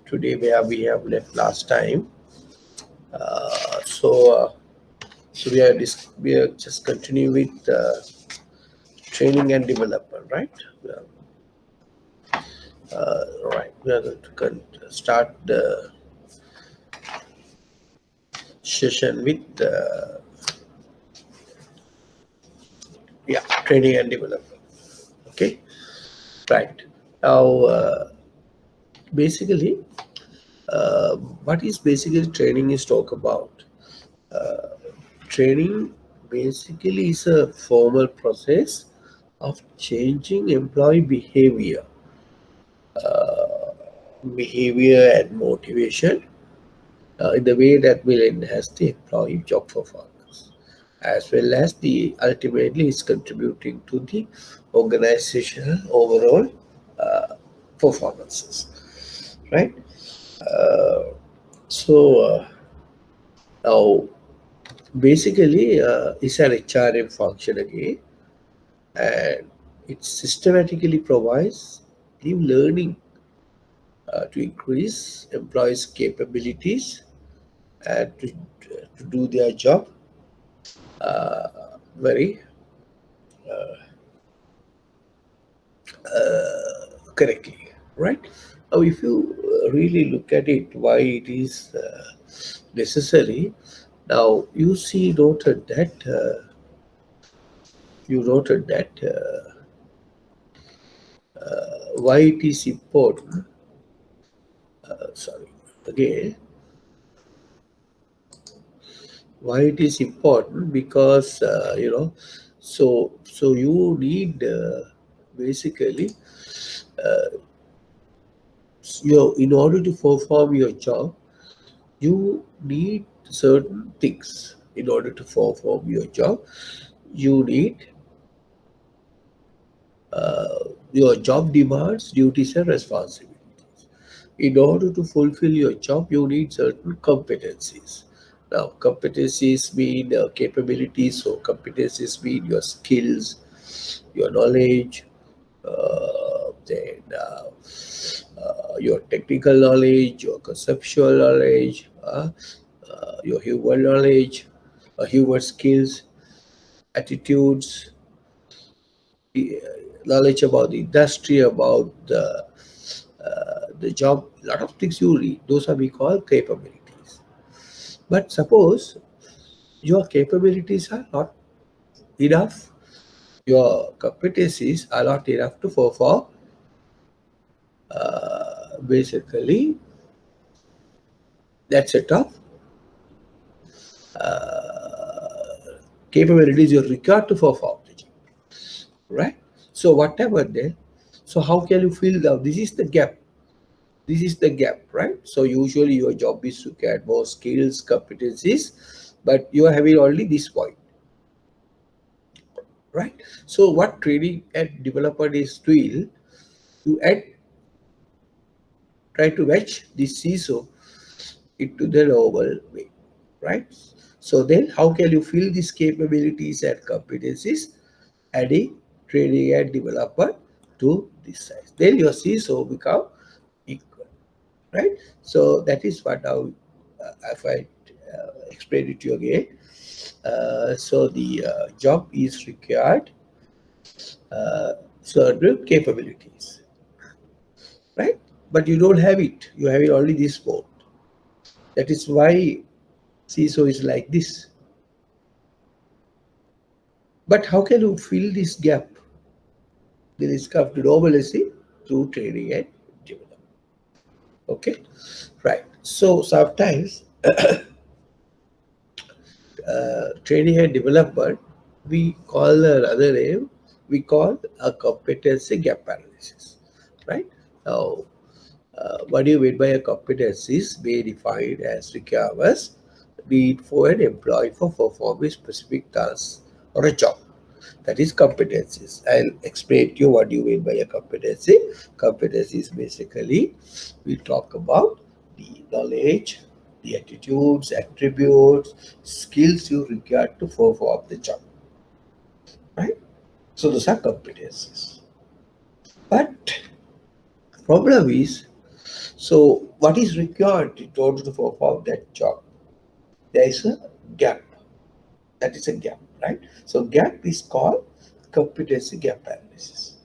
today where we have left last time. So we are just continue with training and development, right? Right. We are going to start the session with training and development. Okay. Right. Now, basically, what is basically training is talk about. Training basically is a formal process of changing employee behavior and motivation in the way that will enhance the employee job performance, as well as the ultimately is contributing to the organizational overall performances, right? So now basically it's an HRM function again, and it systematically provides new learning to increase employees' capabilities and to do their job very correctly, right? Now, if you really look at it, why it is necessary, now you noted that why it is important. Sorry, again, why it is important because so you need basically in order to perform your job, you need certain things. In order to perform your job, you need your job demands duties and responsibilities. In order to fulfill your job, you need certain competencies. Now, competencies mean capabilities, so competencies mean your skills, your knowledge, then your technical knowledge, your conceptual knowledge, your human knowledge, human skills, attitudes, knowledge about the industry, about the job, a lot of things you read. Those are we call capabilities. But suppose your capabilities are not enough, your competencies are not enough to perform basically that set of capabilities you require to perform the job, right? So whatever then, so how can you fill the, this is the gap. This is the gap, right? So usually your job is to get more skills, competencies, but you are having only this point, right? So what training and development is doing to add, try to match this CISO into the normal way, right? So then how can you fill these capabilities and competencies, adding training and development to this size? Then your CISO become equal, right? So that is what now, if I explain it to you again. So the job is required certain capabilities, right? But you don't have it. You have it only this mode. That is why CISO is like this. But how can you fill this gap? Then it's come to normalcy through training and development. Okay, right. So sometimes training and development, we call another name, we call a competency gap analysis, right? Now, what do you mean by a competency is be defined as requirements need for an employee for performing specific tasks or a job. That is competencies. I'll explain to you what you mean by a competency. Competency is basically we talk about the knowledge, the attitudes, attributes, skills you require to perform the job. Right? So those are competencies. But Problem is, so what is required in order to perform that job? There is a gap. That is a gap, right? So gap is called competency gap analysis.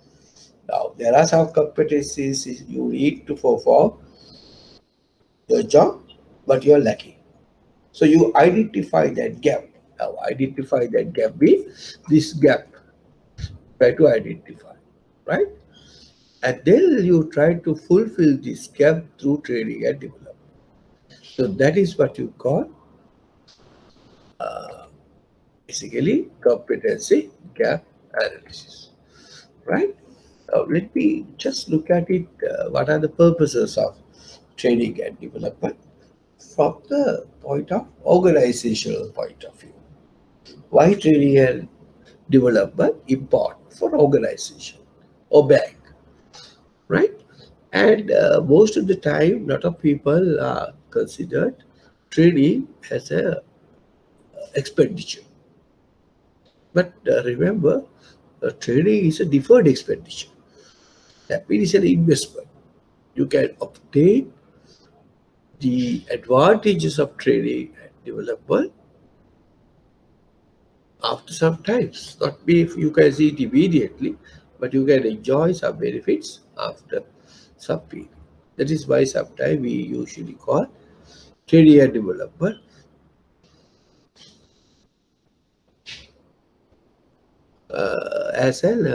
Now there are some competencies you need to perform your job, but you're lacking. So you identify that gap. Now identify that gap means this gap. Try to identify, right? And then you try to fulfill this gap through training and development. So that is what you call basically competency gap analysis, right? Now, let me just look at it. What are the purposes of training and development from the point of organizational point of view? Why training and development important for organization or bank, right? And most of the time, lot of people considered training as a expenditure. But remember, training is a deferred expenditure. That means it's an investment. You can obtain the advantages of training and development after some times. Not be if you can see it immediately, but you can enjoy some benefits after some period. That is why sometimes we usually call training and development as an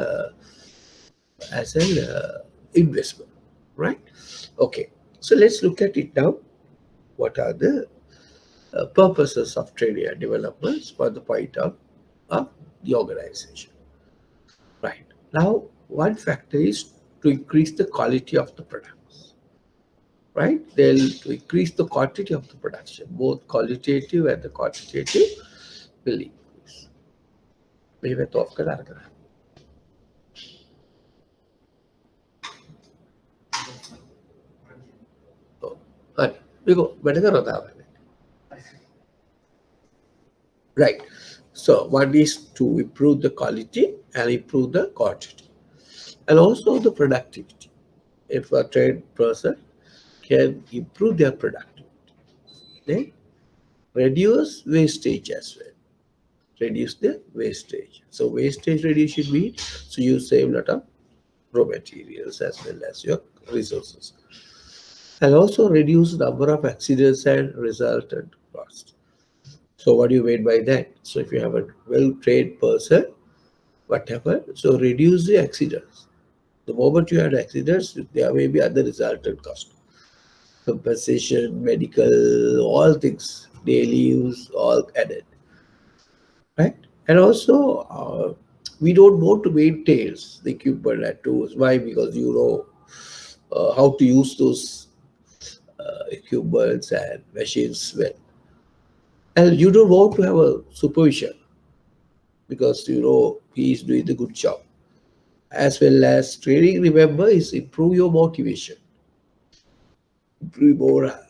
investment, right? Okay, so let's look at it now. What are the purposes of training and development for the point of the organization, right? Now, one factor is to increase the quality of the products, right? They'll to increase the quantity of the production, both qualitative and the quantitative will increase. Maybe तो off करा रखा है। तो हाँ देखो बैठे कर रहा था right. So one is to improve the quality and improve the quantity and also the productivity. If a trained person can improve their productivity, then reduce wastage as well. Reduce the wastage. So wastage reduction means so you save a lot of raw materials as well as your resources. And also reduce number of accidents and resultant costs. So what do you mean by that? So if you have a well-trained person, whatever, so reduce the accidents. The moment you have accidents, there may be other resultant costs. Compensation, medical, all things, daily use, all added, right? And also, we don't want to maintain the equipment and tools. Why? Because you know how to use those equipments and machines well. And you don't want to have a supervision because you know he is doing the good job. As well as training, remember, is improve your motivation, improve morale,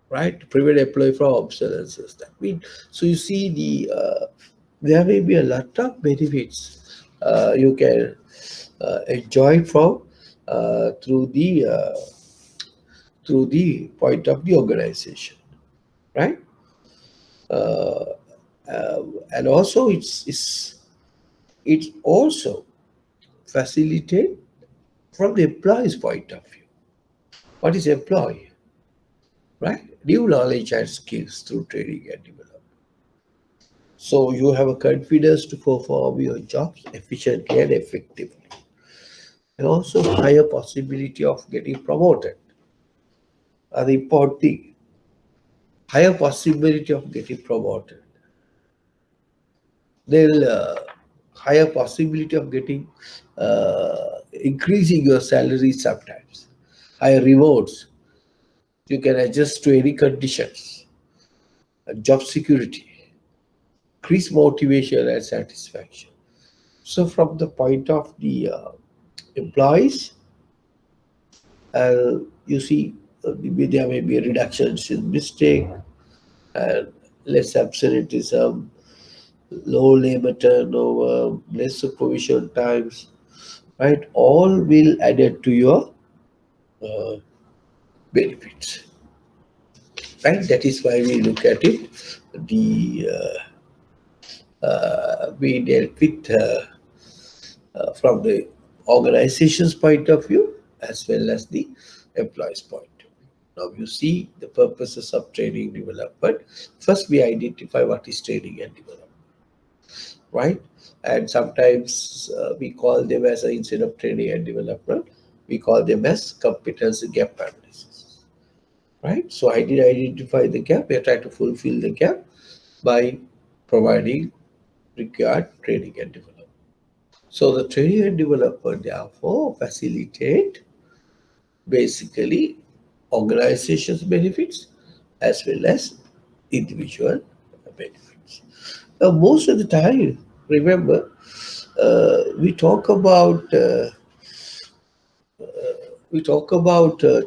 right? To prevent employee from obsolescence. That means, so you see there may be a lot of benefits you can enjoy from through the point of the organization, right? Uh, and also it's also facilitate from the employee's point of view. What is employee? Right? New knowledge and skills through training and development. So you have a confidence to perform your jobs efficiently and effectively. And also higher possibility of getting promoted. The important thing, higher possibility of getting promoted. They'll higher possibility of getting increasing your salary sometimes. Higher rewards. You can adjust to any conditions. Job security, increase motivation and satisfaction. So from the point of the employees, you see there may be reductions in mistake and less absenteeism, low labor turnover, less supervision times, right? All will add to your uh, benefits, right? That is why we look at it. We dealt with from the organization's point of view as well as the employee's point of view. Now you see the purposes of training development. First, we identify what is training and development, right? And sometimes we call them as instead of training and development, we call them as competency gap analysis, right? So I did identify the gap. We are trying to fulfill the gap by providing required training and development. So the training and development therefore facilitate basically organizations benefits as well as individual benefits. Now most of the time, remember, we talk about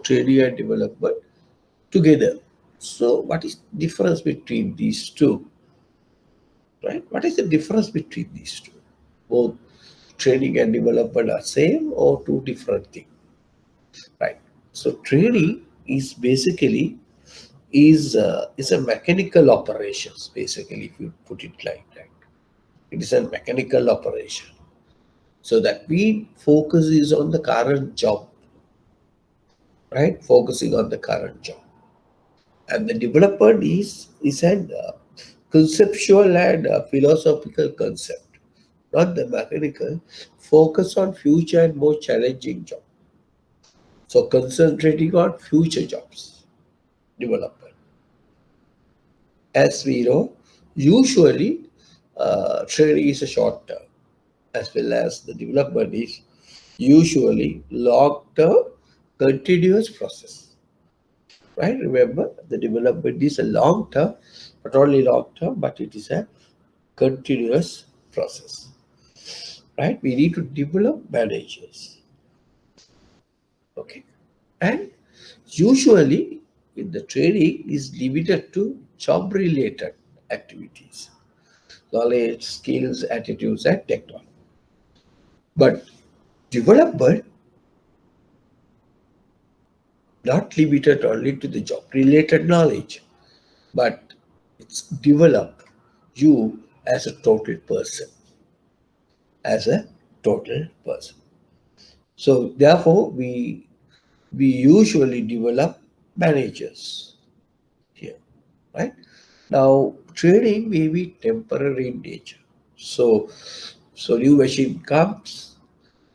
training and development together. So what is difference between these two? Right? What is the difference between these two? Both training and development are same or two different things, right? So training is basically is a mechanical operations. Basically, if you put it like that, it is a mechanical operation. So that we focus is on the current job, right? Focusing on the current job, and the development is an conceptual and philosophical concept, not the mechanical. Focus on future and more challenging job. So concentrating on future jobs development. As we know, usually training is a short term, as well as the development is usually long term continuous process. Right? Remember, the development is a long term, not only long term, but it is a continuous process. Right? We need to develop managers. Okay. And usually in the training is limited to job related activities, knowledge, skills, attitudes, and technology. But development not limited only to the job related knowledge, but it's develop you as a total person, as a total person. So therefore, we usually develop managers here, right? Now, training may be temporary in nature. So, so new machine comes,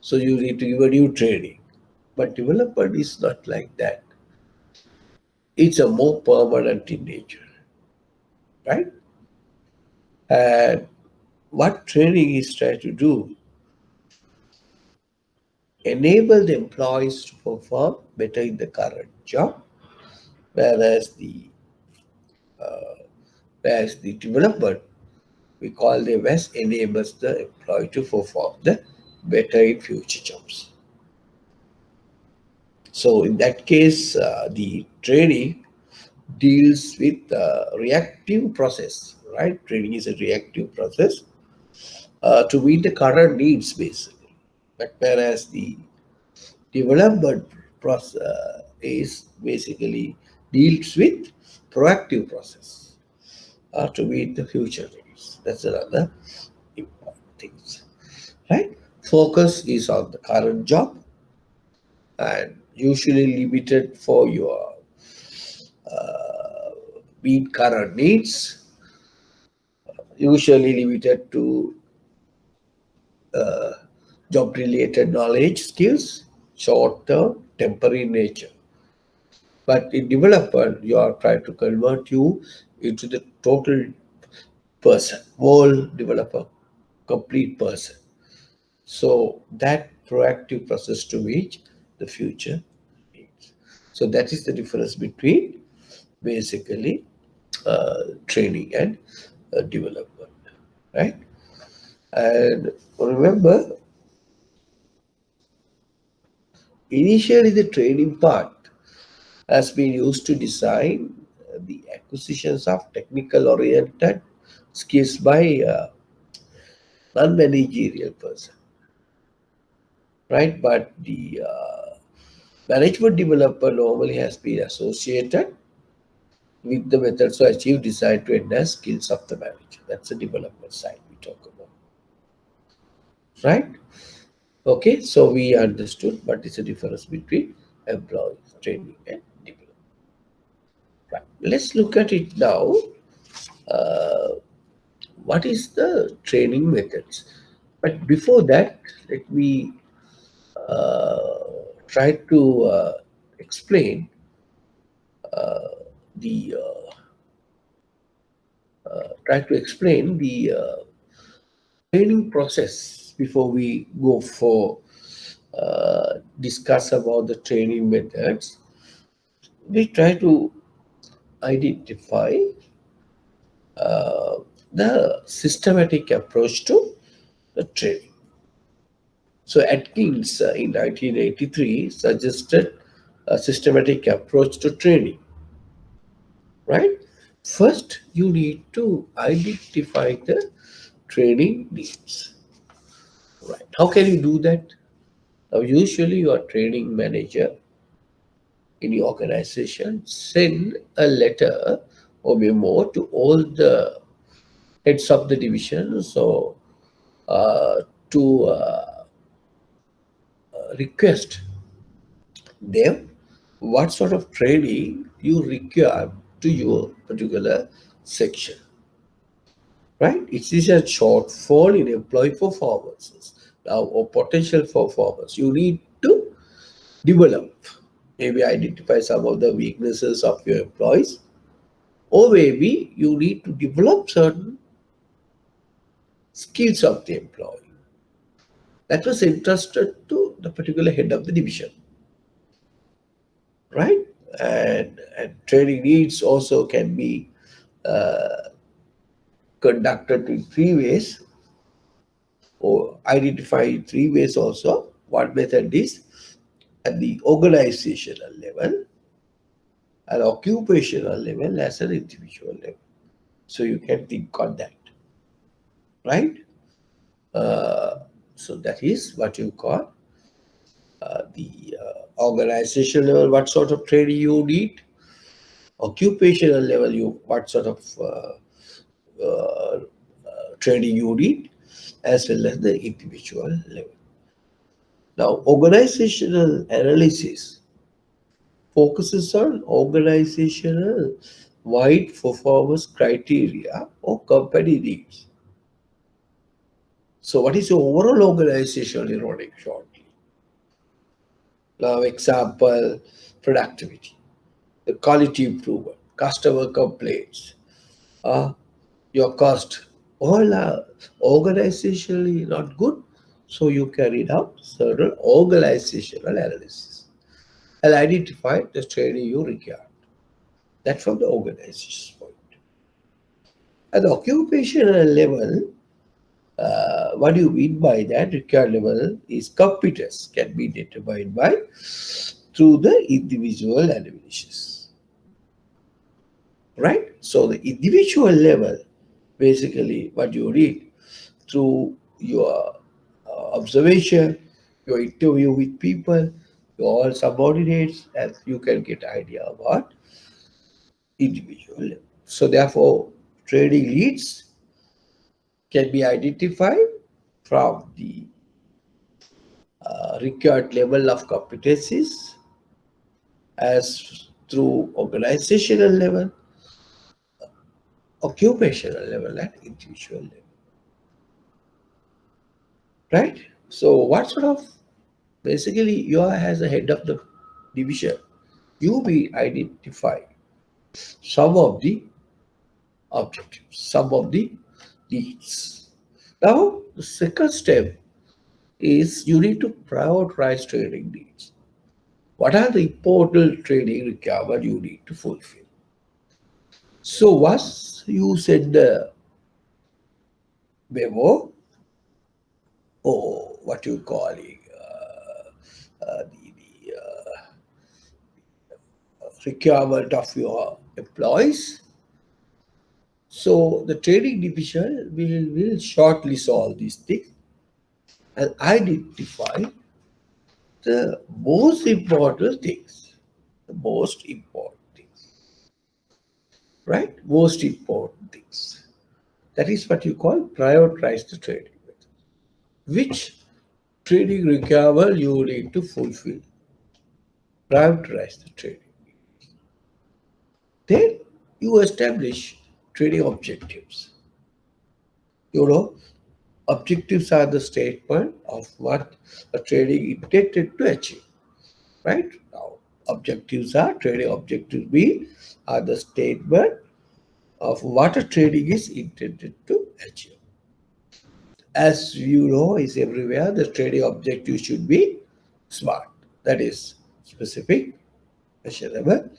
so you need to give a new training. But development is not like that. It's a more permanent in nature, right? And what training is trying to do, enable the employees to perform better in the current job, whereas the development we call them as enables the employee to perform the better in future jobs. So in that case, the training deals with reactive process, right? Training is a reactive process to meet the current needs, basically. But whereas the development process is basically deals with proactive process to meet the future needs. That's another important things, right? Focus is on the current job and usually limited for your meet current needs, usually limited to job related knowledge skills, short term, temporary nature. But in development, you are trying to convert you into the total person, whole developer, complete person. So that proactive process to reach the future needs. So that is the difference between basically training and development, right? And remember, initially the training part has been used to design the acquisitions of technical oriented skills by non-managerial person, right? But Management developer normally has been associated with the methods to achieve desired to enhance skills of the manager. That's the development side we talk about, right? Okay, so we understood what is the difference between employee training and development. Right. Let's look at it now. Uh, what is the training methods? But before that, let me try to explain the training process before we go for discuss about the training methods. We try to identify the systematic approach to the training. So Atkins in 1983 suggested a systematic approach to training, right? First, you need to identify the training needs, right? How can you do that? Now, usually your training manager in your organization send a letter or memo to all the heads of the division. So uh, to request them what sort of training you require to your particular section, right? It is a shortfall in employee performances now or potential performance. You need to develop, maybe identify some of the weaknesses of your employees, or maybe you need to develop certain skills of the employee that was entrusted to the particular head of the division, right? And training needs also can be conducted in three ways or identified three ways also. One method is at the organizational level, an occupational level, as an individual level. So you can think on that, right? Uh, so that is what you call the organizational level. What sort of training you need? Occupational level, you what sort of training you need, as well as the individual level. Now, organizational analysis focuses on organizational wide performance criteria or company needs. So, what is your overall organizational erotic shortly? Now, example, productivity, the quality improvement, customer complaints, uh, your cost, all are organizationally not good. So, you carried out certain organizational analysis and identify the training you require. That's from the organization's point. At the occupational level, what do you mean by that? Required level is competence can be determined by through the individual analysis, right? So the individual level, basically, what you read through your observation, your interview with people, your subordinates, and you can get idea about individual level. So therefore, training leads can be identified from the required level of competencies as through organizational level, occupational level, and individual level. Right? So, what sort of basically you are as a head of the division, you will identify some of the objectives, some of the needs. Now, the second step is you need to prioritize training needs. What are the important training requirements you need to fulfill? So once you send the memo or what you call it, the requirement of your employees, so the training division will shortly solve these things and identify the most important things. The most important things. Right? Most important things. That is what you call prioritized trading method. Which trading requirement you need to fulfill? Prioritize the trading. Then you establish trading objectives. You know, objectives are the statement of what a trading intended to achieve. Right? Now, objectives are trading objectives B are the statement of what a trading is intended to achieve. As you know, is everywhere, the trading objective should be SMART. That is specific, measurable,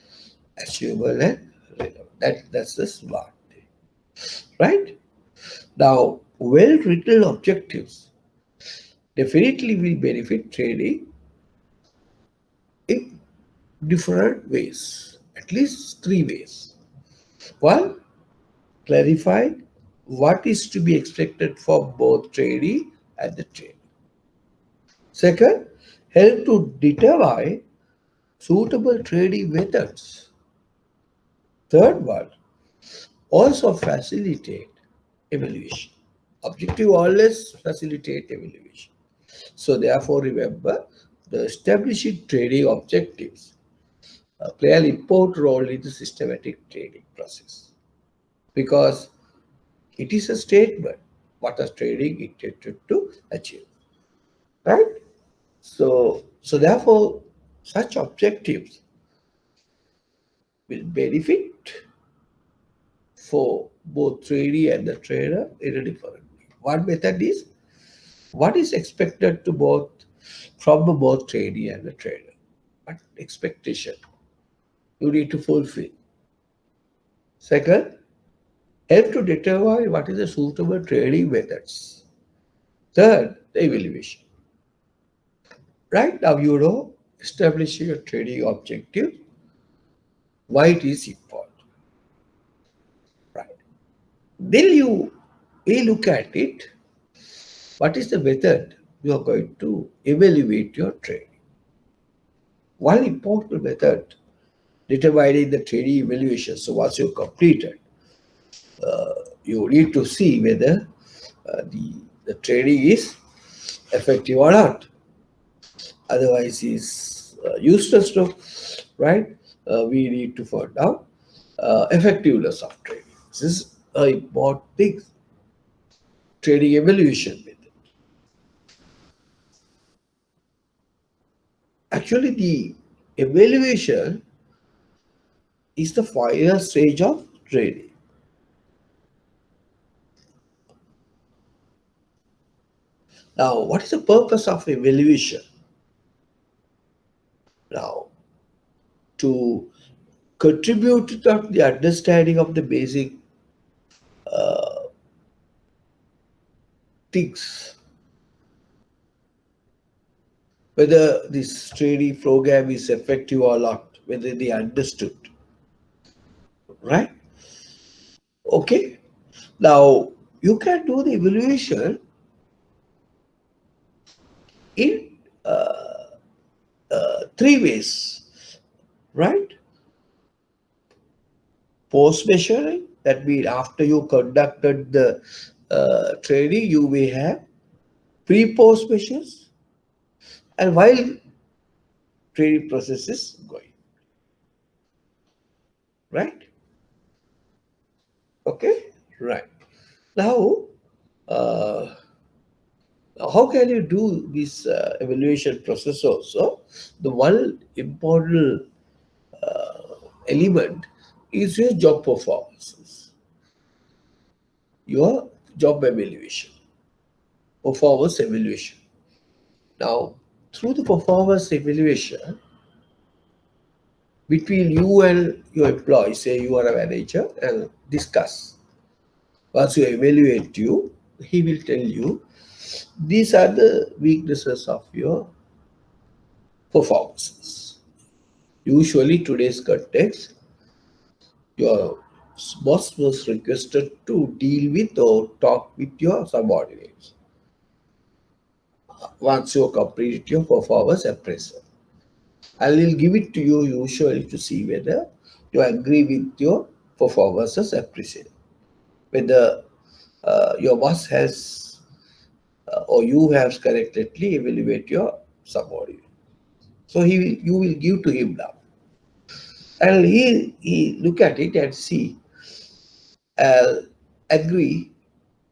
achievable, and relevant. That's the SMART thing. Right? Now, well-written objectives definitely will benefit trading in different ways, at least three ways. One, clarify what is to be expected for both trading and the trade. Second, help to determine suitable trading methods. Third one, also facilitate evaluation. Objective always facilitate evaluation. So therefore, remember, the establishing trading objectives play an important role in the systematic trading process because it is a statement what a trading intended to achieve. Right? So therefore, such objectives will benefit for both trader and the trader in a different way. One method is what is expected to both from both trader and the trader. What expectation you need to fulfill. Second, help to determine what is the suitable trading methods. Third, the evaluation. Right now, you know, establishing a trading objective, why it is important. Right. Then you look at it. What is the method you are going to evaluate your trade? One important method determining the trading evaluation. So once you completed, you need to see whether the trading is effective or not. Otherwise, it's useless to, right? We need to find out effectiveness of trading. This is an important thing. Trading evaluation method. Actually, the evaluation is the final stage of trading. Now, what is the purpose of evaluation? Now, to contribute to the understanding of the basic things, whether this trading program is effective or not, whether they understood, right? Okay. Now, you can do the evaluation in three ways, right? Post measuring, that means after you conducted the trading, you may have pre-post measures, and while trading process is going, right? Okay, right. Now, uh, how can you do this evaluation process also? The one important element is your job performances, your job evaluation, performance evaluation. Now, through the performance evaluation, between you and your employee, say you are a manager, and discuss. Once you evaluate you, he will tell you these are the weaknesses of your performances. Usually, today's context, your boss was requested to deal with or talk with your subordinates. once you complete your performance appraisal. I will give it to you usually to see whether you agree with your performances appraisal, whether your boss has or you have correctly evaluate your subordinate. So you will give to him now, and he look at it and see, uh, agree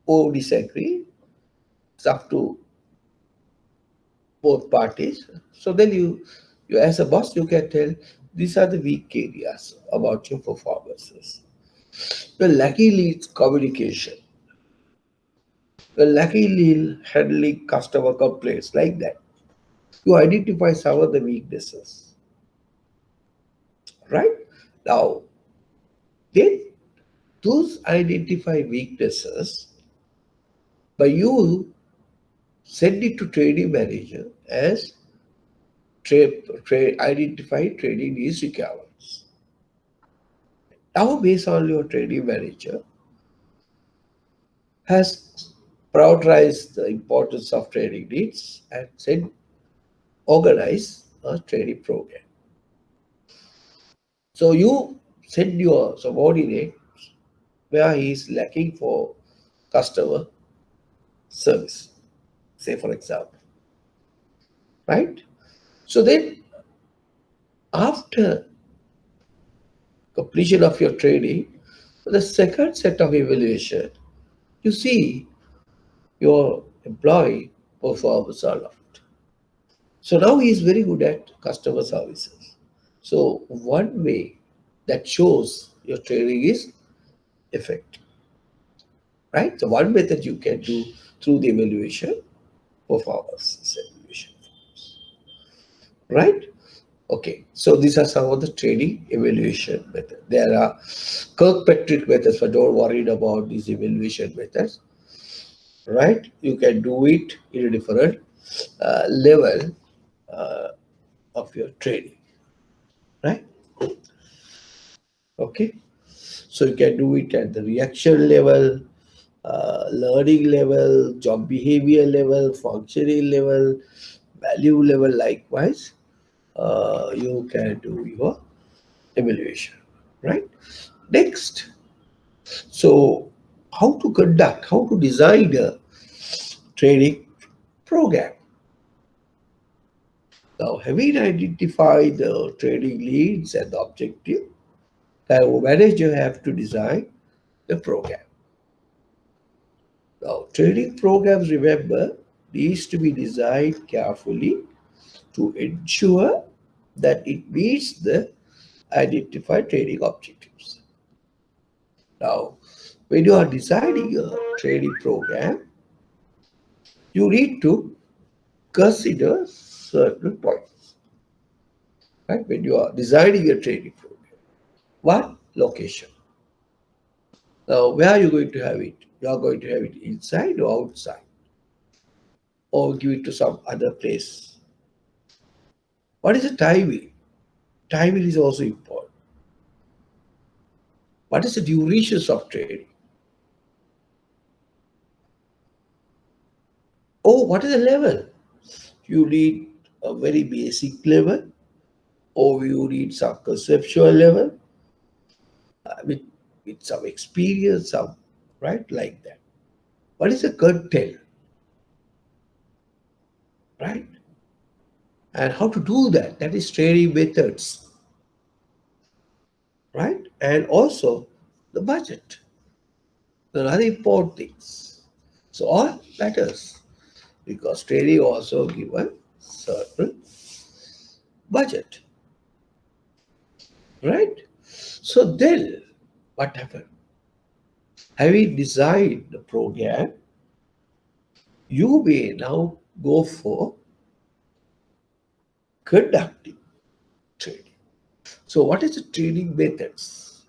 or disagree. It's up to both parties. So then you as a boss, you can tell these are the weak areas about your performances. The lucky leads communication. The lucky lead handling customer complaints like that. You identify some of the weaknesses, right? Now, then those identify weaknesses by you send it to trading manager as identify trading needs requirements. Now, based on your trading manager, has prioritized the importance of trading needs and said organize a training program. So you send your subordinate where he is lacking for customer service, say for example, right? So then after completion of your training, the second set of evaluation, you see your employee performance or not. So now he is very good at customer services. So one way that shows your training is effective, right? So one method you can do through the evaluation, performance evaluation, right? Okay, so these are some of the training evaluation methods. There are Kirkpatrick methods, but don't worry about these evaluation methods, right? You can do it in a different level uh, of your training, right? Okay, so you can do it at the reaction level, learning level, job behavior level, functioning level, value level. Likewise, you can do your evaluation, right? Next, so how to design a training program. Now, having identified the training leads and the objective, the manager have to design the program. Now, training programs, remember, needs to be designed carefully to ensure that it meets the identified training objectives. Now, when you are designing a training program, you need to consider certain points, right? When you are designing a training program, one, location. Now, where are you going to have it? You are going to have it inside or outside, or give it to some other place. What is the timing? Timing is also important. What is the durations of training? Oh, what is the level? You need a very basic level, or you need some conceptual level with some experience, some right like that. What is the content, right? And how to do that? That is training methods, right? And also the budget. The other important things. So all matters because training also given certain budget, right? So then what happened? Having designed the program, you may now go for conducting training. So what is the training methods?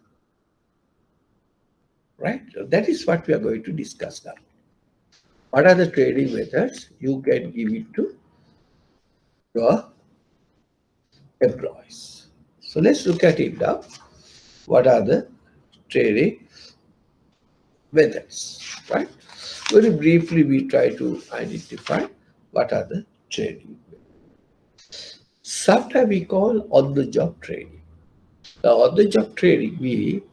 Right? So that is what we are going to discuss now. What are the training methods you can give it to your employees? So let's look at it now. What are the training methods? Right? Very briefly, we try to identify What are the training? Sometimes we call on-the-job training. Now, on-the-job training, we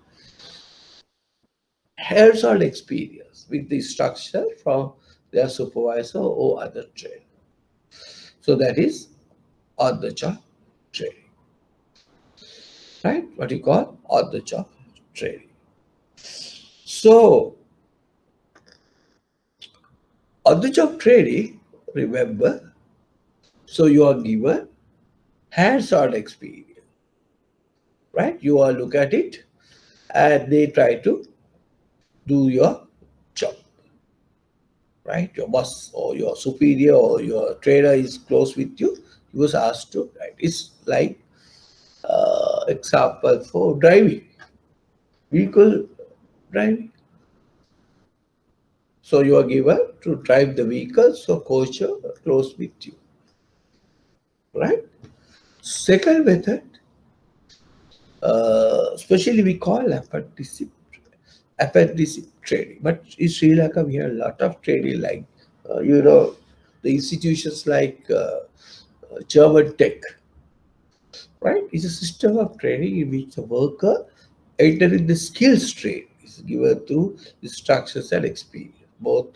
hands-on experience with the instruction from their supervisor or other trainer. So that is on-the-job training, right? What you call on-the-job training. So on-the-job training, remember, so you are given hands-on experience, right? You are look at it and they try to do your job, right? Your boss or your superior or your trainer is close with you. He was asked to, right? It's like example for driving, vehicle driving. So you are given to drive the vehicle, so coach close with you, right? Second method, especially we call apprenticeship training. But in Sri Lanka, we have a lot of training like, the institutions like German Tech, right? It's a system of training in which the worker entering the skills trade is given through instructions and experience, both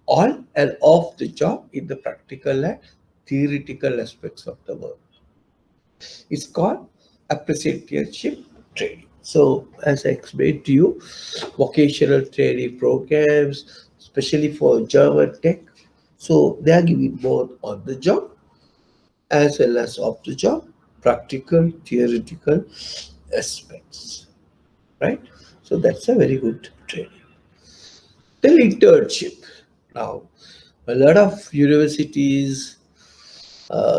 on and off the job in the practical and theoretical aspects of the work. It's called apprenticeship training. So, as I explained to you, vocational training programs, especially for German tech, so they are giving both on the job as well as off the job, practical, theoretical aspects, right? So that's a very good training. Then internship. Now, a lot of universities,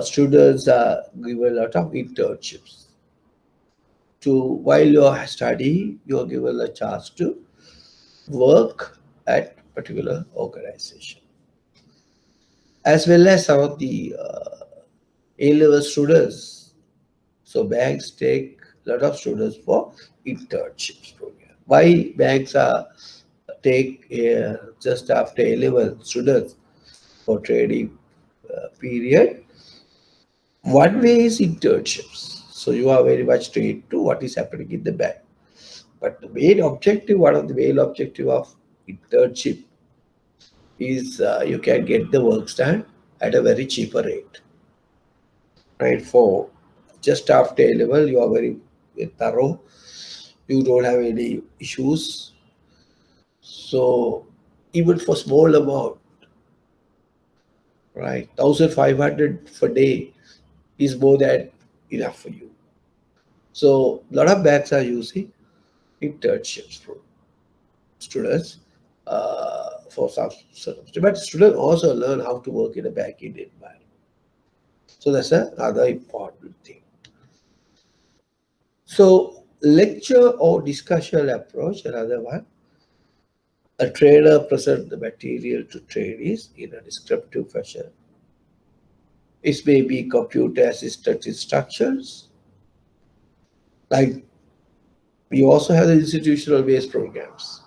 students are given a lot of internships. To while you're studying, you're given a chance to work at particular organization, as well as some of the A-level students. So banks take a lot of students for internships program. Why banks are take just after A-level students for training period? One way is internships. So you are very much trained to what is happening in the bank. But the main objective, one of the main objective of internship is you can get the work done at a very cheaper rate, right? For just after A level, you are very thorough. You don't have any issues. So even for small amount, right, 1,500 per day is more than enough for you. So a lot of banks are using internships for students for some circumstances. But students also learn how to work in a banking environment. So that's another important thing. So lecture or discussion approach, another one. A trainer presents the material to trainees in a descriptive fashion. It may be computer assisted instructions. Like we also have the institutional based programs.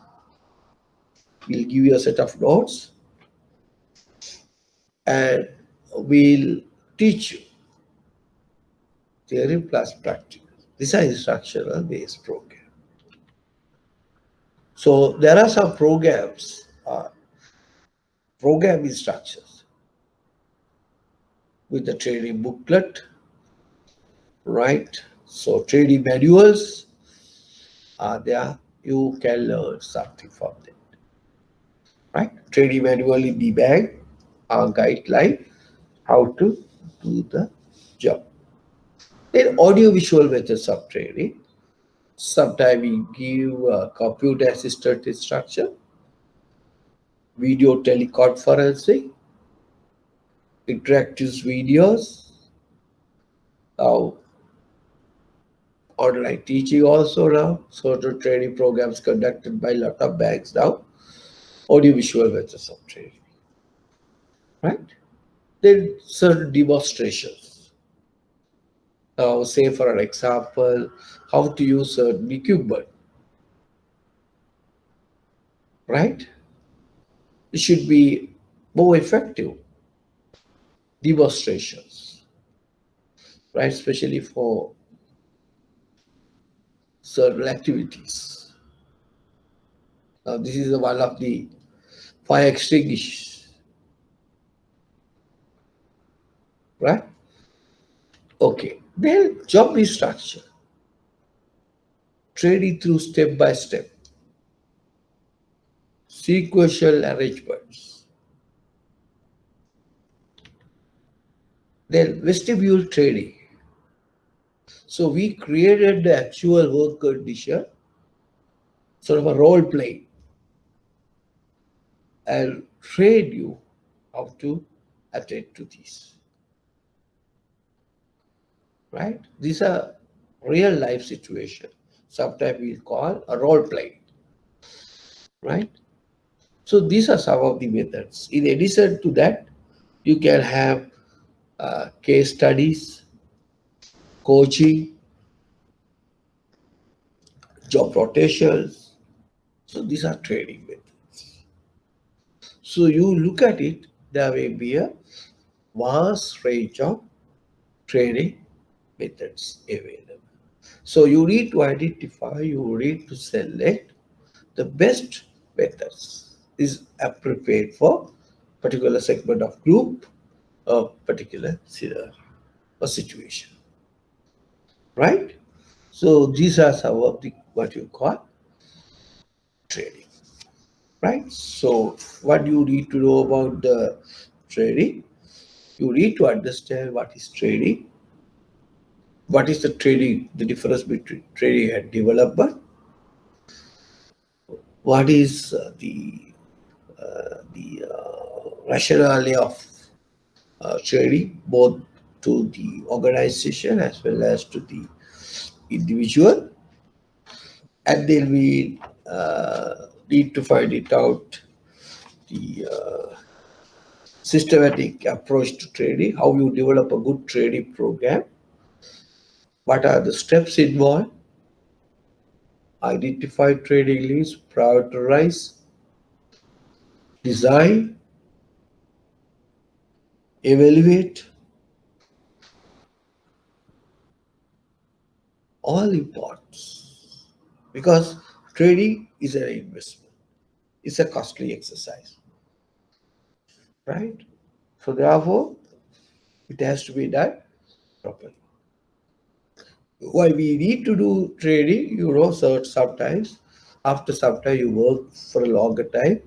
We'll give you a set of notes and we'll teach you theory plus practical. These are instructional based programs. So there are some programs, program instructions with the training booklet, right? So training manuals are there. You can learn something from them, right? Training manual in the bank, our guideline, how to do the job. Then audio visual methods of training. Sometimes we give computer assisted instruction, video teleconferencing, interactive videos, now online teaching also now. Certain training programs conducted by a lot of banks now, audiovisual methods of training, right? Then certain demonstrations. Now, say for an example, how to use certain equipment, right? It should be more effective. demonstrations, right? Especially for certain activities. Now, this is one of the fire extinguish, right? Okay. Then job restructure, training through step by step, sequential arrangements. Then vestibule training. So we created the actual work condition, sort of a role play, and train you how to attend to these. Right? These are real life situations. Sometimes we call a role play. Right? So these are some of the methods. In addition to that, you can have case studies, coaching, job rotations. So these are training methods. So you look at it, there may be a vast range of training methods available. So you need to identify, you need to select the best methods is appropriate for particular segment of group or particular scenario or situation, right? So these are some of the what you call trading, right? So what you need to know about the trading, you need to understand what is trading, what is the trading, the difference between trading and developer, what is the rationale of trading, both to the organization as well as to the individual, and then we need to find it out the systematic approach to trading, how you develop a good trading program, what are the steps involved, identify trading leads, prioritize, design, evaluate, all important because trading is an investment. It's a costly exercise, right? So therefore, it has to be done properly. Why we need to do trading, so sometimes after some time you work for a longer time,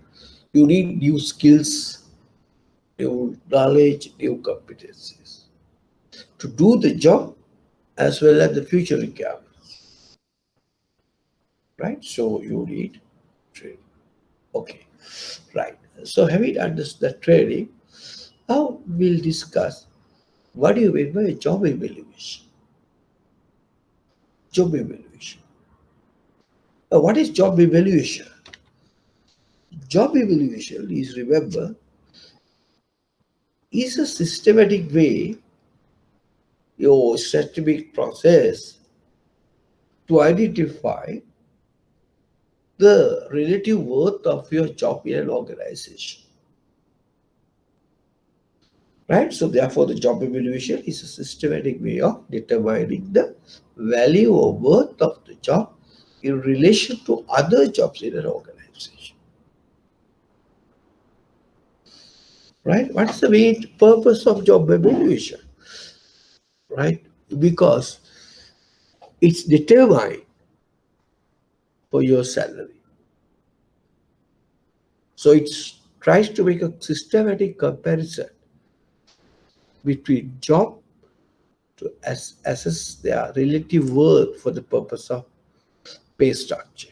you need new skills, new knowledge, new competencies to do the job as well as the future requirements, right? So you need trading. Okay, right. So having understood the trading, now we'll discuss what do you mean by job evaluation. Job evaluation. What is job evaluation? Job evaluation is, remember, is a systematic way, your systematic process to identify the relative worth of your job in an organization. Right? So therefore, the job evaluation is a systematic way of determining the value or worth of the job in relation to other jobs in an organization. Right? What is the main purpose of job evaluation? Right? Because it's determined for your salary. So it tries to make a systematic comparison between job to assess their relative worth for the purpose of pay structure.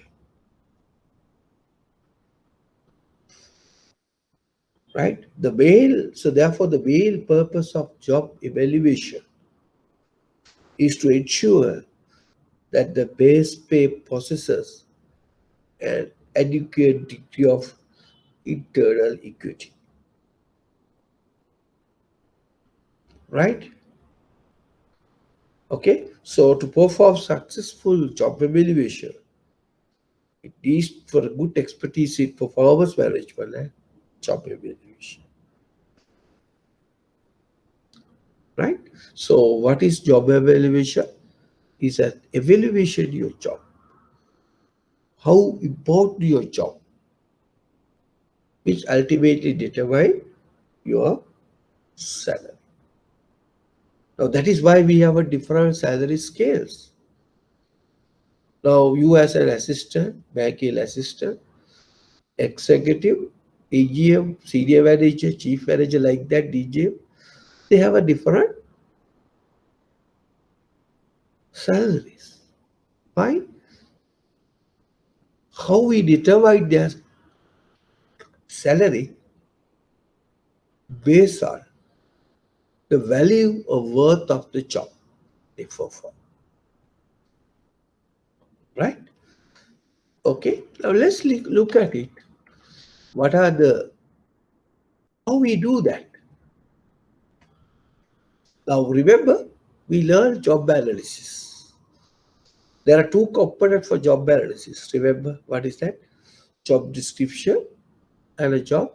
Right? So therefore the main purpose of job evaluation is to ensure that the base pay possesses an adequate degree of internal equity. Right? Okay, so to perform successful job evaluation, it needs for a good expertise in performance management and job evaluation. right? So what is job evaluation? Is an evaluation your job. How important your job, which ultimately determine your salary. Now that is why we have a different salary scales. Now you as an assistant, banking assistant, executive, AGM, senior manager, chief manager like that, DGM, they have a different salaries. Why? How we determine their salary based on the value or worth of the job they perform. Right? Okay. Now let's look at it. What are the how we do that? Now remember, we learn job analysis. There are two components for job analysis. Remember what is that? Job description and a job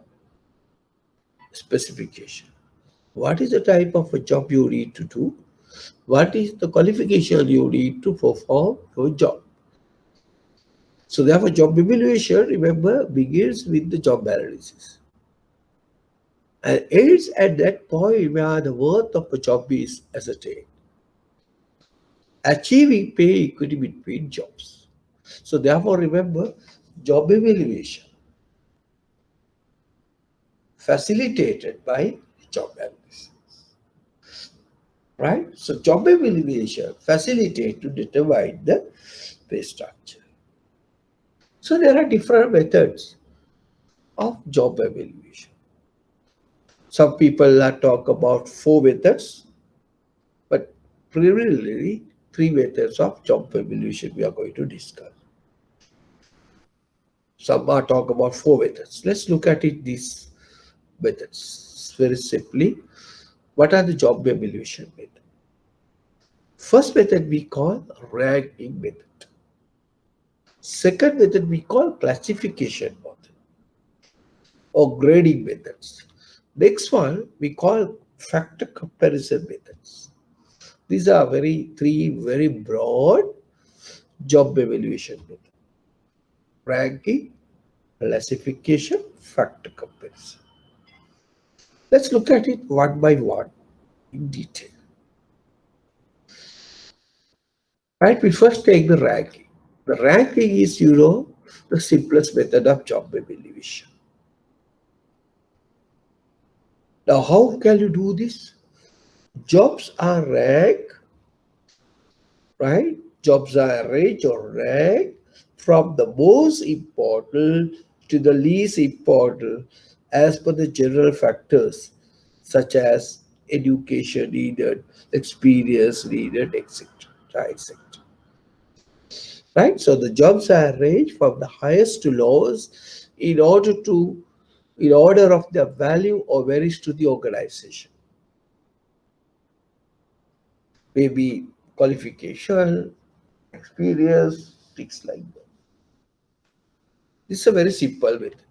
specification. What is the type of a job you need to do? What is the qualification you need to perform your job? So therefore, job evaluation, remember, begins with the job analysis. And ends at that point where the worth of a job is ascertained. Achieving pay equity between jobs. So therefore, remember, job evaluation facilitated by job analysis. Right? So job evaluation facilitate to determine the pay structure. So there are different methods of job evaluation. Some people talk about 4 methods, but preliminarily 3 methods of job evaluation we are going to discuss. Some are talk about 4 methods. Let's look at it these methods very simply. What are the job evaluation methods? First method we call ranking method. Second method we call classification method or grading methods. Next one we call factor comparison methods. These are three very broad job evaluation methods. Ranking, classification, factor comparison. Let's look at it one by one in detail. Right, we first take the ranking. The ranking is, the simplest method of job evaluation. Now, how can you do this? Jobs are ranked, right? Jobs are arranged or ranked from the most important to the least important as per the general factors such as education needed, experience needed, etc. etc. Right? So the jobs are arranged from the highest to lowest in order of their value or varies to the organization. Maybe qualification, experience, things like that. This is a very simple method.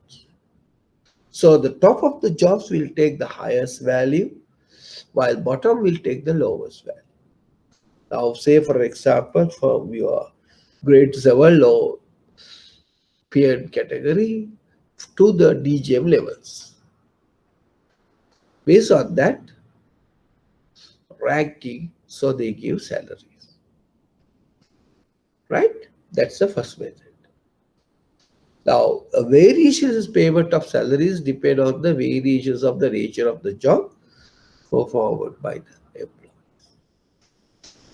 So the top of the jobs will take the highest value, while bottom will take the lowest value. Now, say for example, from your grade 7 low peer category to the DGM levels. Based on that ranking, so they give salaries. Right? That's the first method. Now, variations in payment of salaries depend on the variations of the nature of the job performed by the employee.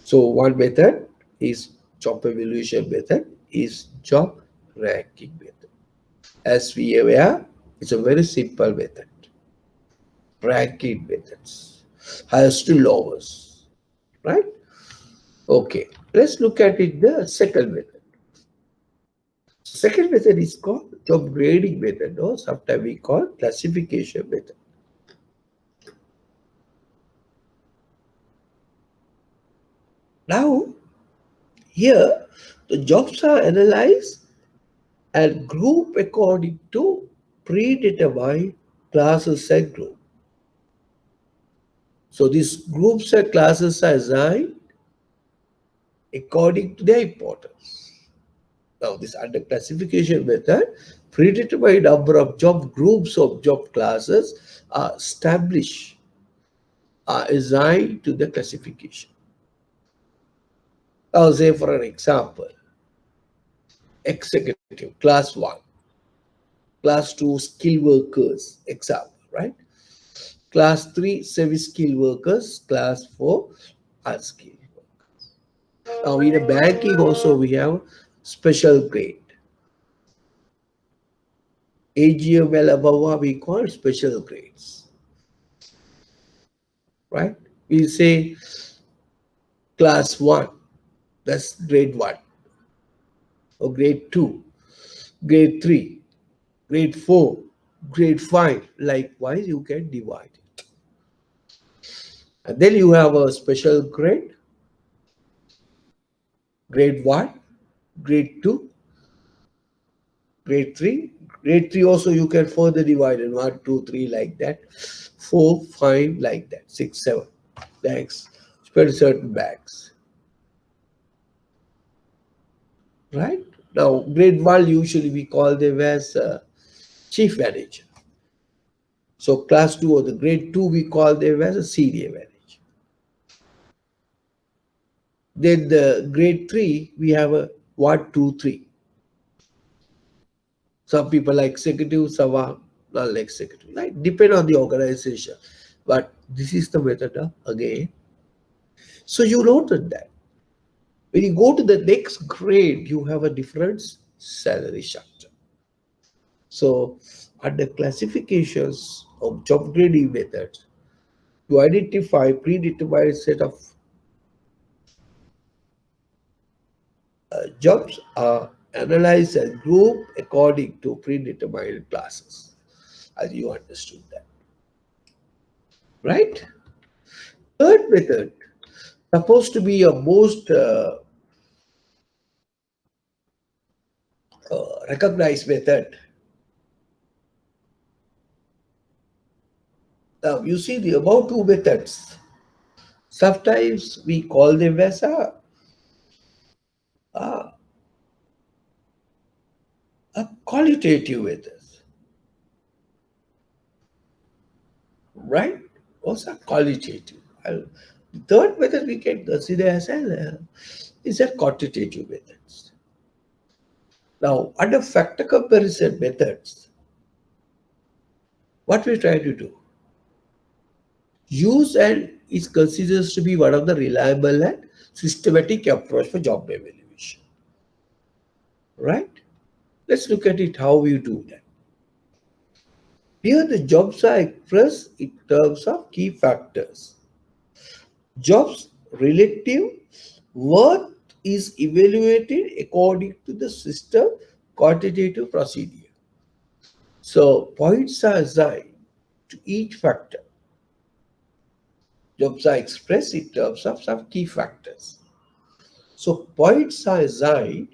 So one method is job evaluation method is job ranking method. As we are aware, it's a very simple method. Ranking methods, highest to lowest, right? Okay, let's look at it the second method. Second method is called job grading method, or sometimes we call classification method. Now, here the jobs are analyzed and grouped according to predetermined classes and group. So these groups and classes are assigned according to their importance. Now, this under classification method, predetermined number of job groups of job classes are established, are assigned to the classification. I'll say for an example, executive, class 1, class 2, skill workers, example, right? Class 3, semi-skilled workers, class 4, unskilled workers. Now, in a banking also, we have special grade. AGML above we call special grades, right? We say class 1, that's grade 1, or grade 2, grade 3, grade 4, grade 5. Likewise, you can divide it. And then you have a special grade, grade 1, grade 2, grade 3. Grade 3 also you can further divide in 1, 2, 3 like that. 4, 5 like that. 6, 7 bags. Spread certain bags. Right? Now, grade 1 usually we call them as chief manager. So class 2 or the grade 2 we call them as a senior manager. Then the grade 3 we have a 1, 2, 3. Some people like executive, some are not like executive. Like depend on the organization. But this is the method again. So you noted that. When you go to the next grade, you have a different salary structure. So under classifications of job grading methods, to identify predetermined set of jobs are analyzed and grouped according to predetermined classes, as you understood that, right? Third method, supposed to be a most recognized method. Now you see the above two methods. Sometimes we call them as a qualitative methods, right? Also qualitative. The third method we can consider as is a quantitative methods. Now, under factor comparison methods, what we try to do? Use and is considered to be one of the reliable and systematic approach for job evaluation. Right? Let's look at it how we do that. Here the jobs are expressed in terms of key factors. Jobs relative worth is evaluated according to the system quantitative procedure. So points are assigned to each factor. Jobs are expressed in terms of some key factors. So points are assigned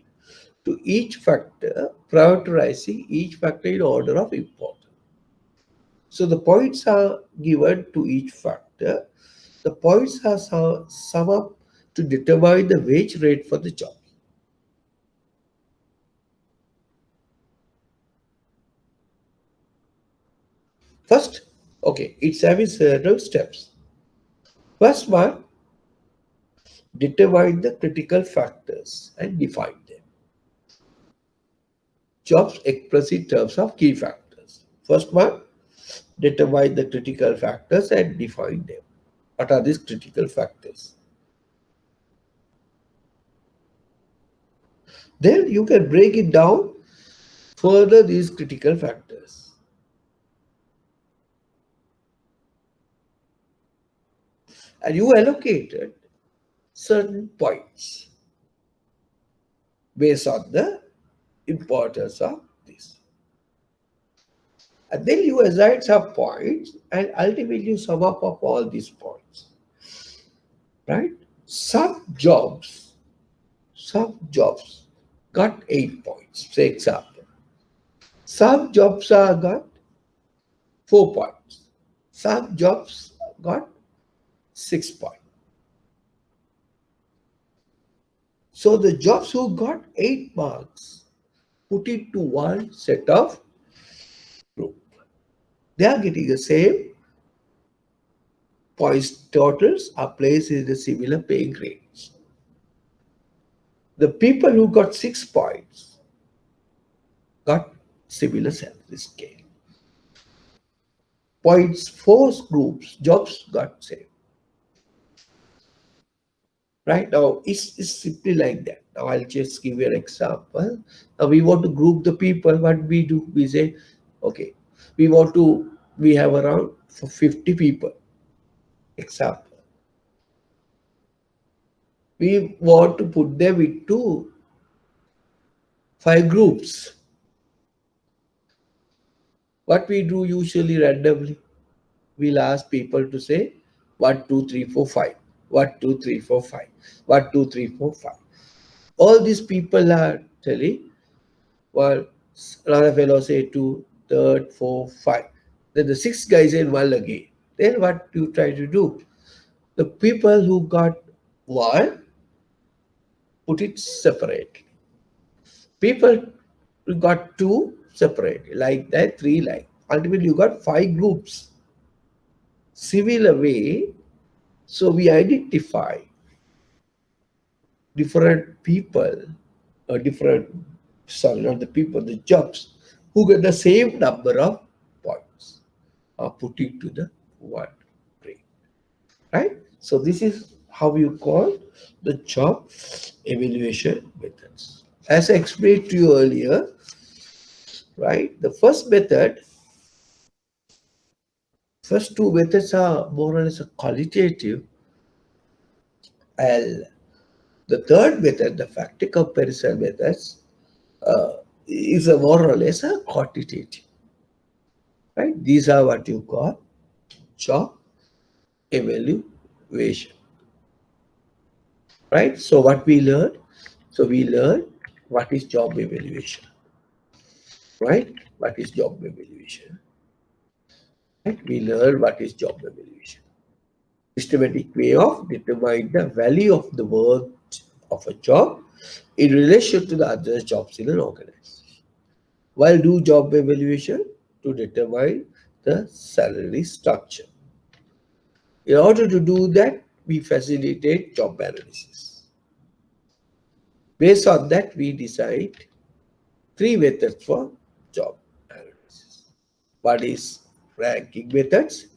to each factor, prioritizing each factor in order of importance. So the points are given to each factor. The points are sum up to determine the wage rate for the job. First, okay, it's having several steps. First one, determine the critical factors and define them. Jobs expressed in terms of key factors. First one, determine the critical factors and define them. What are these critical factors? Then you can break it down further, these critical factors. And you allocated certain points based on the importance of this. And then you assign some points and ultimately you sum up of all these points. Right? Some jobs got 8 points, say example. Some jobs are got 4 points. Some jobs got 6 points. So the jobs who got 8 marks put it to one set of group. They are getting the same points totals are placed in the similar pay grades. The people who got 6 points got similar salary scale. Points 4 groups, jobs got same. Right now, it's simply like that. Now I'll just give you an example. Now we want to group the people. What we do, we say, okay, we have around 50 people. Example. We want to put them into 5 groups. What we do usually randomly, we'll ask people to say 1, 2, 3, 4, 5. 1, 2, 3, 4, 5. 1, 2, 3, 4, 5. All these people are telling, well, another fellow say 2, third, 4, 5. Then the 6 guys say 1 again. Then what you try to do? The people who got 1, put it separately. People who got 2, separately. Like that, 3 like. Ultimately, you got 5 groups. Similar way, so we identify different people, or not the people, the jobs, who get the same number of points are put into the one grade, right? So this is how you call the job evaluation methods. As I explained to you earlier, right? The first two methods are more or less a qualitative, and the third method, the factor comparison methods, is a more or less a quantitative, right? These are what you call job evaluation, right? So what we learn? So we learn what is job evaluation, right? What is job evaluation? Right? We learn what is job evaluation. Systematic way of determining the value of the work of a job in relation to the other jobs in an organization. While do job evaluation to determine the salary structure. In order to do that, we facilitate job analysis. Based on that, we decide 3 methods for job analysis. One is ranking methods,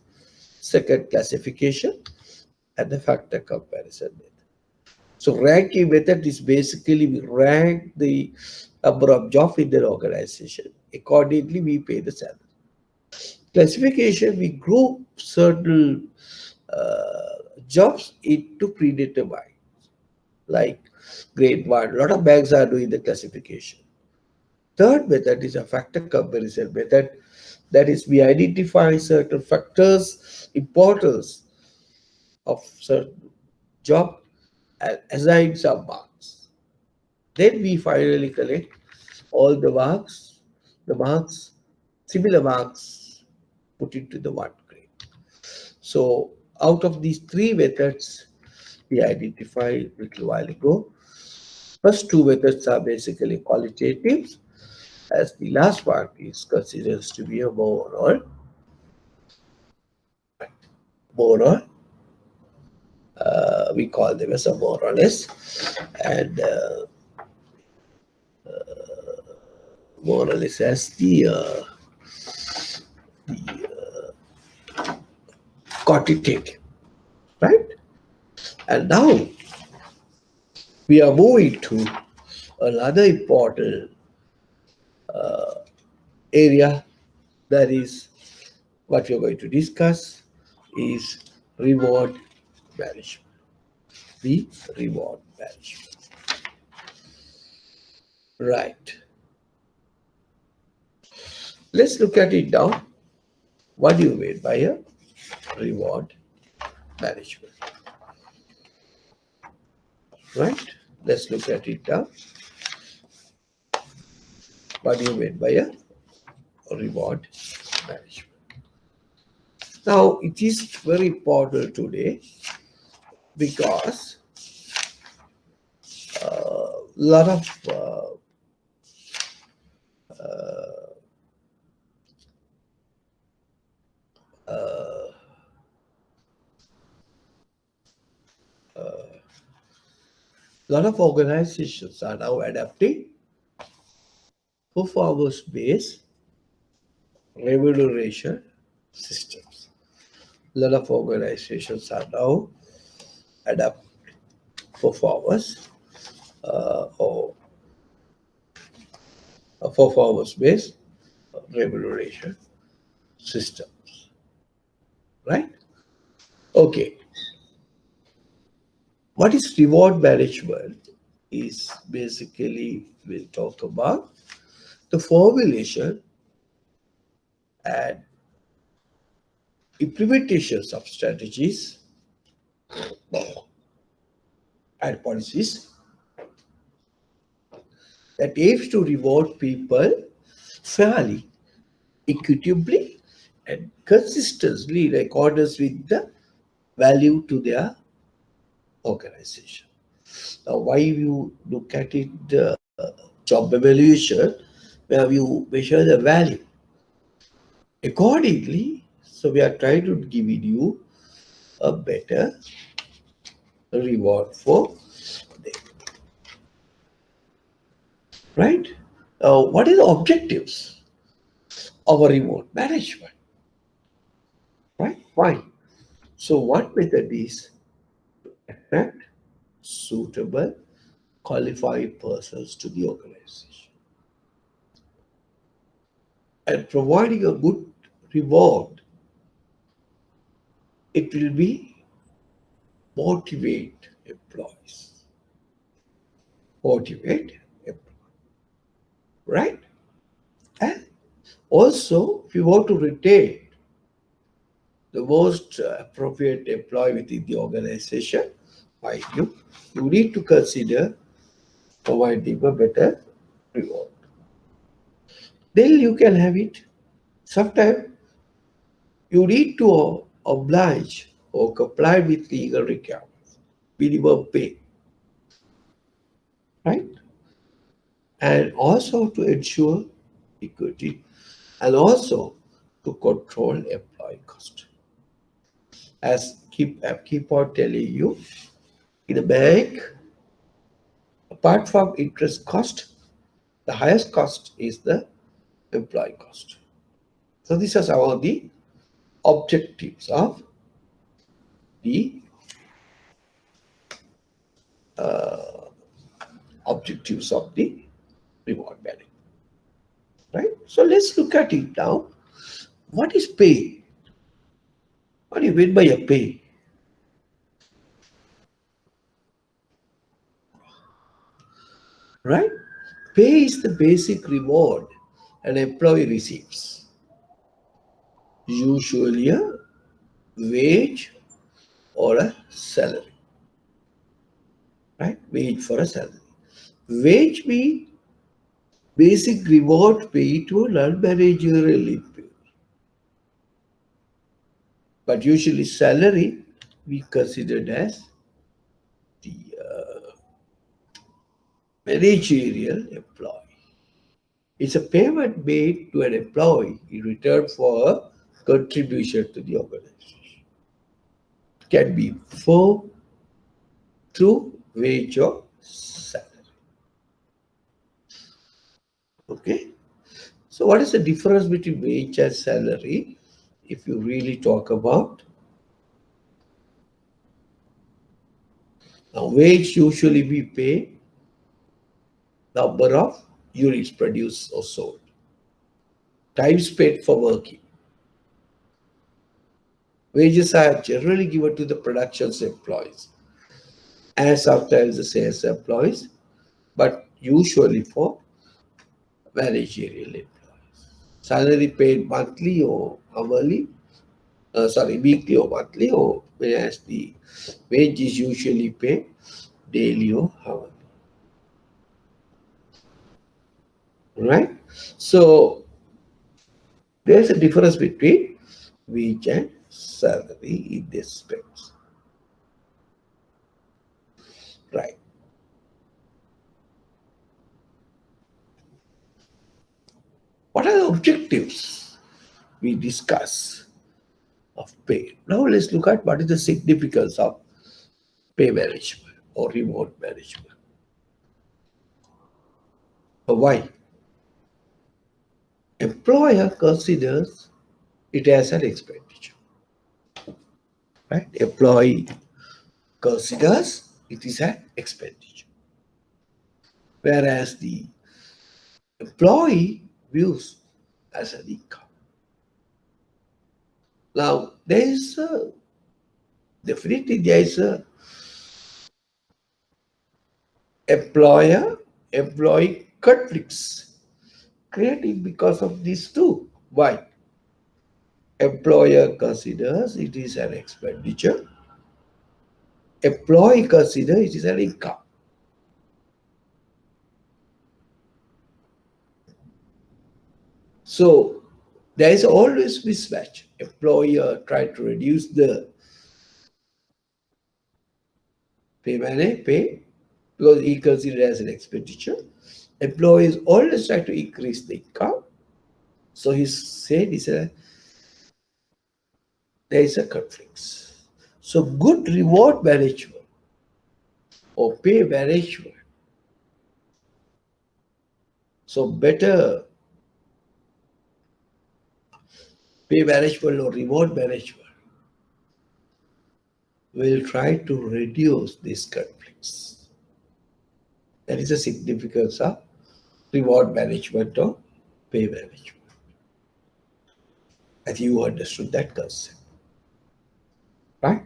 second classification, and the factor comparison method. So ranking method is basically we rank the number of jobs in the organization. Accordingly, we pay the salary. Classification, we group certain jobs into predetermined, like grade 1. A lot of banks are doing the classification. Third method is a factor comparison method. That is, we identify certain factors, importance of certain job, and assign some marks. Then we finally collect all the marks, similar marks, put into the one grade. So out of these 3 methods, we identified a little while ago. First 2 methods are basically qualitative, as the last one is considered to be a more we call them as a more or less, and more or less as the quantitative, right? And now we are moving to another important area, that is what we are going to discuss is reward management. The reward management. Right. Let's look at it now. What do you mean by a reward management? Right? Let's look at it now. What do you mean by a reward management? Now, it is very important today because a lot of organizations are now adapting performance-based remuneration systems. A lot of organizations are now adapt performance or a performance-based remuneration systems, right? Okay, what is reward management is basically we'll talk about the formulation and implementations of strategies and policies that aims to reward people fairly, equitably, and consistently in accordance with the value to their organization. Now, why you look at it, job evaluation, where you measure the value accordingly. So we are trying to give you a better reward for them, right? What is the objectives of a reward management, right? Why? So one method is attract suitable, qualified persons to the organization and providing a good reward. It will be motivate employees, motivate employees, right? And also, if you want to retain the most appropriate employee within the organization, mind you need to consider providing a better reward. Then you can have it. Sometimes you need to oblige or comply with legal requirements, minimum pay, right? And also to ensure equity and also to control employee cost. As I keep on telling you, in a bank, apart from interest cost, the highest cost is the employee cost. So these are some of the objectives of the reward management, right? So let's look at it now. What is pay? What do you mean by a pay? Right? Pay is the basic reward an employee receives. Usually a wage or a salary. Right? Wage for a salary. Wage means basic reward paid to a non-managerial employee. But usually salary we considered as the managerial employee. It's a payment made to an employee in return for a contribution to the organization. It can be for through wage or salary. Okay. So what is the difference between wage and salary? If you really talk about now, wage usually we pay number of units produced or sold, time spent for working. Wages are generally given to the production's employees and sometimes the sales employees, but usually for managerial employees. Salary paid monthly or hourly, weekly or monthly, or whereas the wage is usually paid daily or hourly. Right? So there's a difference between wage and salary in this space. Right. What are the objectives we discuss of pay? Now let's look at what is the significance of pay management or reward management. Why? Employer considers it as an expenditure, right? Employee considers it is an expenditure, whereas the employee views as an income. Now, there is a employer employee conflicts created because of these two. Why? Employer considers it is an expenditure, employee considers it is an income. So there is always mismatch. Employer try to reduce the pay because he considers as an expenditure. Employees always try to increase the income. So he said there is a conflict. So good reward management or pay management. So better pay management or reward management will try to reduce these conflicts. That is the significance of reward management or pay management. I think you understood that concept, right?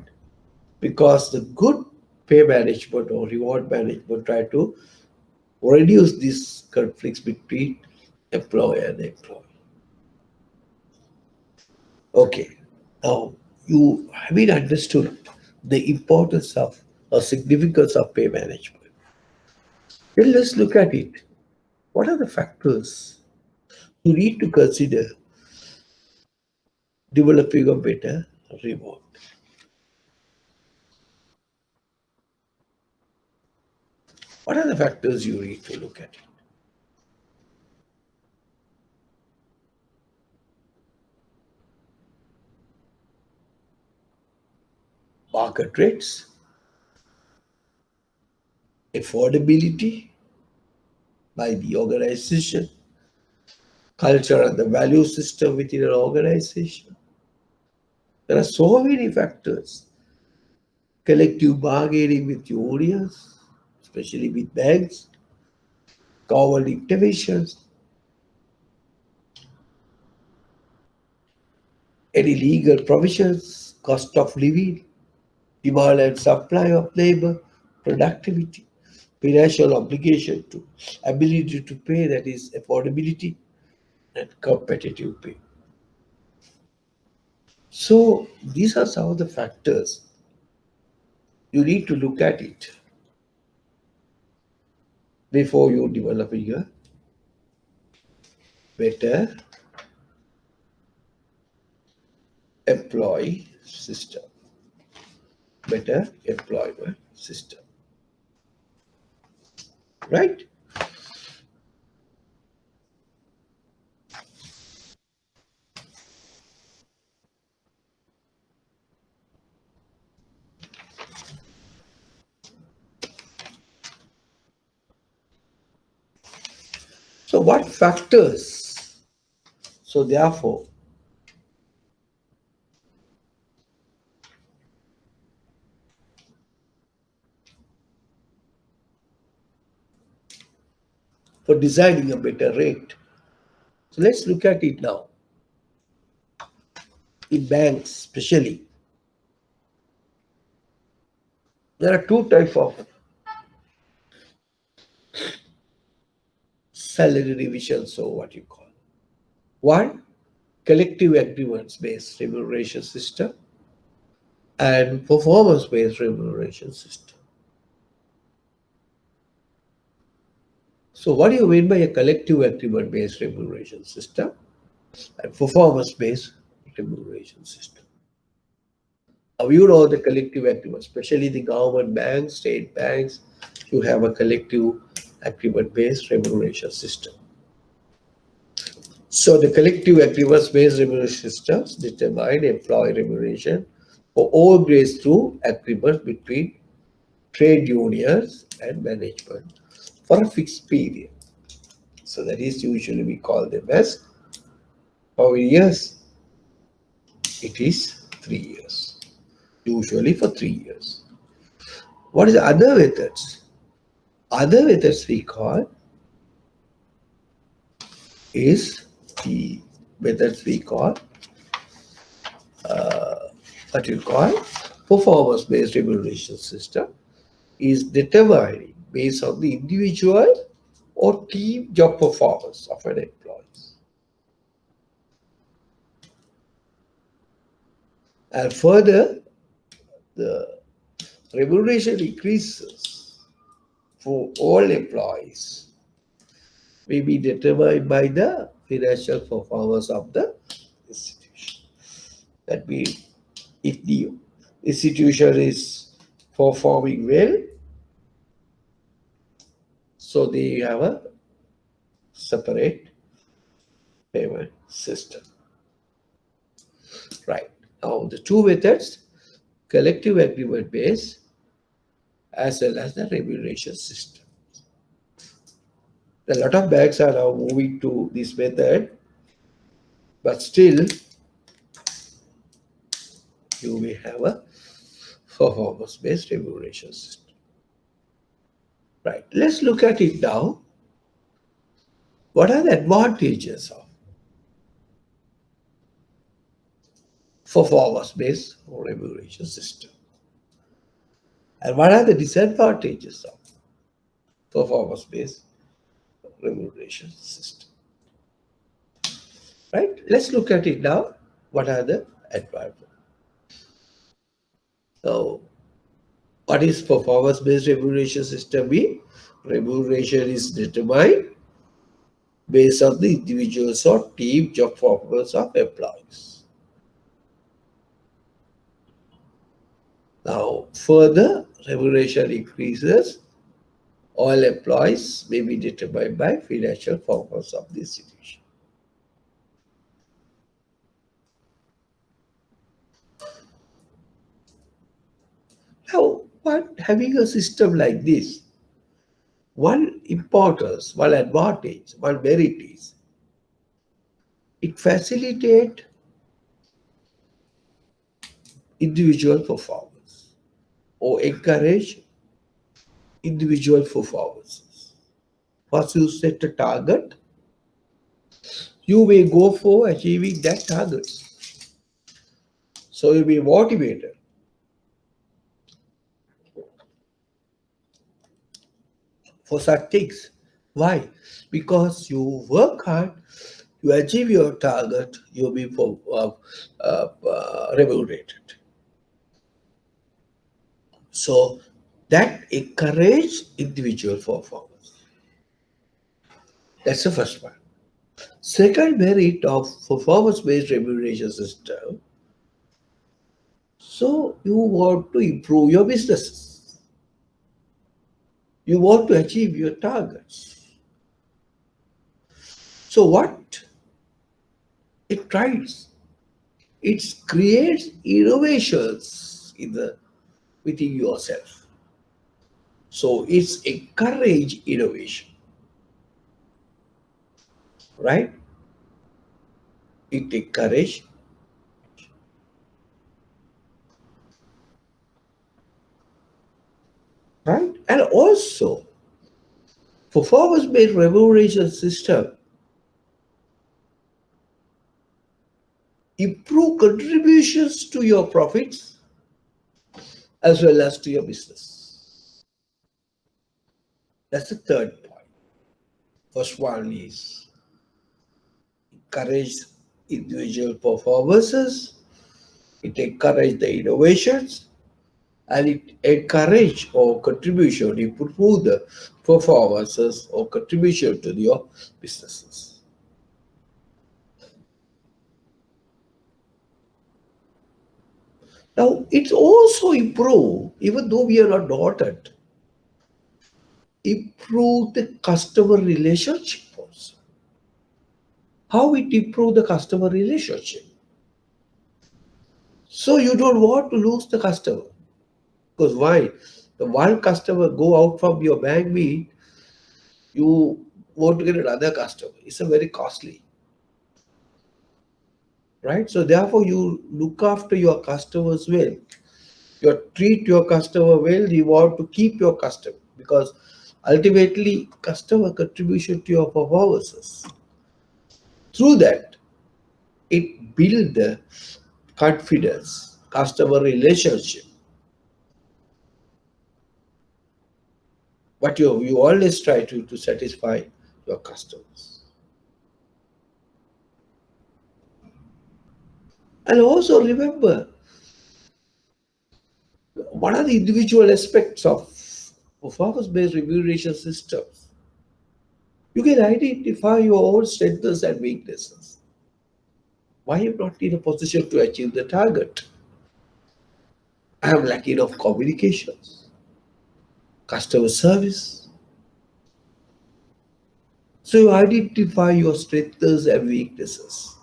Because the good pay management or reward management try to reduce these conflicts between employer and employee. Okay, now you haven't understood the importance of or significance of pay management. Then let's look at it. What are the factors you need to consider developing a better reward? What are the factors you need to look at? Market rates, affordability by the organization, culture and the value system within an organization. There are so many factors. Collective bargaining with your audience, especially with banks, government interventions, any legal provisions, cost of living, demand and supply of labor, productivity, financial obligation to ability to pay, that is affordability, and competitive pay. So these are some of the factors you need to look at it before you develop a better employee system, better employment system, right? So what factors? So therefore, for designing a better rate. So let's look at it now. In banks, especially, there are two types of salary revisions, so what you call. One, collective agreements based remuneration system and performance based remuneration system. So what do you mean by a collective agreement based remuneration system and performance based remuneration system? You know the collective agreement, especially the government banks, state banks, you have a collective agreement-based remuneration system. So the collective agreements-based remuneration systems determine employee remuneration for all grades through agreements between trade unions and management for a fixed period. So that is usually we call them as how many years? It is 3 years. Usually for 3 years. What is the other methods? Other methods we call is the methods we call what you call performance-based remuneration system is determined based on the individual or team job performance of an employee. And further, the remuneration increases for all employees may be determined by the financial performance of the institution. That means if the institution is performing well, so they have a separate payment system. Right. Now the two methods, collective agreement based as well as the remuneration system. A lot of banks are now moving to this method, but still you may have a performance-based remuneration system. Right. Let's look at it now. What are the advantages of performance-based remuneration system? And what are the disadvantages of performance-based remuneration system? Right? Let's look at it now. What are the advantages? So, what is performance-based remuneration system mean? Remuneration is determined based on the individual's or team job performance of employees. Now, further, remuneration increases. All employees may be determined by financial performance of the institution. Now, having a system like this, one importance, one advantage, one merit is it facilitates individual performance or encourage individual performances. Once you set a target, you may go for achieving that target. So you'll be motivated for such things. Why? Because you work hard, you achieve your target, you'll be remunerated. So that encourages individual performance. That's the first one. Second merit of performance-based remuneration system. So you want to improve your businesses. You want to achieve your targets. So what it tries? It creates innovations within yourself. So it's encourage innovation, right? It encourage, right? And also, performance-based remuneration system improve contributions to your profits as well as to your business. That's the third point. First one is encourage individual performances, it encourages the innovations, and it encourage or contribution, improve the performances or contribution to your businesses. Now, it's also improve, even though we are not audited, improve the customer relationship also. How it improve the customer relationship? So you don't want to lose the customer. Because why? The one customer go out from your bank meet, you want to get another customer. It's a very costly, right? So therefore you look after your customers well. You treat your customer well, you want to keep your customer because ultimately customer contribution to your performances. Through that, it build the confidence, customer relationship. But you always try to satisfy your customers. And also remember, one of the individual aspects of performance-based remuneration systems, you can identify your own strengths and weaknesses. Why am not in a position to achieve the target? I am lacking of communications, customer service. So you identify your strengths and weaknesses.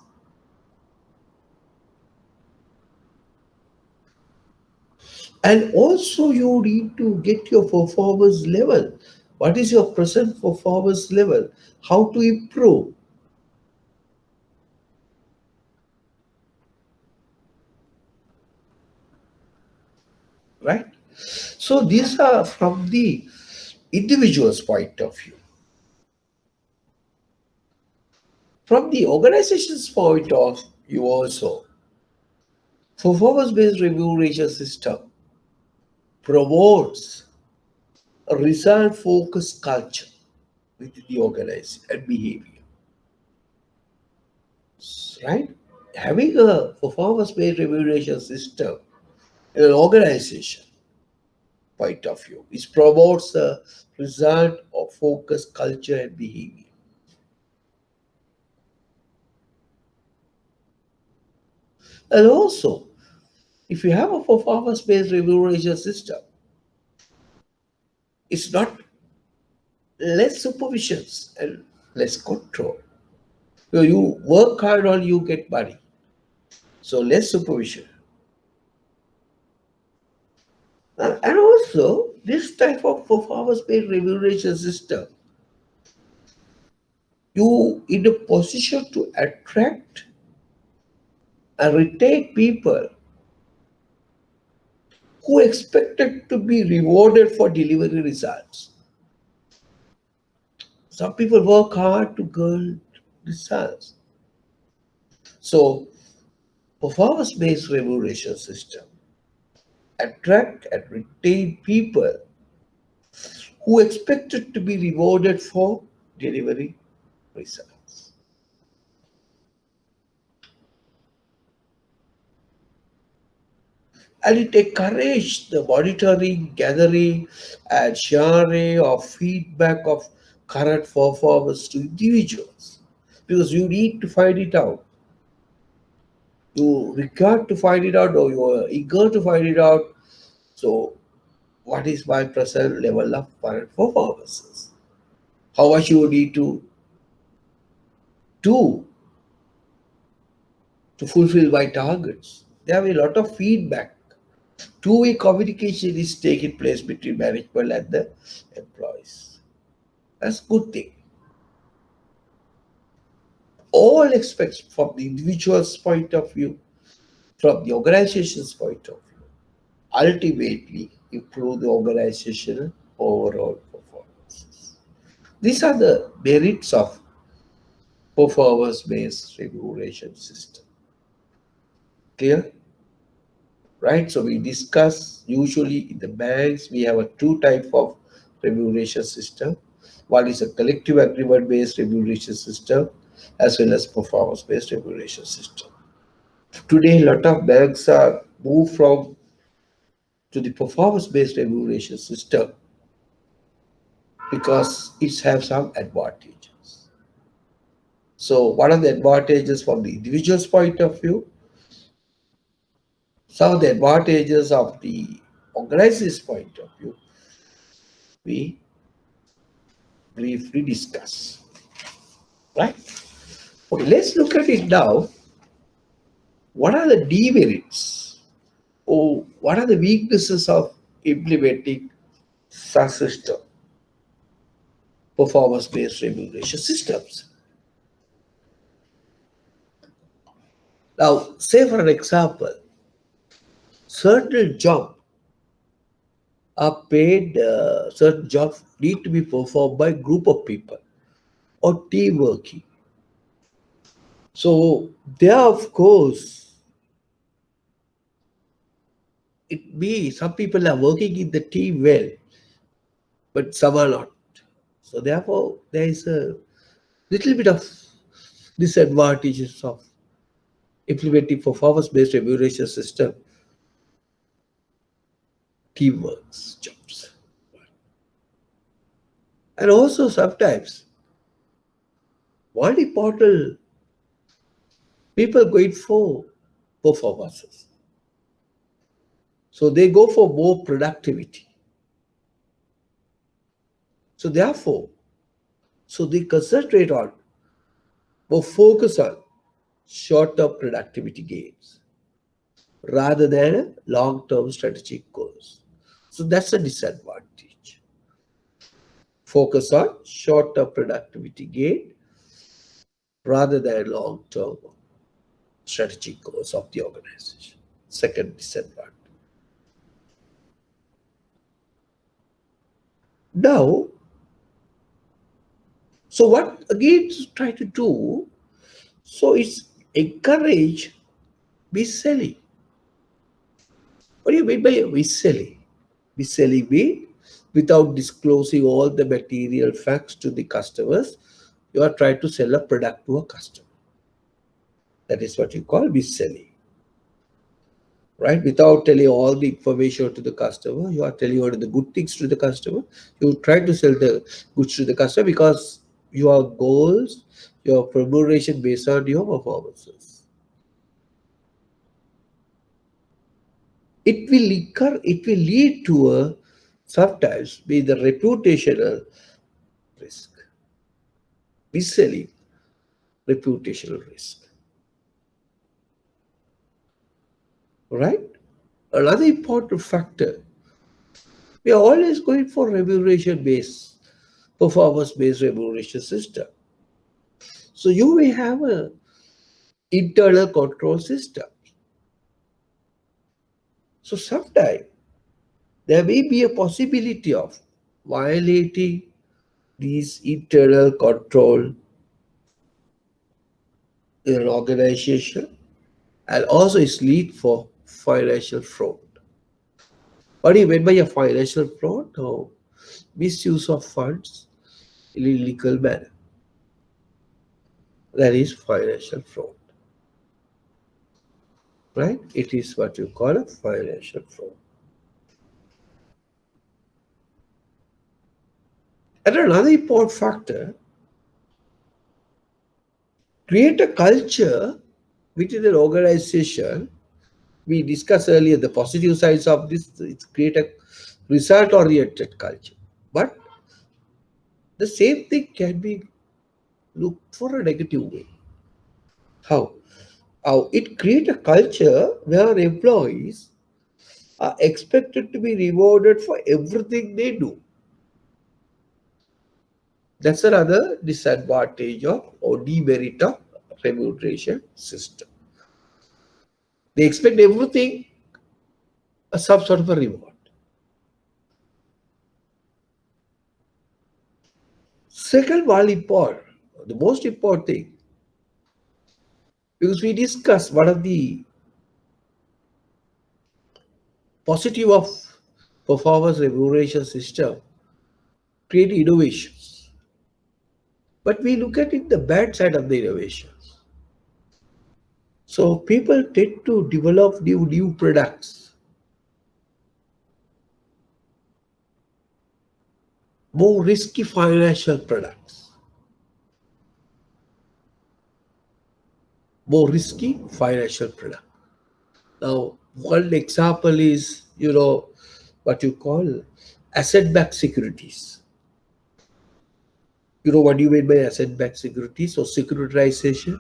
And also you need to get your performance level. What is your present performance level? How to improve, right? So these are from the individual's point of view. From the organization's point of view also, performance-based remuneration system promotes a result-focused culture within the organization and behavior, right? Having a performance-based remuneration system in an organization point of view, it promotes a result of focused culture and behavior. And also, if you have a performance-based remuneration system, it's not less supervisions and less control. So you work hard or you get money. So less supervision. And also, this type of performance-based remuneration system, you in a position to attract and retain people who expected to be rewarded for delivery results. Some people work hard to get results. So performance-based remuneration system attract and retain people who expected to be rewarded for delivery results. And it encouraged the monitoring, gathering, and sharing of feedback of current performance to individuals. Because you need to find it out. You require to find it out, or you are eager to find it out. So, what is my present level of current performances? How much you need to do to fulfill my targets? There will be a lot of feedback. Two-way communication is taking place between management and the employees. That's a good thing. All aspects from the individual's point of view, from the organization's point of view, ultimately improve the organizational overall performances. These are the merits of performance-based remuneration system. Clear? Right? So we discuss usually in the banks we have a two type of remuneration system. One is a collective agreement based remuneration system as well as performance based remuneration system. Today a lot of banks are moved from to the performance based remuneration system because it has some advantages. So one of the advantages from the individual's point of view, some of the advantages of the organizer's point of view, we briefly discuss. Right? Okay, let's look at it now. What are the demerits or what are the weaknesses of implementing such system, performance-based remuneration systems? Now, say for an example, certain jobs are paid, certain jobs need to be performed by a group of people or team working. So there, of course, it be some people are working in the team well, but some are not. So therefore, there is a little bit of disadvantages of implementing performance-based remuneration system, teamwork jobs. And also sometimes one important people going for performances. So they go for more productivity. So therefore, so they concentrate on or focus on short-term productivity gains rather than long-term strategic goals. So that's a disadvantage. Focus on short-term productivity gain rather than long-term strategic goals of the organization. Second disadvantage. Now, so what again try to do? So it's encourage mis-selling. What do you mean by mis-selling? Mis-selling means without disclosing all the material facts to the customers, you are trying to sell a product to a customer. That is what you call mis-selling. Right? Without telling all the information to the customer, you are telling only the good things to the customer. You try to sell the goods to the customer because your goals, your remuneration based on your performances. It will lead to a sometimes be the reputational risk. Mis-selling, reputational risk. Right? Another important factor, we are always going for remuneration based, performance based remuneration system. So you may have a internal control system. So sometimes there may be a possibility of violating these internal control in an organization, and also it's lead for financial fraud. What do you mean by a financial fraud? Or misuse of funds in illegal manner. That is financial fraud. Right? It is what you call a financial fraud. And another important factor, create a culture within an organization. We discussed earlier the positive sides of this. It's create a result-oriented culture. But the same thing can be looked for a negative way. How? How it create a culture where employees are expected to be rewarded for everything they do. That's another disadvantage of or demerit of remuneration system. They expect everything as some sort of a reward. Second one important, the most important thing, because we discussed one of the positive of performance remuneration system, create innovations. But we look at it the bad side of the innovations. So people tend to develop new products, more risky financial products, more risky financial product. Now, One example is, what you call asset-backed securities. You know what do you mean by asset-backed securities or securitization?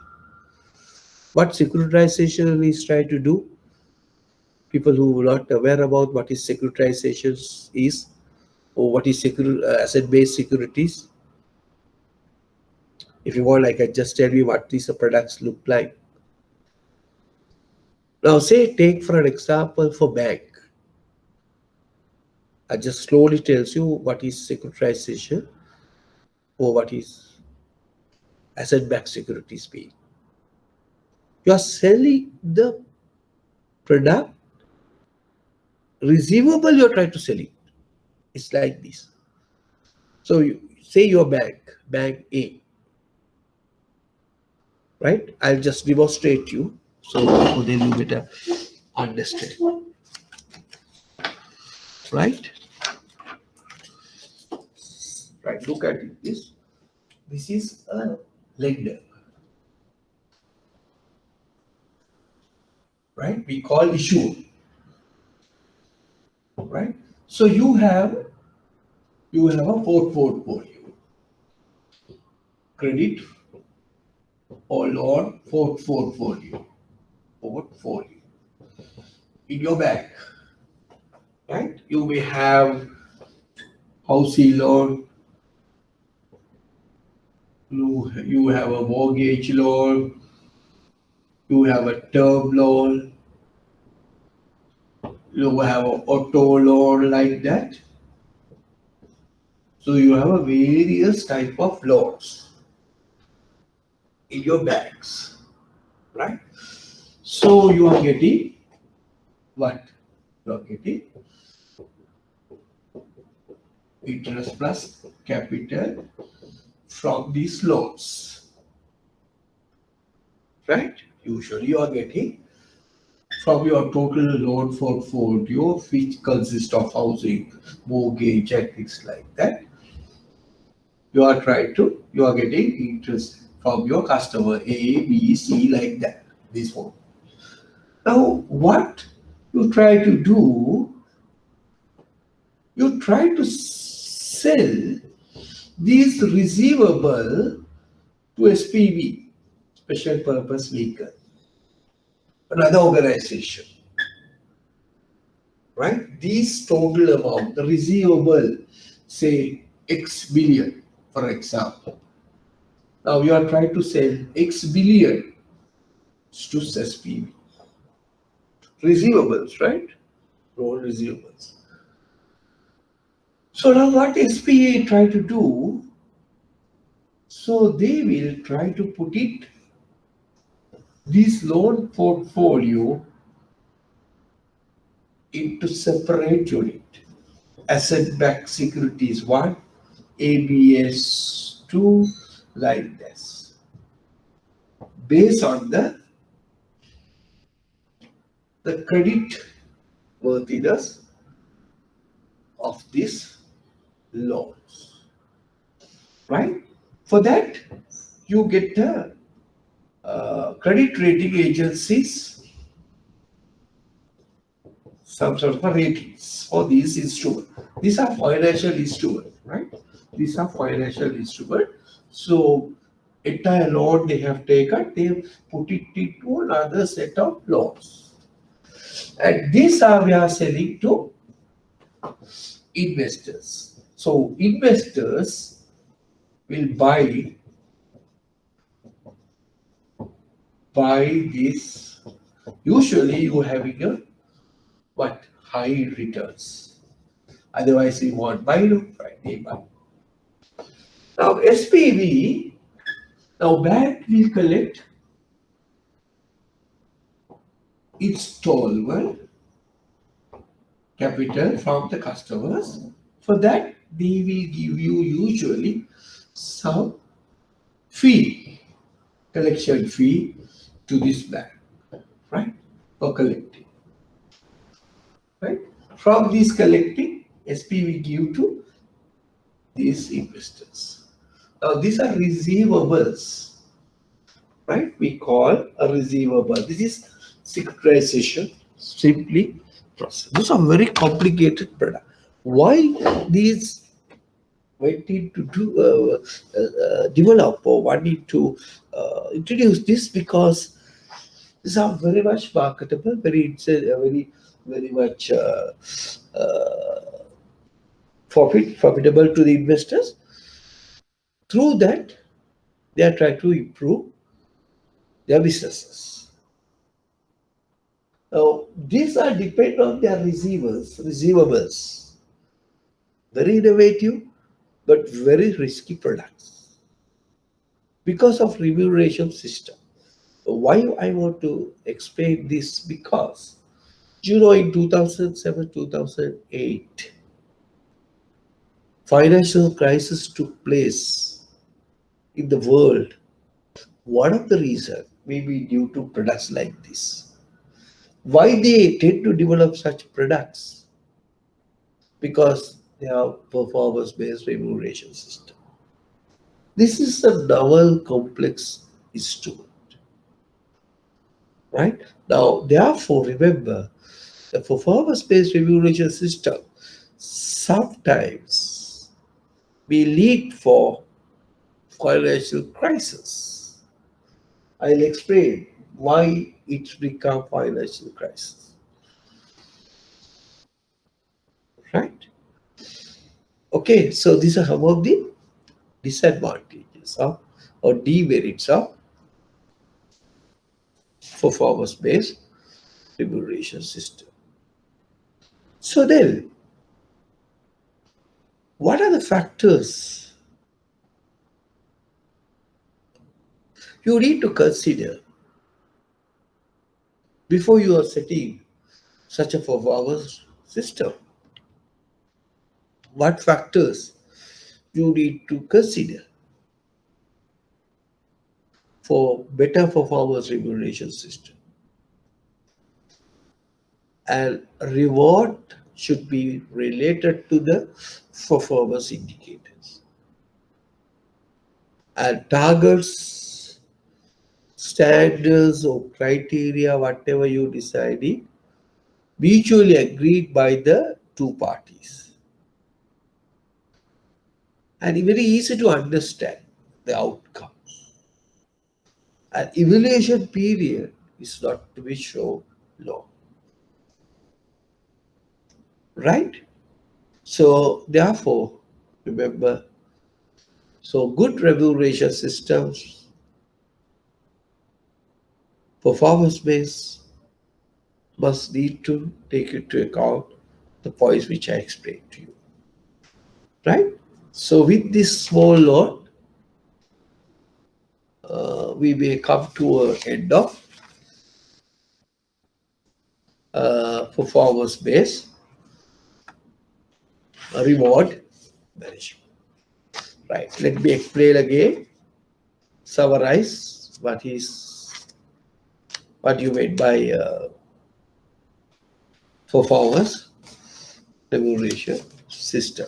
What securitization is trying to do? People who are not aware about what is securitization is, or what is asset-based securities. If you want, I can just tell you what these products look like. Now, say take for an example for bank. I just slowly tells you what is securitization or what is asset-backed securities being. You are selling the product, receivable you're trying to sell it. It's like this. So you say your bank A, right? I'll just demonstrate you so then you better understand, right? Right. Look at it. This is a lender, right? We call issuer, right? So you have a portfolio, credit or loan portfolio in your bank, right? You may have housing loan, you have a mortgage loan, you have a term loan, you have an auto loan like that. So you have a various type of loans in your banks, right? So you are getting what? You are getting interest plus capital from these loans, right? Usually you are getting from your total loan portfolio, which consists of housing, mortgage, and things like that. You are getting interest from your customer A, B, C, like that. This one. Now, what you try to do, you try to sell these receivable to SPV, special purpose vehicle, another organization, right? These total amount, the receivable, say X billion, for example. Now you are trying to sell X billion to SPV. Receivables, right? Roll receivables. So now what SPA try to do? So they will try to put it this loan portfolio into separate unit. Asset-backed securities 1, ABS 2, like this. Based on the credit worthiness of these loans, right? For that, you get the credit rating agencies, some sort of ratings for these instruments. These are financial instruments, right? These are financial instruments. So entire loan they have taken, they put it into another set of loans. And these are we are selling to investors. So investors will buy this. Usually you having a what? High returns. Otherwise we want buy low, right? They buy. Now SPV, now bank will collect installment capital from the customers. For that, they will give you usually some fee, collection fee to this bank, right? For collecting, right? From this collecting, SPV give to these investors. Now, these are receivables, right? We call a receivable. This is securitization. simply process. Those are very complicated products. Why these we need to do develop or one need to introduce this? Because these are very much marketable, very much profitable to the investors. Through that, they are trying to improve their businesses. Now, these are depend on their receivables. Very innovative, but very risky products because of remuneration system. Why I want to explain this? Because in 2007, 2008, financial crisis took place in the world. One of the reasons may be due to products like this. Why they tend to develop such products? Because they have performance-based remuneration system. This is a novel, complex instrument, right? Now, therefore, remember, the performance-based remuneration system sometimes may lead for financial crisis. I'll explain why it become financial crisis, right? Okay, so these are some of the disadvantages of or demerits of performance-based remuneration system. So then, what are the factors you need to consider before you are setting such a performance system? What factors you need to consider for better performance remuneration system? And reward should be related to the performance indicators. And targets, standards or criteria, whatever you decide, mutually agreed by the two parties. And very easy to understand the outcome. An evaluation period is not to be shown long. Right? So therefore, remember, so good remuneration systems, performance-based, must need to take into account the points which I explained to you. Right? So with this small note, we may come to an end of performance-based reward management. Right. Let me explain again. Summarize what you meant by performance remuneration system.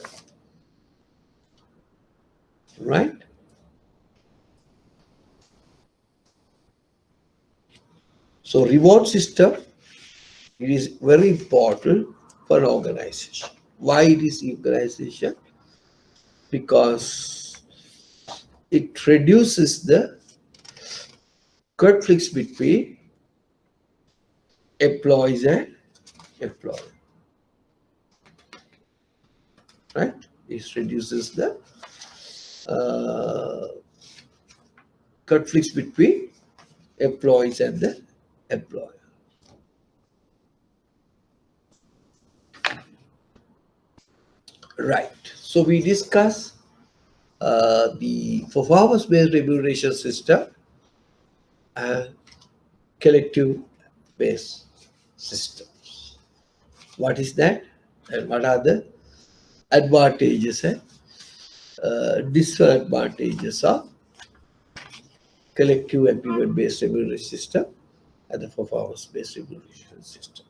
Right. So reward system, it is very important for an organization. Why it is organization? Because it reduces the conflicts between employees and employer. Right? It reduces the conflicts between employees and the employer. Right. So we discuss the performance-based remuneration system and collective-based systems. What is that? And what are the advantages and disadvantages of collective agreement-based remuneration system and the performance-based remuneration system?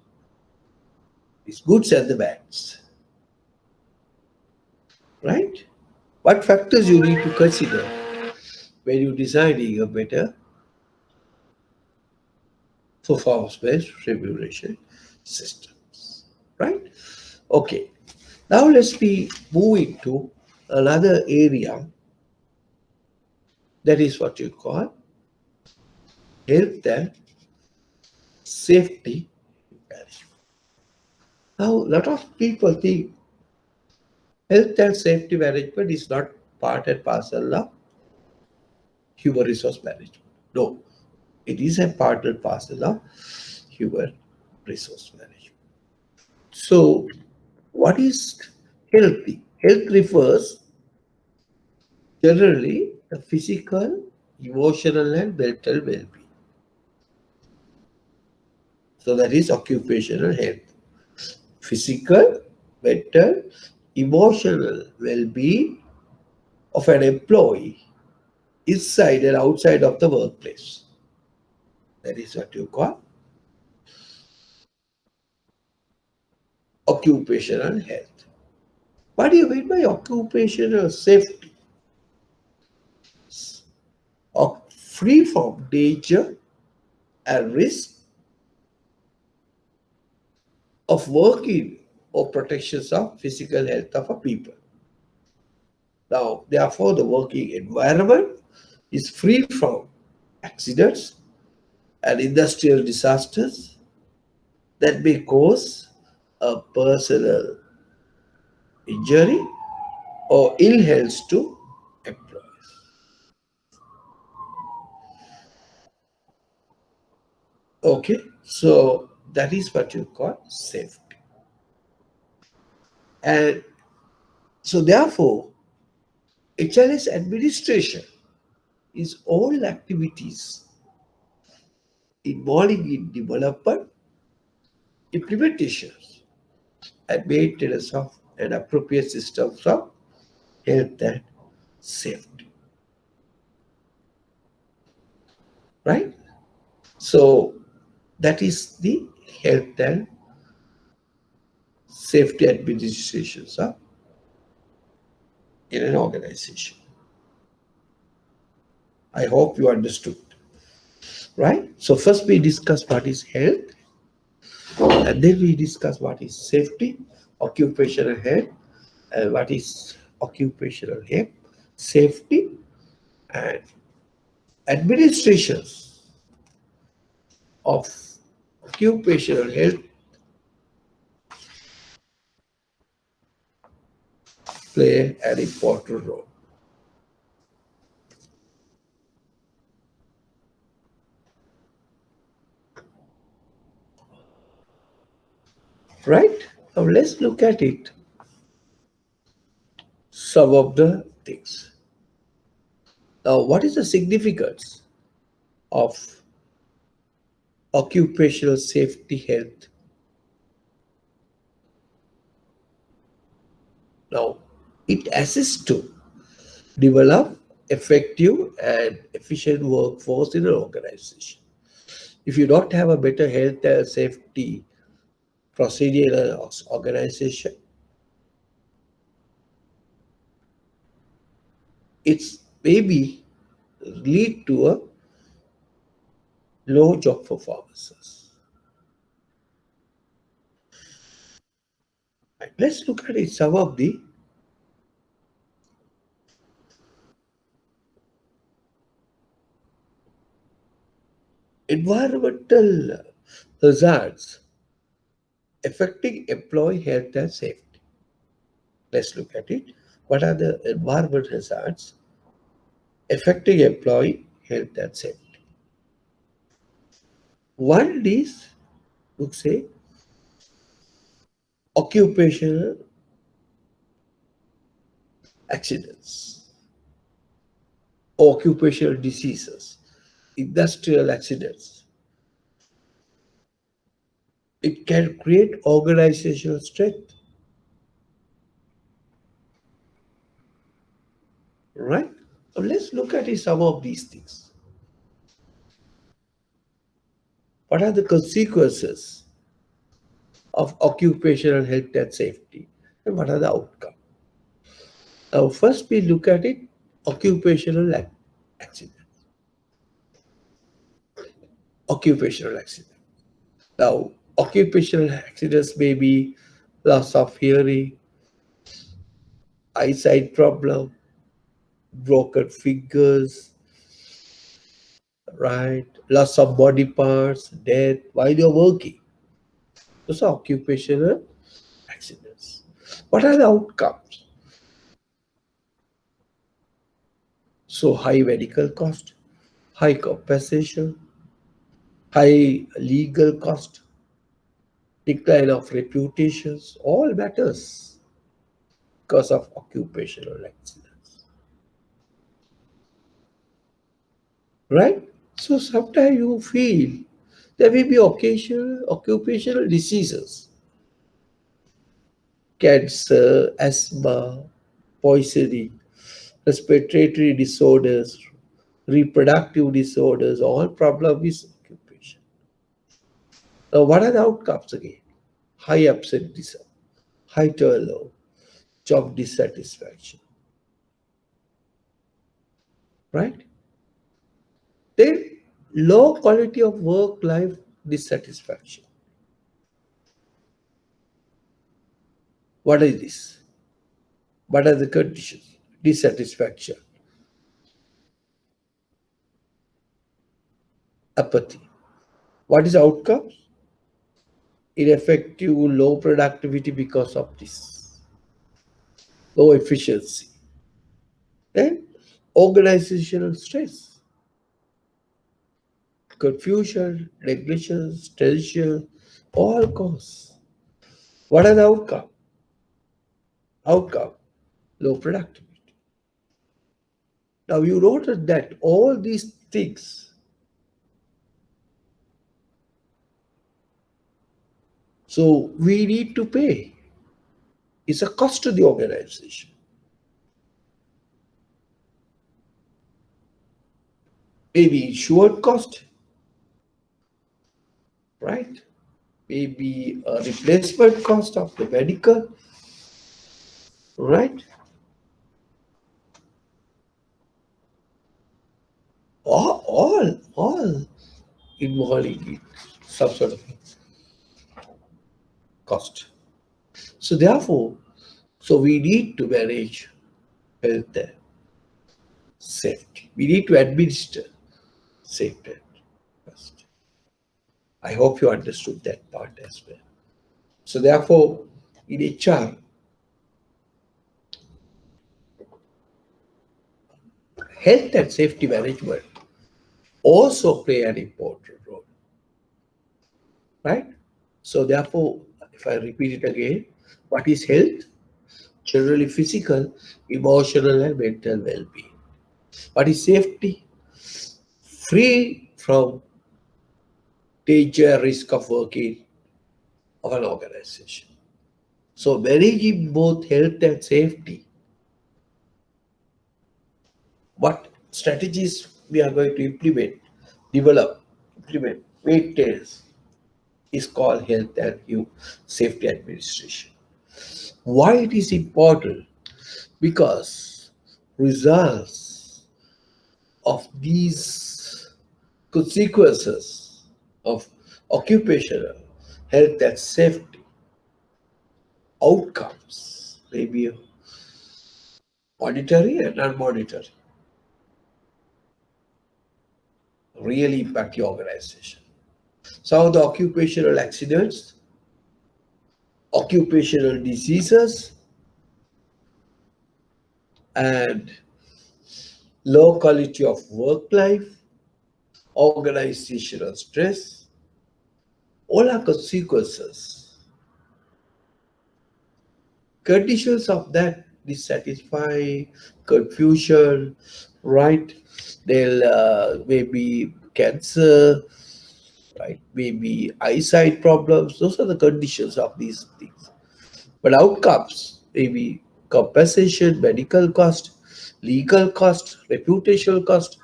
It's goods and the bads. Right? What factors you need to consider when you deciding a better performance-based remuneration systems, right? Okay, now let's be moving to another area, that is what you call health and safety management. Now, a lot of people think health and safety management is not part and parcel of human resource management. No, it is a part and parcel of human resource management. So, what is healthy? Health refers generally the physical, emotional, and mental well-being. So that is occupational health. Physical, mental, emotional well-being of an employee inside and outside of the workplace. That is what you call occupational health. What do you mean by occupational safety? Free from danger and risk of working or protections of physical health of a people. Now, therefore, the working environment is free from accidents and industrial disasters that may cause a personal injury or ill health to employees. Okay, so that is what you call safety. And so, therefore, HLS administration is all activities involving in development, implementations, and maintenance of an appropriate systems of health and safety. Right? So that is the health and safety administrations of in an organization. I hope you understood. Right? So first we discuss what is health, and then we discuss what is safety, occupational health, and what is occupational health, safety, and administrations of occupational health play an important role. Right? Now let's look at it. Some of the things. Now, what is the significance of occupational safety health? Now, it assists to develop effective and efficient workforce in an organization. If you don't have a better health and safety procedure in an organization, it's maybe lead to a low job performances. Right. Let's look at it, some of the environmental hazards affecting employee health and safety. Let's look at it. What are the environmental hazards affecting employee health and safety? One is, would say, occupational accidents, occupational diseases, industrial accidents. It can create organizational strength, right? So let's look at it, some of these things. What are the consequences of occupational health and safety? And what are the outcomes? Now, first we look at it, occupational accident. Occupational accident. Now, Occupational accidents may be loss of hearing, eyesight problem, broken fingers, right? Loss of body parts, death while you're working. Those are occupational accidents. What are the outcomes? So high medical cost, high compensation, high legal cost, decline of reputations, all matters because of occupational accidents. Right? So sometimes you feel there may be occupational diseases, cancer, asthma, poisoning, respiratory disorders, reproductive disorders, all problem with occupation. Now, what are the outcomes again? High absenteeism, high turnover, job dissatisfaction, right? Then low quality of work-life dissatisfaction. What is this? What are the conditions? Dissatisfaction, apathy. What is outcomes? Ineffective, low productivity because of this, low efficiency. Then organizational stress, confusion, negligence, tension, all cause. What are the outcome? Outcome, low productivity. Now you notice that all these things, so we need to pay. It's a cost to the organization. Maybe insured cost, right? Maybe a replacement cost of the medical, right? All involving some sort of cost. So therefore, so we need to manage health and safety. We need to administer safety first. I hope you understood that part as well. So therefore, in HR, health and safety management also play an important role, right? So therefore, if I repeat it again, what is health? Generally physical, emotional, and mental well-being. What is safety? Free from danger, risk of working of an organization. So managing both health and safety, what strategies we are going to implement, maintains is called health and safety administration. Why it is important? Because results of these consequences of occupational health and safety outcomes may be monetary and non-monetary, really impact the organization. Some of the occupational accidents, occupational diseases, and low quality of work life, organizational stress, all are consequences. Conditions of that dissatisfy, confusion, right? They'll maybe cancer, right? Maybe eyesight problems. Those are the conditions of these things. But outcomes, maybe compensation, medical cost, legal cost, reputational cost,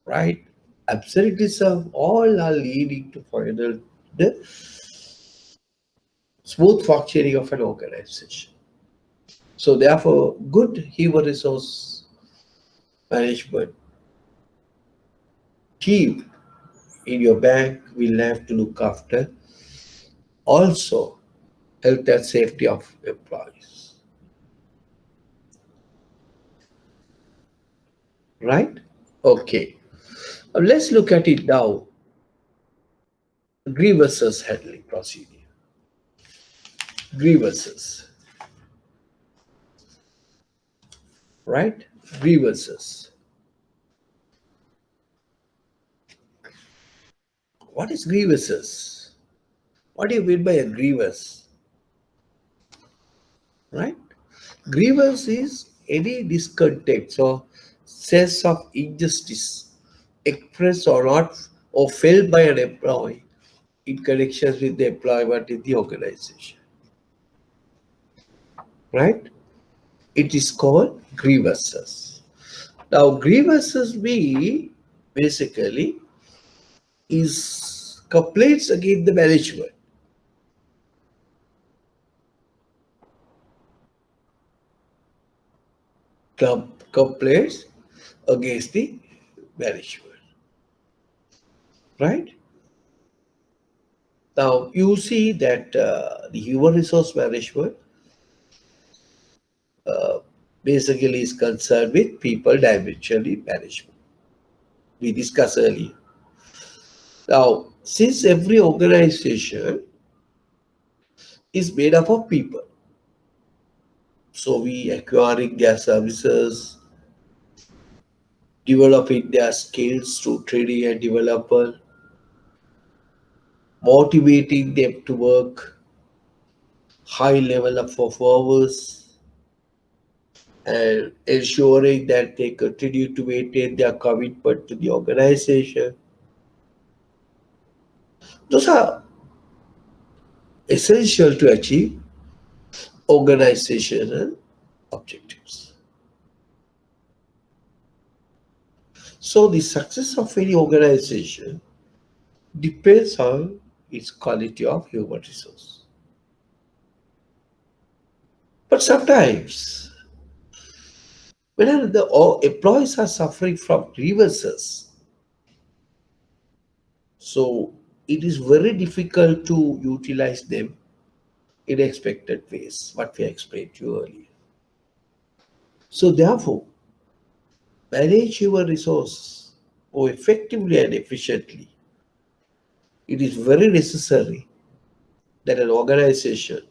right? Absurdism, all are leading to final the smooth functioning of an organization. So therefore, good human resource management team in your bank will have to look after also health and safety of employees. Right? Okay. Let's look at it now. Grievances handling procedure. Grievances. Right? Grievances. What is grievances? What do you mean by a grievance? Right? Grievance is any discontent or sense of injustice expressed or not or felt by an employee in connection with the employment in the organization. Right? It is called grievances. Now, grievances be basically is complaints against the management. Complaints against the management. Right? Now, you see that the human resource management basically is concerned with people dimensionally management. We discussed earlier. Now, since every organization is made up of people, so we acquiring their services, developing their skills through training and development, motivating them to work high level of performance, and ensuring that they continue to maintain their commitment to the organization. Those are essential to achieve organizational objectives. So the success of any organization depends on its quality of human resource. But sometimes, when the employees are suffering from grievances, so it is very difficult to utilize them in expected ways, what we explained to you earlier. So therefore, manage your resources more effectively and efficiently. It is very necessary that an organization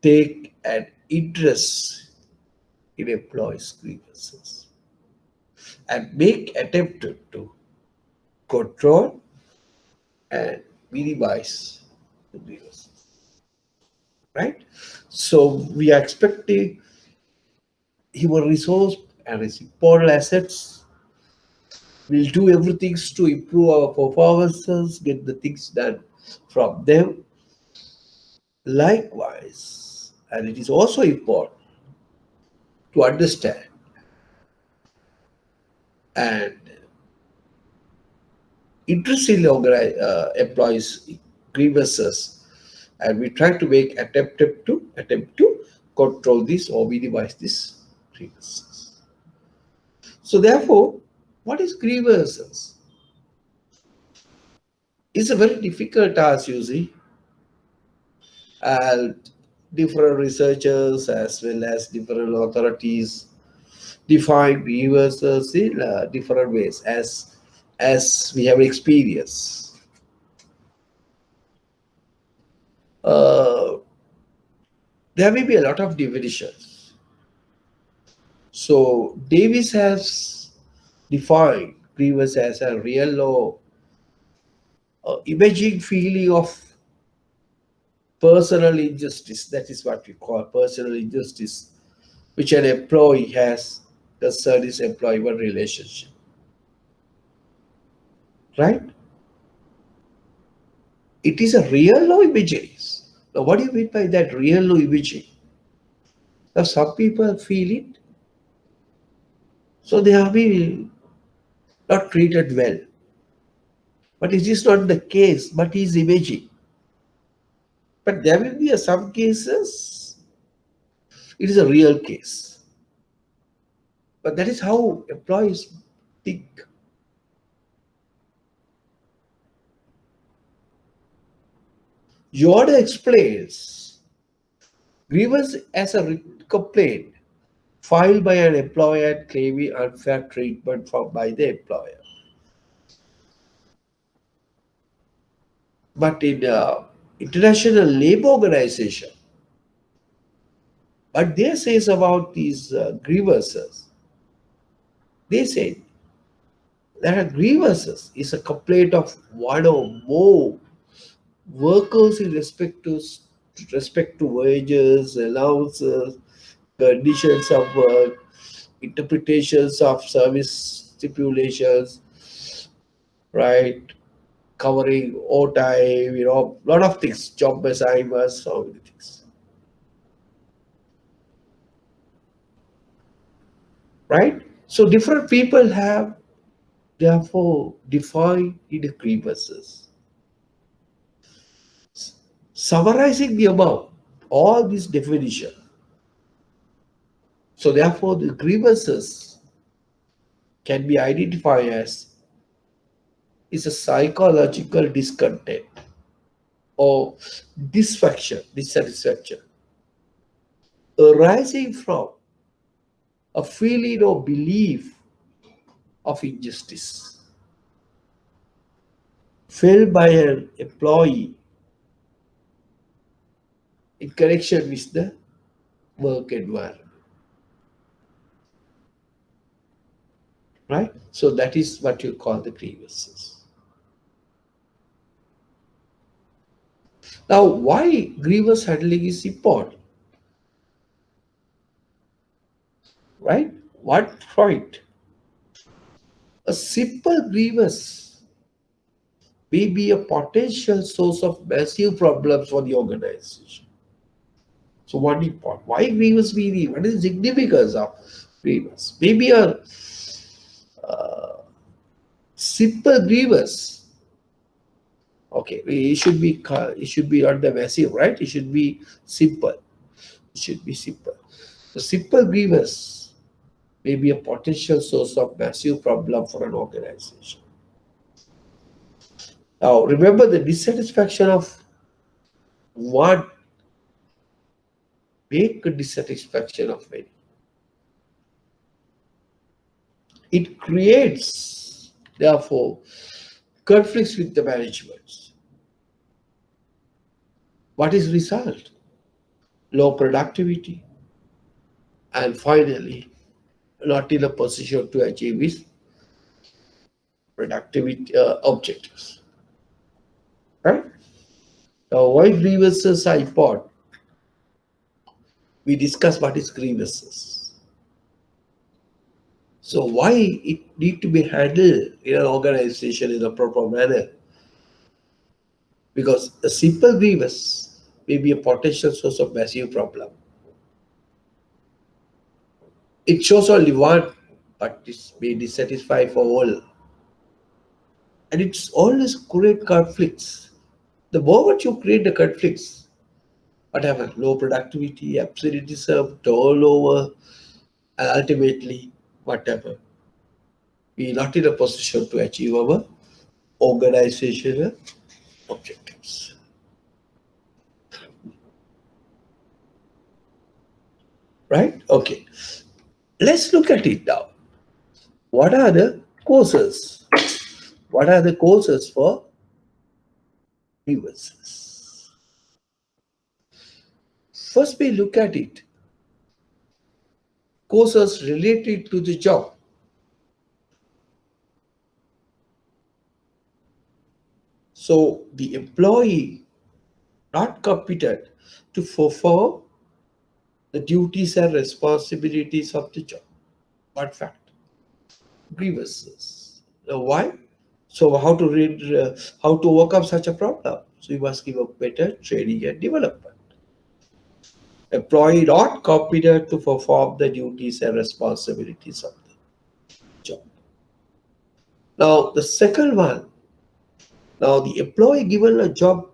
take an interest in employees' grievances and make attempt to control and minimize the grievances. Right? So we are expecting human resource and its important assets will do everything to improve our performances, get the things done from them. Likewise, and it is also important to understand and interestingly organize employees grievances, and we try to make attempt to control this or minimize this grievances. So therefore, what is grievances? It's a very difficult task, you see, and different researchers as well as different authorities define grievances in different ways as we have experience. Uh, there may be a lot of definitions. So Davis has defined grievance as a real or imaging feeling of personal injustice. That is what we call personal injustice, which an employee has concerning his employment relationship. Right? It is a real or imagery. Now, what do you mean by that real or imagery? Now, some people feel it, so they are being not treated well. But it is not the case, but he is imaging. But there will be some cases, it is a real case. But that is how employees think. Jordan explains grievance as a written complaint filed by an employer claiming unfair treatment by the employer. But in International Labour Organization, what they says about these grievances, they say that a grievances is a complaint of one or more workers in respect to wages, allowances, conditions of work, interpretations of service stipulations, right? Covering overtime, lot of things, job assignments, so many things, right? So different people have therefore defined the grievances. Summarizing the above, all these definition. So therefore the grievances can be identified as is a psychological discontent or dissatisfaction arising from a feeling or belief of injustice felt by an employee in connection with the work environment, right? So that is what you call the grievances. Now, why grievance handling is important, right? What point? A simple grievance may be a potential source of massive problems for the organization. So what important? Why grievance be the? What is the significance of grievance? Maybe a simple grievance. Okay, it should be not the massive, right? It should be simple. It should be simple. The simple grievance may be a potential source of massive problem for an organization. Now, remember the dissatisfaction of one make a dissatisfaction of many. It creates, therefore, conflicts with the management. What is result? Low productivity, and finally, not in a position to achieve its productivity objectives. Right? Now, why grievances are important? We discuss what is grievances. So why it need to be handled in an organization in a proper manner? Because a simple grievance may be a potential source of massive problem. It shows only one, but it may dissatisfy for all. And it's always create conflicts. The moment you create the conflicts, what happens? Low productivity, absenteeism, turnover, and ultimately, whatever. We are not in a position to achieve our organizational objectives. Right? Okay. Let's look at it now. What are the causes? What are the causes for grievances? First, we look at it. Causes related to the job. So, the employee not competent to perform the duties and responsibilities of the job. What fact? Grievances. Now, why? So, how to overcome such a problem? So, you must give a better training and development. Employee not competent to perform the duties and responsibilities of the job. Now, the second one. Now, the employee given a job,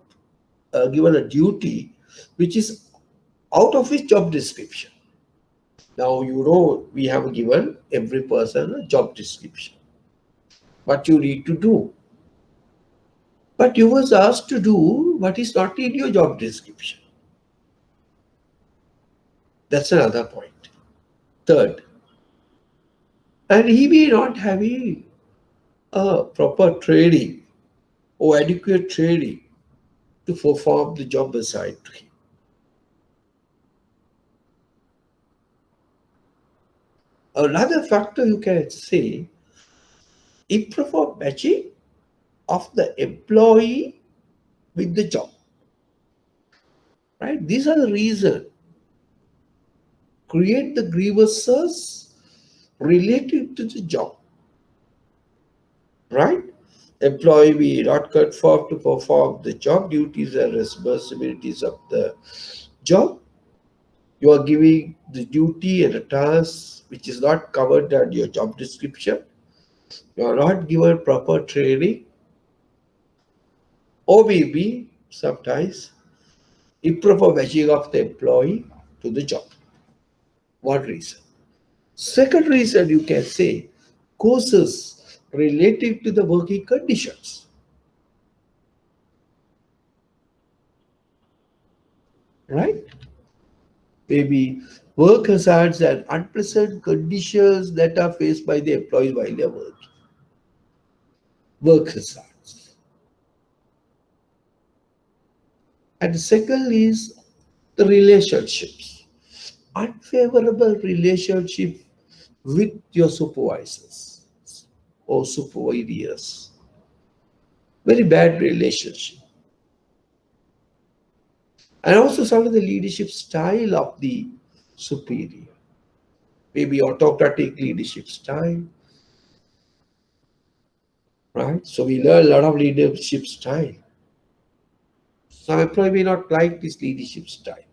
given a duty, which is out of his job description. Now, we have given every person a job description. What you need to do. But you was asked to do what is not in your job description. That's another point. Third, and he may not have a proper training or adequate training to perform the job assigned to him. Another factor you can say, improper matching of the employee with the job. Right? These are the reasons create the grievances related to the job. Right? Employee be not conform to perform the job duties and responsibilities of the job. You are giving the duty and a task which is not covered under your job description. You are not given proper training, or maybe sometimes improper matching of the employee to the job. One reason. Second reason you can say causes related to the working conditions. Right? Maybe work hazards and unpleasant conditions that are faced by the employees while they are working. Work hazards. And the second is the relationships. Unfavorable relationship with your supervisors or superiors. Very bad relationship. And also some of the leadership style of the superior. Maybe autocratic leadership style. Right? So we learn a lot of leadership style. Some employee may not like this leadership style.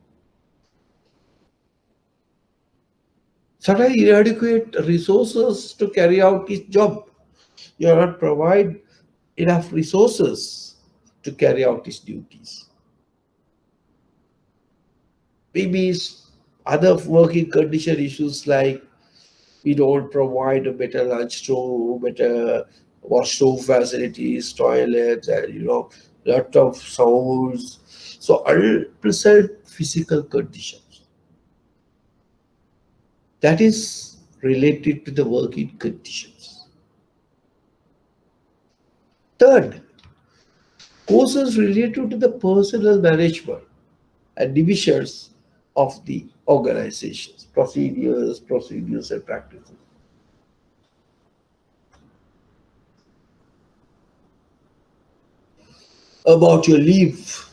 Sometimes inadequate resources to carry out his job. You are not provide enough resources to carry out his duties. Maybe other working condition issues like we don't provide a better lunchroom, better washroom facilities, toilets, and lot of sounds. So unpleasant physical conditions. That is related to the working conditions. Third, causes related to the personal management and divisions of the organizations, procedures and practices. About your leave,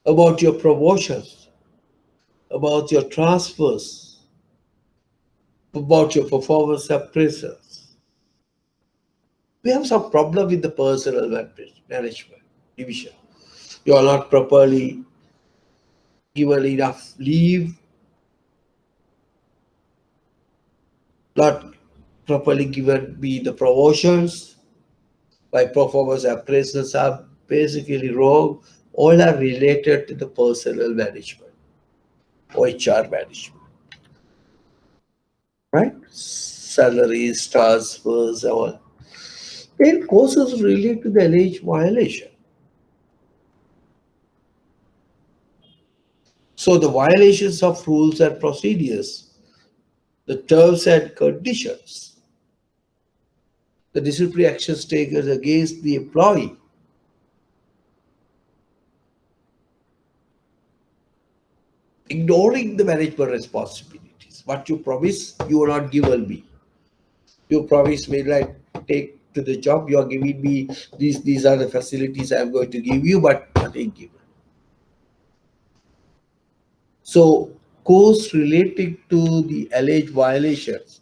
about your promotions, about your transfers, about your performance appraisals. We have some problem with the personal management division. You are not properly given enough leave, not properly given me the promotions. My performance appraisals are basically wrong. All are related to the personal management or HR management. Right? Salaries, transfers, all. Then causes relate to the alleged violation. So the violations of rules and procedures, the terms and conditions, the disciplinary actions taken against the employee, ignoring the management responsibilities. What you promise, you will not given me. You promise me like take to the job, you are giving me these are the facilities I am going to give you, but nothing given. So course relating to the alleged violations,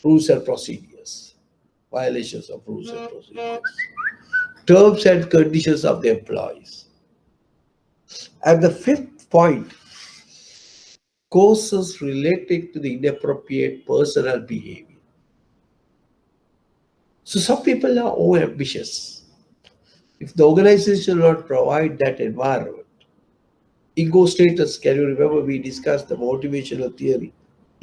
rules and procedures, violations of rules and procedures, terms and conditions of the employees. And the fifth point, causes relating to the inappropriate personal behavior. So some people are overambitious. If the organization will not provide that environment, ego status, can you remember we discussed the motivational theory,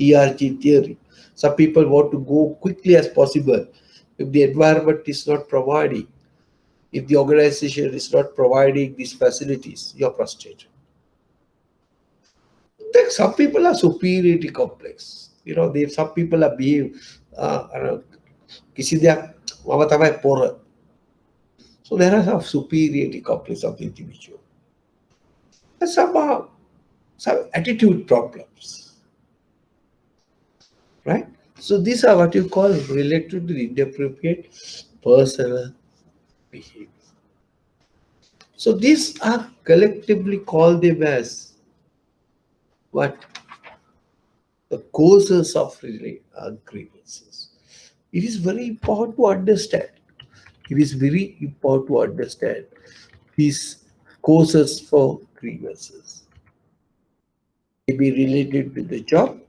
ERG theory. Some people want to go quickly as possible. If the environment is not providing, If the organization is not providing these facilities, you're frustrated. Then some people are superiority complex. Some people are behave, किसी दिया mama tamai pora. So there are some superiority complex of the individual. And some attitude problems, right? So these are what you call related to inappropriate personal behavior. So these are collectively called them as what? The causes of grievances. It is very important to understand. It is very important to understand these causes for grievances. May be related to the job,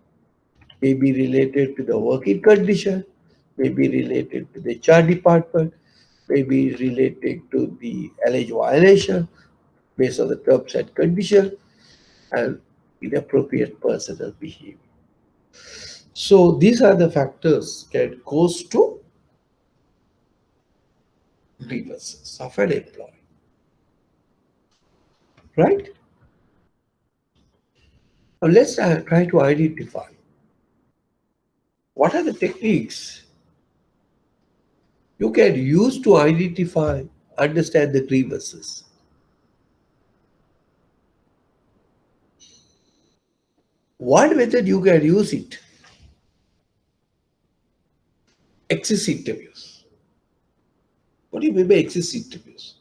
may be related to the working condition, may be related to the HR department, may be related to the alleged violation based on the terms and conditions and inappropriate personal behavior. So these are the factors that goes to grievances of an employee, right? Now let's try to identify what are the techniques you can use to identify, understand the grievances. One method you can use it, exit interviews. What do you mean by exit interviews?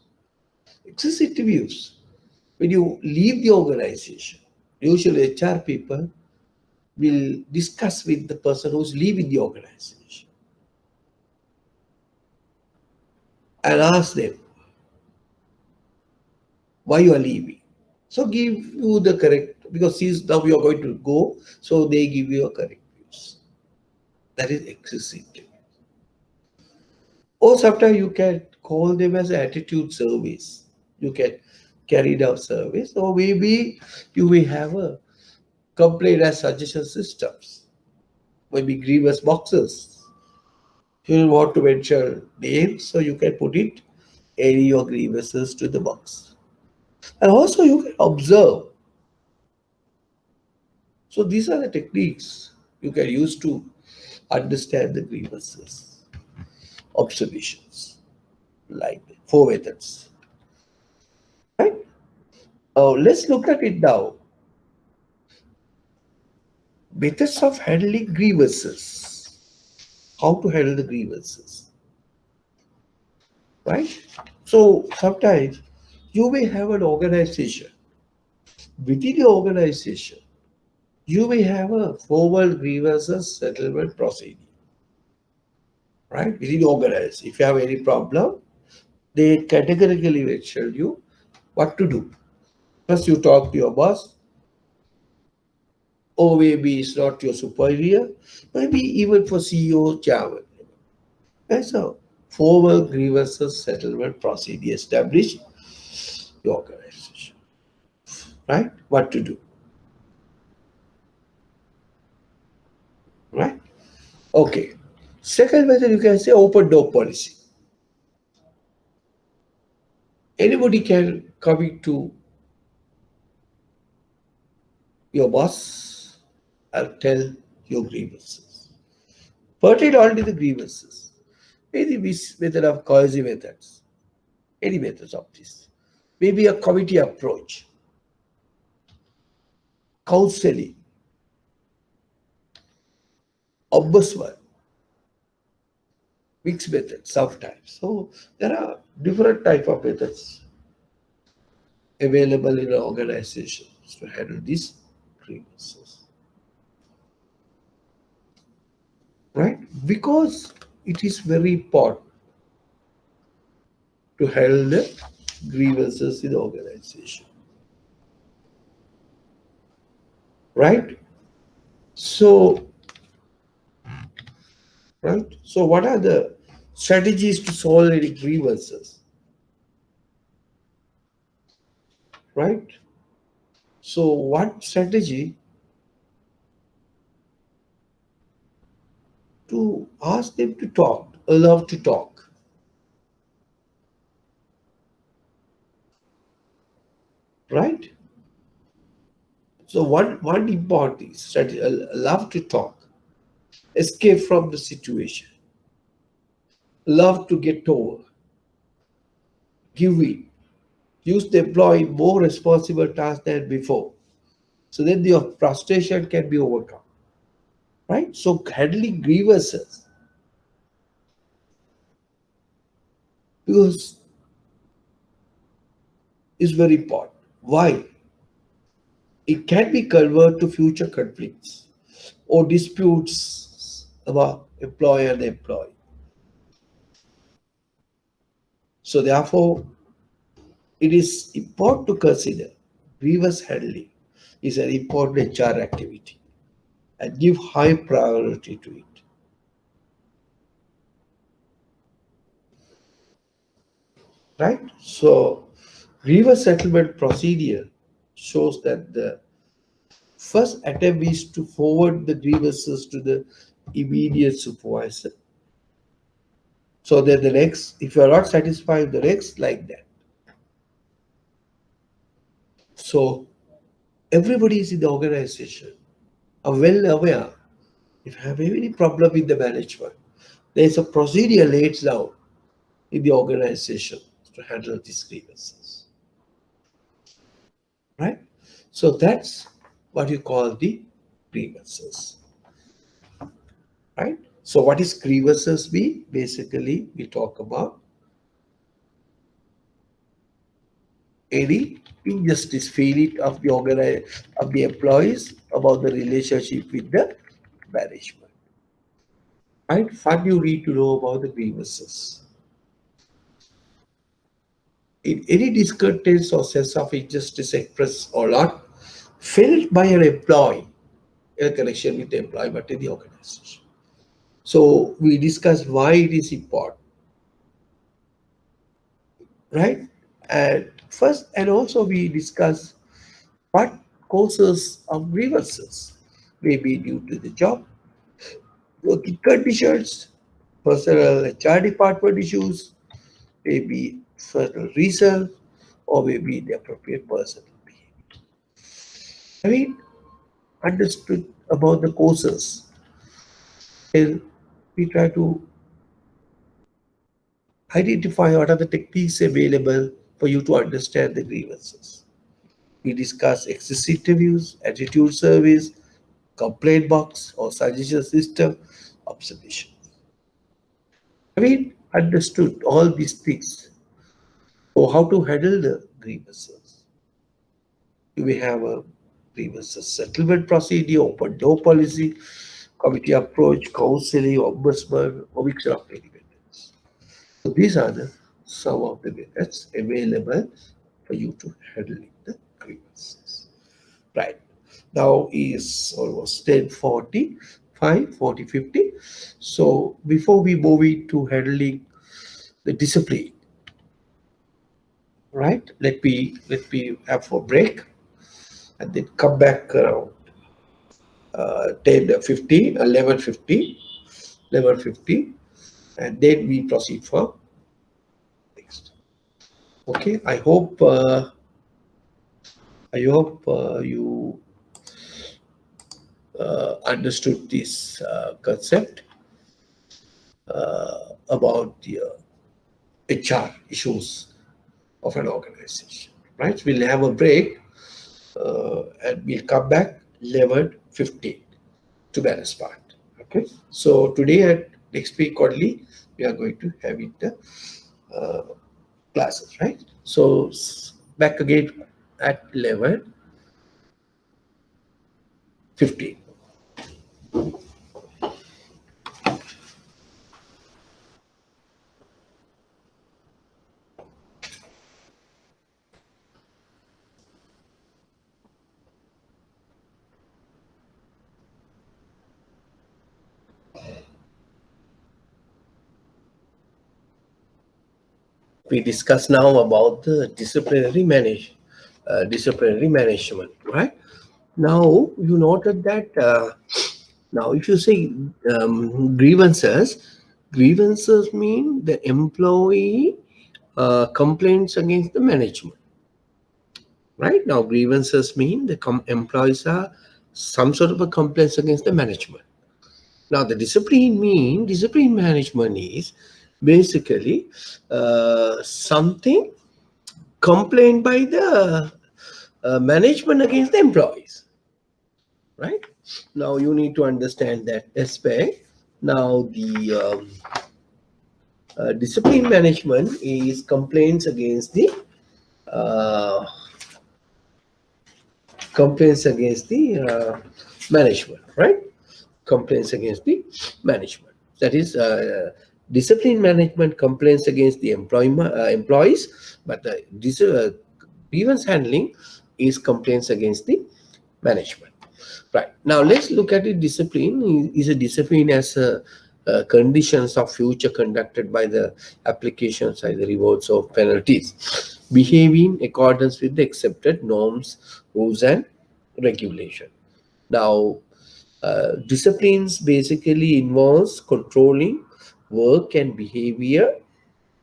Exit interviews, when you leave the organization, usually HR people will discuss with the person who's leaving the organization and ask them why you are leaving. So give you the correct, because since now you are going to go, so they give you a correct views. That is exit. Or sometimes you can call them as attitude surveys. You can carry out surveys, or maybe you may have a complaint as suggestion systems, maybe grievance boxes. You will want to mention names, so you can put it any your grievances to the box. And also you can observe. So these are the techniques you can use to understand the grievances. Observations, like 4 methods. Right? Now let's look at it now. Methods of handling grievances. How to handle the grievances. Right? So sometimes you may have an organization. Within the organization, you may have a formal grievances settlement procedure. Right? Within the organization. If you have any problem, they categorically will tell you what to do. First, you talk to your boss, or maybe it's not your superior, maybe even for CEO, chairman. There's a formal grievances settlement procedure established your organization, right? What to do, right? Okay. Second method, you can say open door policy. Anybody can come to your boss and tell your grievances. Pertain only the grievances. Maybe this method of coercive methods, any methods of this. Maybe a committee approach, counseling, ombudsman, mixed methods sometimes. So there are different type of methods available in organizations to handle these grievances, right? Because it is very important to handle the grievances in the organization, right? So, right. So, what are the strategies to solve any grievances, right? So, one strategy to ask them to talk, allow to talk. So one important is that love to talk, escape from the situation, love to get over, give in, use the employee more responsible tasks than before. So then your frustration can be overcome, right? So handling grievances, because is very important. Why? It can be converted to future conflicts or disputes about employer and employee. So therefore, it is important to consider grievance handling is an important HR activity and give high priority to it. Right? So grievance settlement procedure shows that the first attempt is to forward the grievances to the immediate supervisor. So that the next, if you are not satisfied with the next, like that. So everybody is in the organization are well aware if you have any problem with the management, there is a procedure laid down in the organization to handle these grievances. Right? So that's what you call the grievances. Right? So what is grievances be? Basically, we talk about any injustice feeling of the employees about the relationship with the management. Right? What you need to know about the grievances. In any discontents or sense of injustice expressed or not felt by an employee in a connection with the employee but in the organization. So we discuss why it is important, right? And first, and also we discuss what causes of grievances may be due to the job, working conditions, personal HR department issues, maybe certain reason, or maybe the appropriate person. I mean, understood about the causes, then we try to identify what are the techniques available for you to understand the grievances. We discuss exit interviews, attitude surveys, complaint box or suggestion system, observation. I mean, understood all these things. So how to handle the grievances? You may have a grievances settlement procedure, open door policy, committee approach, counseling, ombudsman, or mixture of many methods. So these are the some of the methods available for you to handle the grievances. Right. Now is almost 10:40, 40, 50. So before we move into handling the discipline, right? Let me have a break and then come back around 10:50, 11:50, 11:50, and then we proceed for next. Okay, I hope you understood this concept about the HR issues of an organization. Right? We'll have a break and we'll come back 11:15 to balance part. Okay. So today and next week only we are going to have it the classes, right? So back again at 11:15. We discuss now about the disciplinary management, right? Now you noted that now if you say grievances mean the employee complaints against the management, right? Now, grievances mean the employees are some sort of a complaints against the management. Now, the discipline management is basically something complained by the management against the employees, right? Now, you need to understand that aspect. Now, the discipline management is complaints against the uh, management, right? Complaints against the management. That is, discipline management complaints against the employees, but the grievance handling is complaints against the management. Right. Now let's look at it. Discipline is a discipline as a conditions of future conducted by the applications, either rewards or penalties, behaving in accordance with the accepted norms, rules, and regulation. Now, disciplines basically involves controlling work and behavior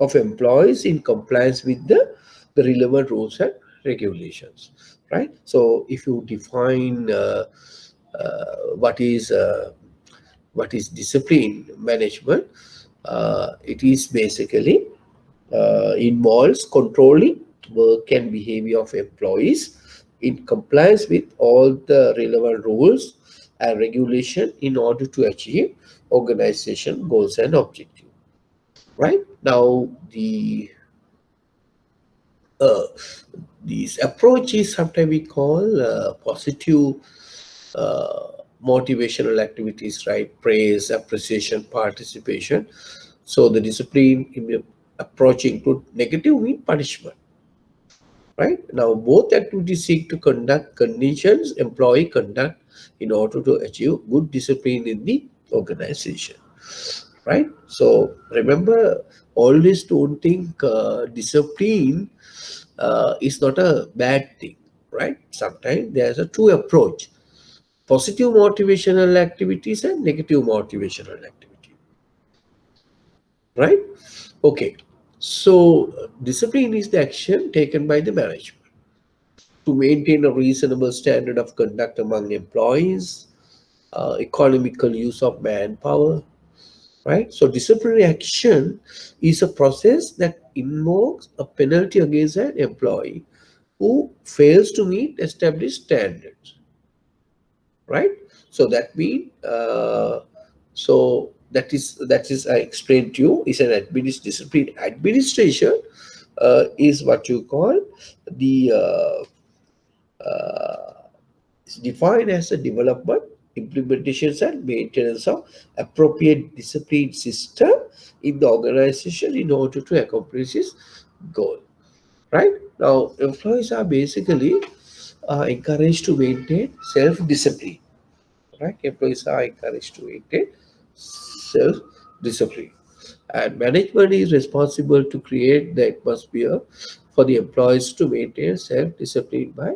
of employees in compliance with the relevant rules and regulations, right? So if you define what is discipline management, it is basically involves controlling work and behavior of employees in compliance with all the relevant rules and regulation in order to achieve organization goals and objectives. Right now, uh, these approaches sometimes we call positive motivational activities, right? Praise, appreciation, participation. So the discipline in the approach include negative mean punishment. Right now, both activities seek to conduct conditions employee conduct in order to achieve good discipline in the organization. Right. So remember, always don't think discipline is not a bad thing. Right. Sometimes there's a two approach: positive motivational activities and negative motivational activity. Right. Okay. So discipline is the action taken by the management to maintain a reasonable standard of conduct among employees, economical use of manpower, right? So disciplinary action is a process that invokes a penalty against an employee who fails to meet established standards, right? So that means, that is I explained to you is an discipline administration is what you call the is defined as the development, implementations, and maintenance of appropriate discipline system in the organization in order to accomplish its goal. Right now, employees are basically encouraged to maintain self-discipline. Right, employees are encouraged to maintain self-discipline, and management is responsible to create the atmosphere for the employees to maintain self-discipline by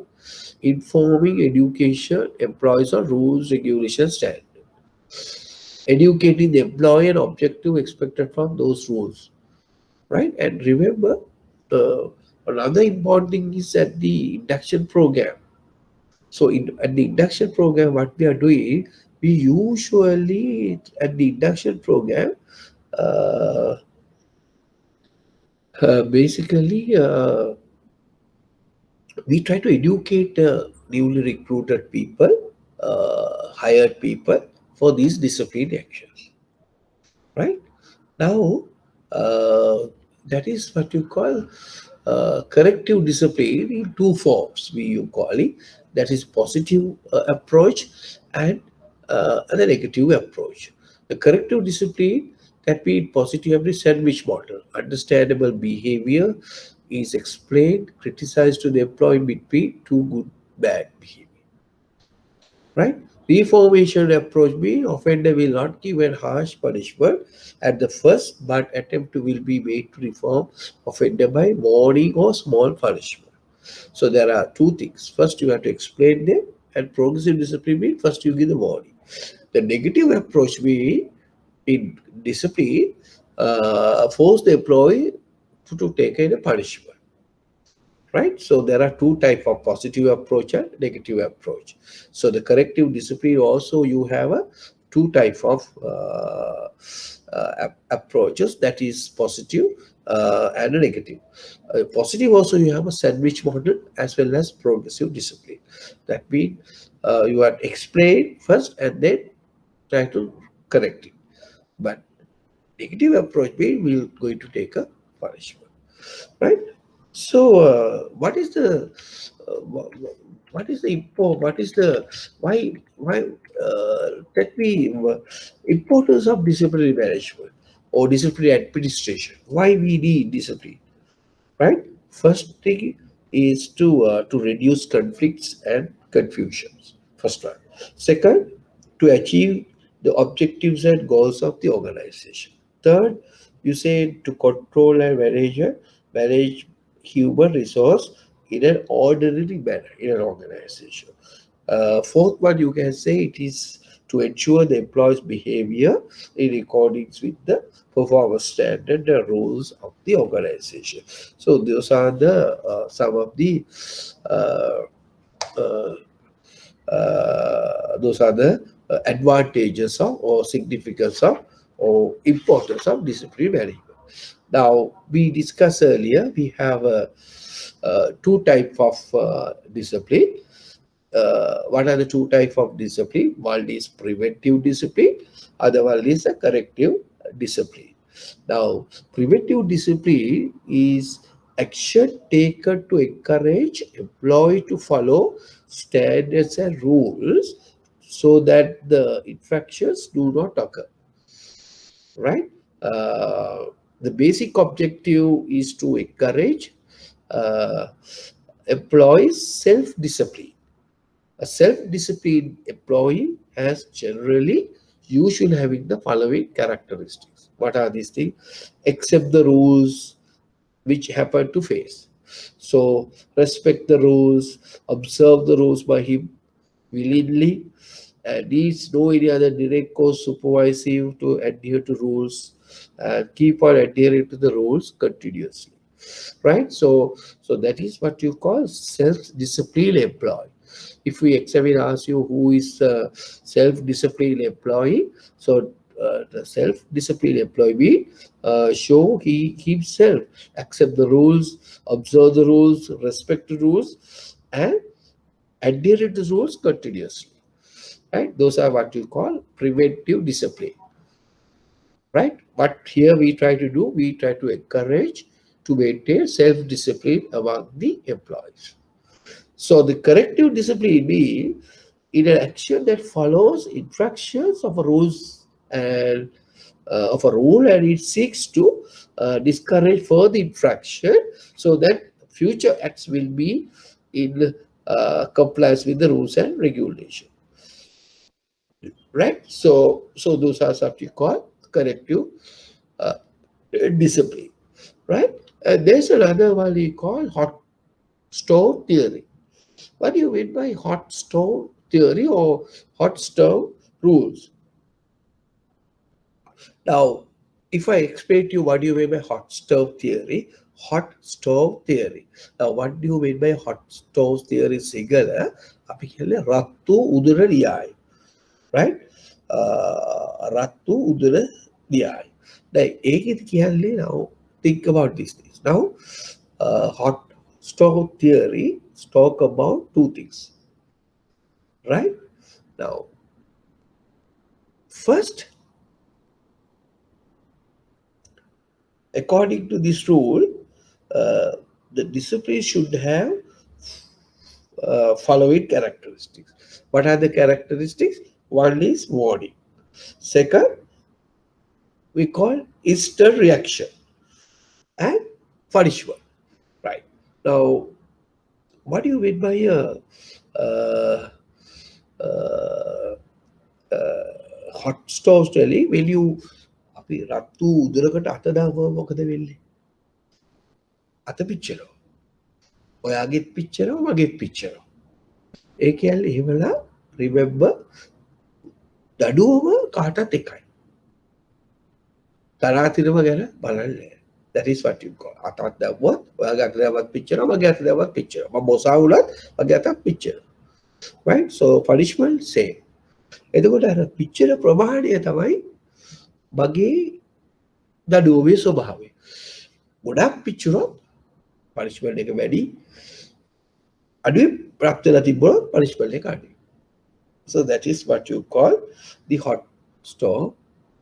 informing education employees on rules, regulations, standards, educating the employee and objective expected from those rules, right? And remember, uh, another important thing is at the induction program. So at the induction program, what we are doing, we usually at the induction program, uh, basically we try to educate newly recruited people, hired people for these discipline actions. Right now, uh, that is what you call corrective discipline in two forms. We you call it, that is positive approach and the negative approach. The corrective discipline, that means positive every sandwich model. Understandable behavior is explained, criticized to the employee between two good bad behavior. Right? Reformation approach means offender will not give a harsh punishment at the first, but attempt will be made to reform offender by warning or small punishment. So there are two things. First, you have to explain them, and progressive discipline means first you give the warning. The negative approach means in discipline, force the employee to take a punishment. right? So there are two types of positive approach and negative approach. So the corrective discipline also you have a two type of approaches, that is positive and a negative. Positive also you have a sandwich model as well as progressive discipline. That means you are explain first and then try to correct it. But negative approach means we're going to take a punishment, right? So, what is the what is the why that we importance of disciplinary management or disciplinary administration? Why we need discipline, right? First thing is to reduce conflicts and confusions. First one. Second, to achieve the objectives and goals of the organization. Third, you say to control and manage human resource in an orderly manner in an organization. Fourth one, you can say it is to ensure the employee's behavior in accordance with the performance standard and rules of the organization. So those are the some of the uh, uh, advantages of or significance of or importance of discipline management. Now we discussed earlier we have two type of discipline. What are the two types of discipline? One is preventive discipline, other one is a corrective discipline. Now, preventive discipline is action taken to encourage employee to follow standards and rules so that the infractions do not occur, right? Uh, the basic objective is to encourage uh, employees self-discipline. A self-disciplined employee has generally usually having the following characteristics. What are these things? Accept the rules which happen to face. So respect the rules, observe the rules by him willingly, and needs no any other direct or supervisive to adhere to rules and keep on adhering to the rules continuously, right? So that is what you call self-disciplined employee. If we examine, ask you who is a self-disciplined employee, so the self-disciplined employee show he himself accept the rules, observe the rules, respect the rules, and adhere to the rules continuously, right? Those are what you call preventive discipline, right? What here we try to do, we try to encourage to maintain self-discipline among the employees. So the corrective discipline means in an action that follows infractions of a rules and of a rule, and it seeks to discourage further infraction so that future acts will be in compliance with the rules and regulation, right? So those are what you call corrective uh, discipline, right? And there's another one we call hot stove theory. What do you mean by hot stove theory or hot stove rules? Now, if I explain to you what do you mean by hot stove theory, hot stove theory. Now, what do you mean by hot stove theory? Sigala, අපි කියන්නේ රත්තු උදුර ලියයි, right? රත්තු උදුර ලියයි. දැන් ඒකෙදි කියන්නේ now think about these things. Now, hot stove theory talk about two things, right? Now, first, according to this rule, uh, the discipline should have following characteristics. What are the characteristics? One is warning. Second, we call instant reaction and punishment. Right. Now, what do you mean by uh, uh, hot stove telling? When you අපි රත්තු උදුරකට අත දාපුවම මොකද වෙන්නේ? අත පිච්චෙනවා. ඔයාගෙත් පිච්චෙනවා, මගෙත් පිච්චෙනවා. ඒ කියන්නේ එහෙමලා remember දඩුවම කාටත් එකයි. තරාතිරම ගැන බලන්නේ. That is what you call. අතත් දැව්වොත් ඔයාගේ අත දැව්වත් පිච්චෙනවා, මගේ අත දැව්වත් පිච්චෙනවා. මම බොසා වුණත් මගේ අතත් පිච්චෙනවා. Right? So punishment same. එතකොට අර පිච්චෙන ප්‍රමාණය තමයි මගේ දඩුවමේ ස්වභාවය. ගොඩක් පිච්චුනොත් punishment එක වැඩි. අඩුයි ප්‍රාප්ත වෙලා තිබ්බොත් punishment එක අඩුයි. So that is what you call the hot stove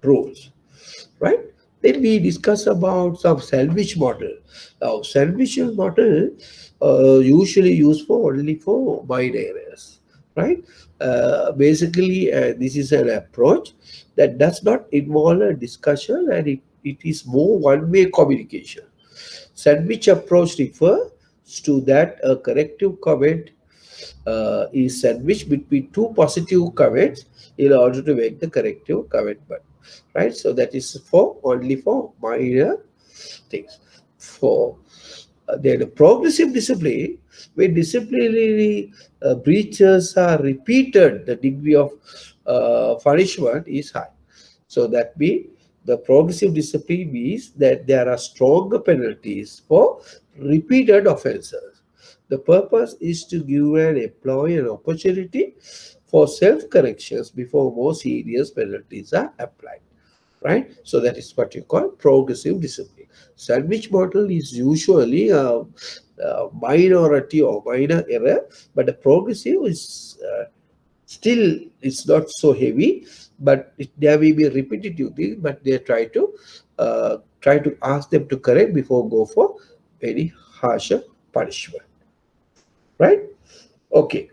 rules. Right? Then we discuss about some sandwich model. Now, sandwich model usually used for only for minor errors, right? Basically, this is an approach that does not involve a discussion, and it is more one-way communication. Sandwich approach refers to that a corrective comment is sandwiched between two positive comments in order to make the corrective comment button. Right, so that is for only for minor things. For then progressive discipline, when disciplinary breaches are repeated, the degree of punishment is high. So that means the progressive discipline means that there are stronger penalties for repeated offenses. The purpose is to give an employee an opportunity for self-corrections before more serious penalties are applied. Right? So that is what you call progressive discipline. Sandwich model is usually a minority or minor error, but the progressive is still it's not so heavy, but there may be repetitive things, but they try to ask them to correct before go for very harsher punishment. Right? Okay.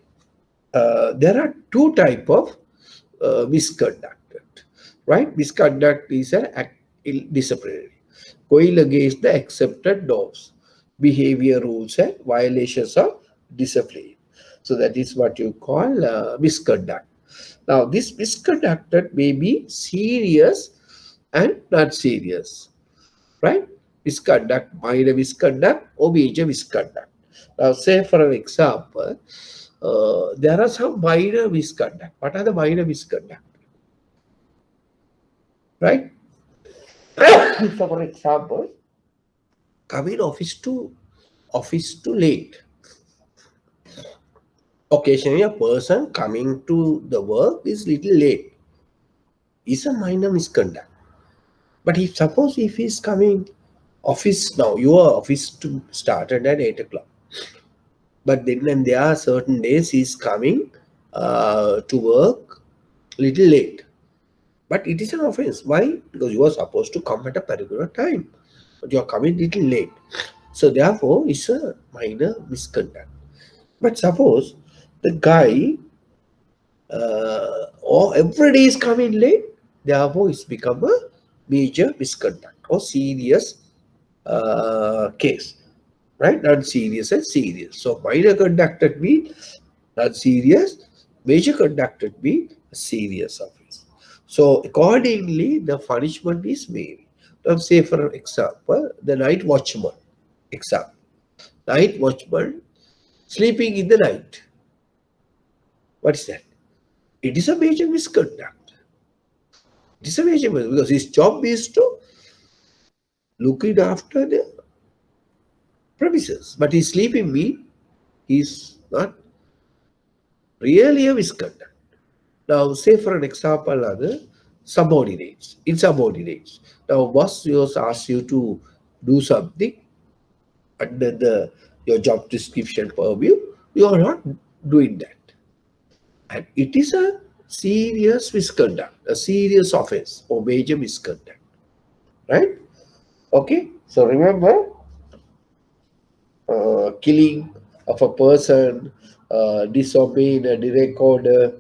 There are two type of misconduct. Right? Misconduct is an disciplinary, going against the accepted norms, behavior rules, and violations of discipline. So that is what you call misconduct. Now, this misconduct may be serious and not serious. Right? Misconduct, minor misconduct, or major misconduct. Now, say for an example, there are some minor misconduct. What are the minor misconduct? Right? So for example, coming office to late. Occasionally a person coming to the work is little late. Is a minor misconduct. But if suppose if he's coming office now, your office to started at 8 o'clock. But then when there are certain days he's coming to work little late. But it is an offense. Why? Because you are supposed to come at a particular time. But you are coming little late. So therefore, it's a minor misconduct. But suppose the guy or every day is coming late, therefore it's become a major misconduct or serious case. Right? Not serious and serious. So minor conducted means not serious, major conducted means serious offense. So accordingly, the punishment is made. Now, say for example, the night watchman. Example, night watchman sleeping in the night. What is that? It is a major misconduct. It is a major misconduct because his job is to looking after the premises, but he's sleeping means he's not really a misconduct. Now, say for an example, other subordinates, insubordinates. Now, boss asks you to do something under your job description purview, you are not doing that. And it is a serious misconduct, a serious offense or major misconduct. Right? Okay? So remember, killing of a person, disobeying a direct order,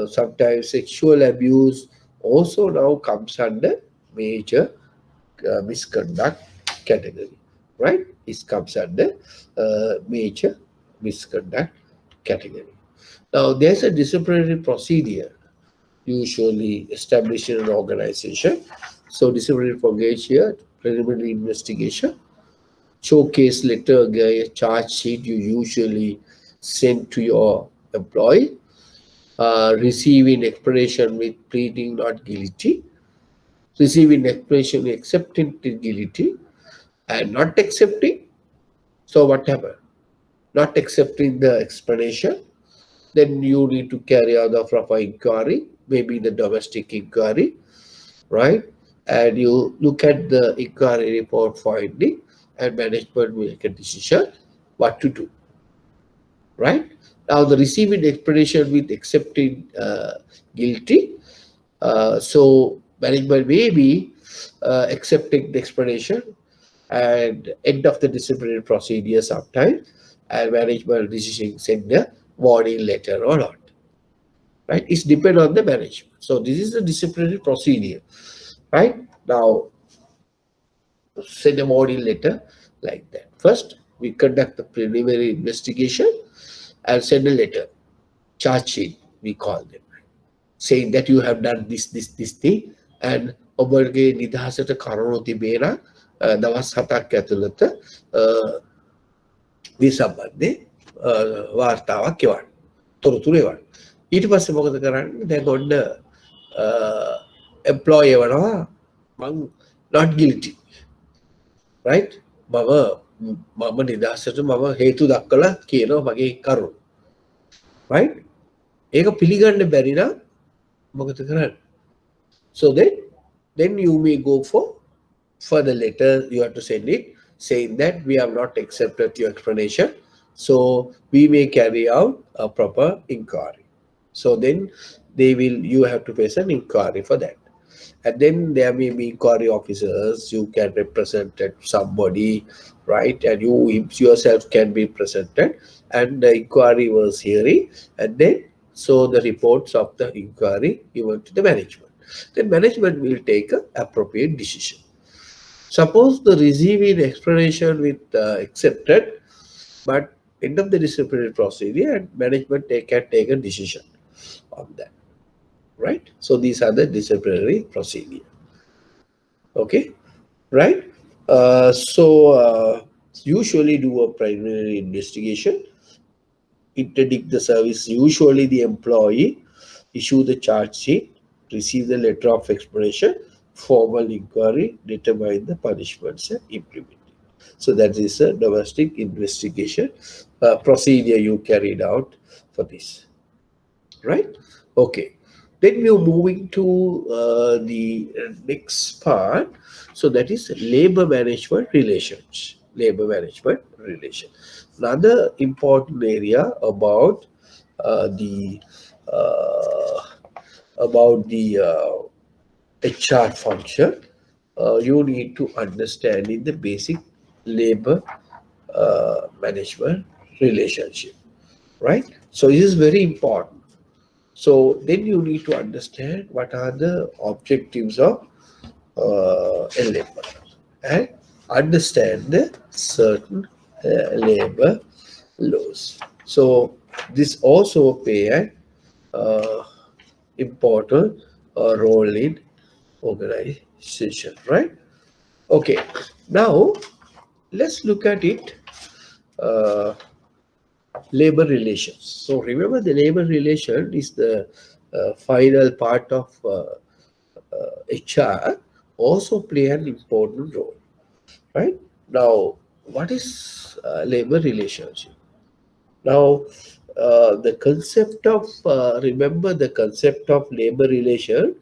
sometimes sexual abuse also now comes under major misconduct category. Right? It comes under major misconduct category. Now, there's a disciplinary procedure usually established in an organization. So, disciplinary procedure, preliminary investigation, showcase letter, a charge sheet you usually send to your employee, receiving explanation with pleading not guilty, receiving explanation accepting guilty, and not accepting. So what happened? Not accepting the explanation, then you need to carry out the proper inquiry, maybe the domestic inquiry, right? And you look at the inquiry report finding, and management will make a decision what to do, right? Now the receiving explanation with accepting guilty, so management may be accepting the explanation and end of the disciplinary procedure sometime, and management decision send a warning letter or not, right? It's depend on the management. So this is the disciplinary procedure, right? Now send a warning letter like that. First, we conduct the preliminary investigation and send a letter, charge sheet, we call them, saying that you have done this thing, and ඔබගේ නිදහසට කරුණු තිබේන දවස් 7ක් ඇතුළත මේ සම්බන්ධයෙන් වාර්තාවක් එවන්න, තොරතුරු එවන්න. ඊට පස්සේ මොකද කරන්නේ? දැන් ඔන්න එම්ප්ලොයි එවනවා මං not guilty, right? මම නිදහසට මම හේතු දක්වලා කියනවා මගේ කරුණ, right? ඒක පිළිගන්න බැරි නම් මොකද කරන්නේ? So then you may go for the letter. You have to send it saying that we have not accepted your explanation, so we may carry out a proper inquiry. So then you have to face an inquiry for that. And then there may be inquiry officers, you can represent somebody, right? And you yourself can be presented, and the inquiry was hearing, and then so the reports of the inquiry given to the management. Then management will take an appropriate decision. Suppose the receiving explanation with accepted, but end of the disciplinary procedure, and management can take a decision on that, right? So these are the disciplinary procedure. Okay, right? Usually do a preliminary investigation, interdict the service. Usually the employee issue the charge sheet, receive the letter of explanation, formal inquiry, determine the punishments and implement it. So that is a domestic investigation procedure you carried out for this, right? Okay. Then we are moving to the next part. So that is labor management relations. Labor management relation. Another important area about the HR function, you need to understand in the basic labor management relationship, right? So this is very important. So then you need to understand what are the objectives of labor, and understand the certain labor laws. So this also play an important role in organization, right? Okay, now let's look at it. Labor relations. So remember, the labor relation is the final part of HR, also play an important role, right? Now, what is labor relationship? Now, the concept of remember, the concept of labor relation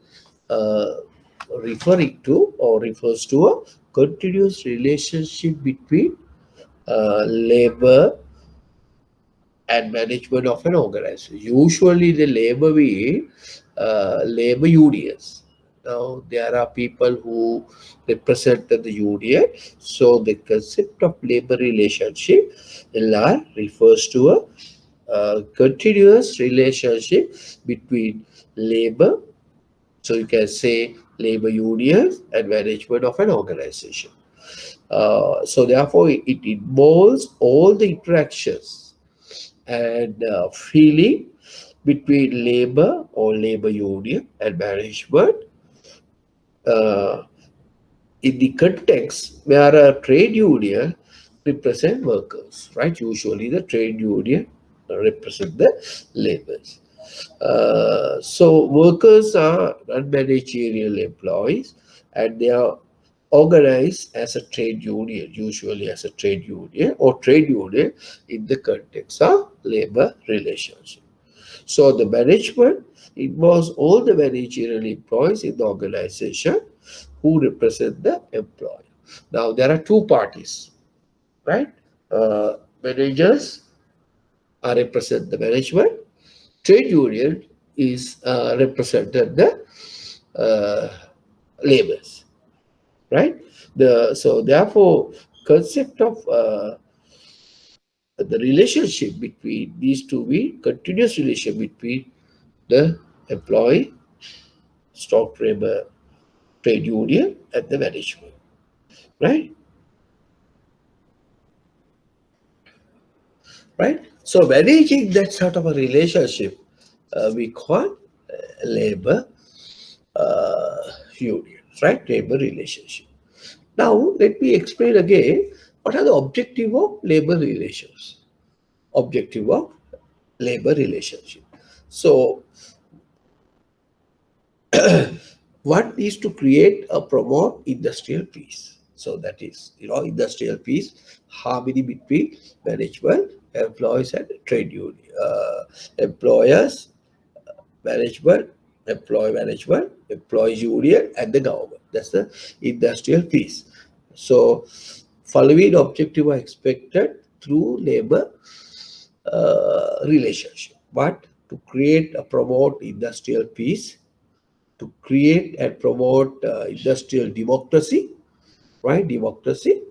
referring to or refers to a continuous relationship between labor and management of an organization. Usually the labor labor unions. Now there are people who represent the union. So the concept of labor relationship, LR, refers to a continuous relationship between labor, so you can say labor unions, and management of an organization. So therefore it involves all the interactions and feeling between labor or labor union and management in the context where a trade union represent workers, right? Usually the trade union represent the laborers. So workers are non-managerial employees, and they are organize as a trade union, usually as a trade union or trade union in the context of labor relationship. So the management involves all the managerial employees in the organization who represent the employer. Now there are two parties, right? Managers are represent the management. Trade union is represented the uh, labors, right? So therefore, concept of the relationship between these two be continuous relation between the employee, stock labor, trade union, and the management, right? Right. So managing that sort of a relationship, we call labor uh, union, right? Labor relationship. Now, let me explain again what are the objective of labor relations. Objective of labor relationship. So, one is to create or promote industrial peace. So that is, industrial peace, harmony between management, employees, and trade union. Employers, management, employee union, and the government. That's the industrial peace. So, following objective are expected through labor relationship. But to create or promote industrial peace, to create and promote industrial democracy, right? Democracy,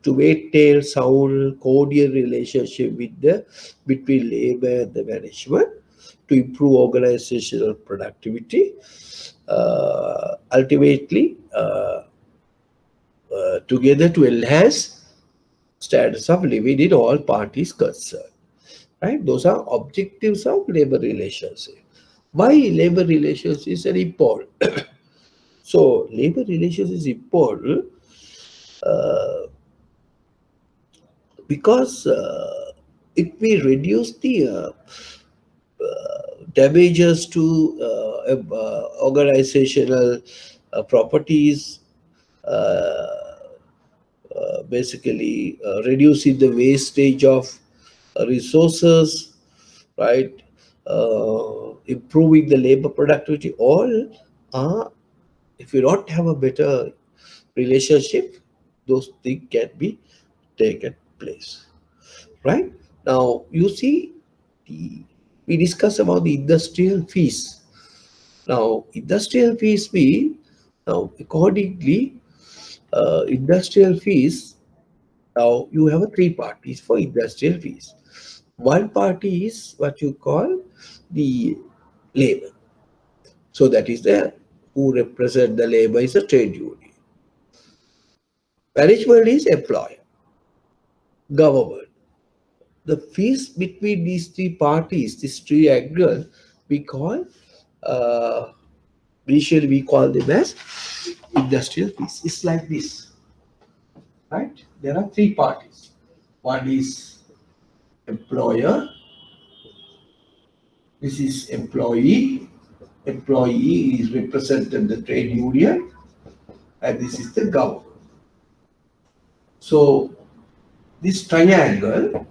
to maintain sound cordial relationship with the between labor and the management, to improve organizational productivity, ultimately together to enhance standards of living in all parties concerned. Right? Those are objectives of labor relations. Why labor relations is an important? So labor relations is important because it may reduce the damages to organizational properties, basically reducing the wastage of resources, right? Improving the labor productivity. All are, if you don't have a better relationship, those things can be taken place, right? Now, you see, we discuss about the industrial fees. Now, industrial fees mean, now accordingly, industrial fees, now you have a three parties for industrial fees. One party is what you call the labor. So that is the who represent the labor is a trade union. Management is employer, government. The fees between these three parties, this triangle, we call uh, initially we call them as industrial fees. It's like this, right? There are three parties. One is employer. This is employee. Employee is represented the trade union, and this is the government. So this triangle,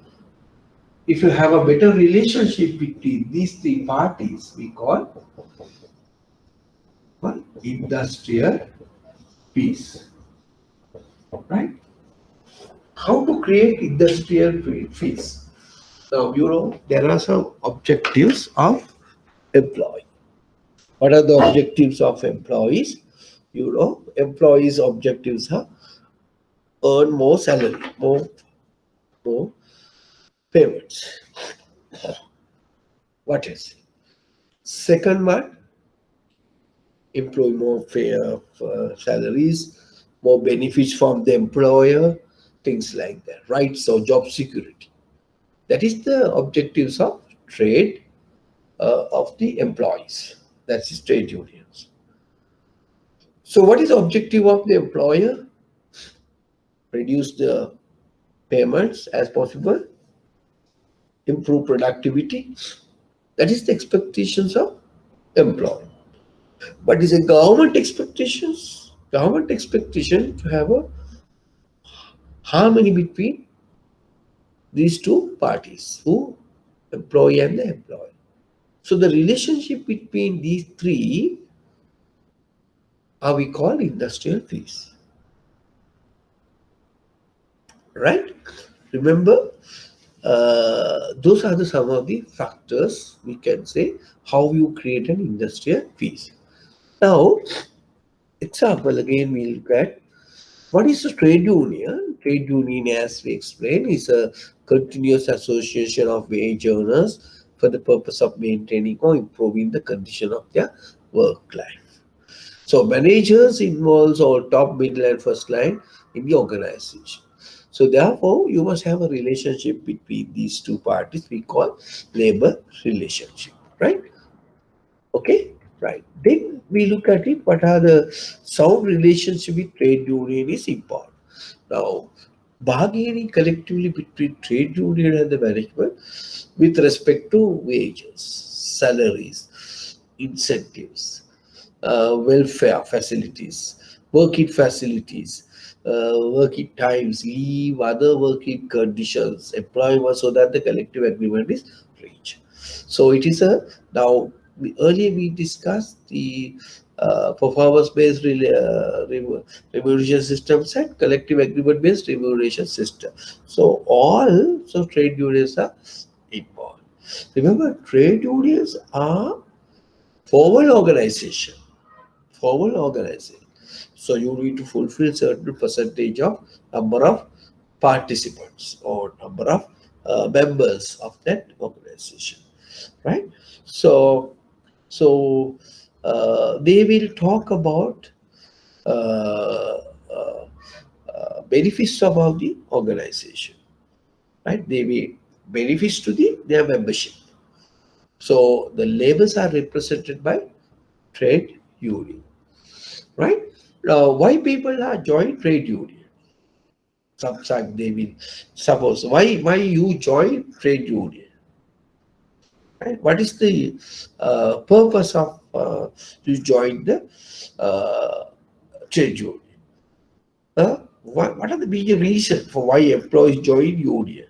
if you have a better relationship between these three parties, we call one industrial peace, right? How to create industrial peace? Now, there are some objectives of employee. What are the objectives of employees? Employees' objectives are earn more salary, more payments. What is it? Second one, employ more fair salaries, more benefits from the employer, things like that, rights or job security. That is the objectives of trade of the employees. That's his trade unions. So what is the objective of the employer? Reduce the payments as possible, improve productivity. That is the expectations of employer. But is a government expectations? Government expectation to have a harmony between these two parties, who employee and the employer. So the relationship between these three are we call industrial peace, right? Remember, those are the some of the factors we can say how you create an industrial peace. Now, example again we look at what is a trade union. Trade union, as we explained, is a continuous association of wage earners for the purpose of maintaining or improving the condition of their work life. So managers involves all top, middle, and first line in the organization. So therefore, you must have a relationship between these two parties we call labor relationship, right? Okay, right. Then we look at it. What are the sound relationship with trade union is important. Now, bargaining collectively between trade union and the management with respect to wages, salaries, incentives, welfare facilities, working facilities, working times, leave, other working conditions, employment, so that the collective agreement is reached. So it is a now. Earlier we discussed the performance-based remuneration systems and collective agreement-based remuneration system. So all trade unions are involved. Remember, trade unions are formal organization. Formal organization. So you need to fulfill certain percentage of number of participants or number of members of that organization, right? So they will talk about uh, uh, benefits about the organization, right? They will benefits to their membership. So the labels are represented by trade union, right? Why people are join trade union? Sometimes they will suppose why you join trade union, right? What is the purpose of you join the uh, trade union? What are the major reasons for why employees join union?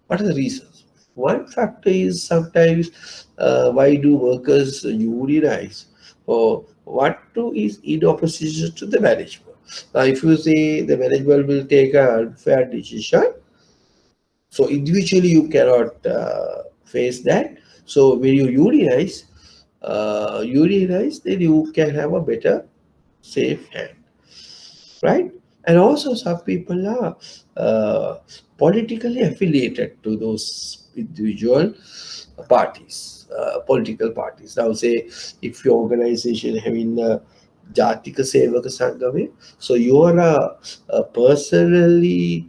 What are the reasons? One factor is sometimes why do workers unionize? Or what to is in opposition to the management. Now, if you say the management will take an unfair decision, so individually you cannot face that. So when you unionize, then you can have a better safe hand, right? And also some people are politically affiliated to those individual parties, political parties. Now say if your organization having a Jatika Sevaka Sangame, so you are a personally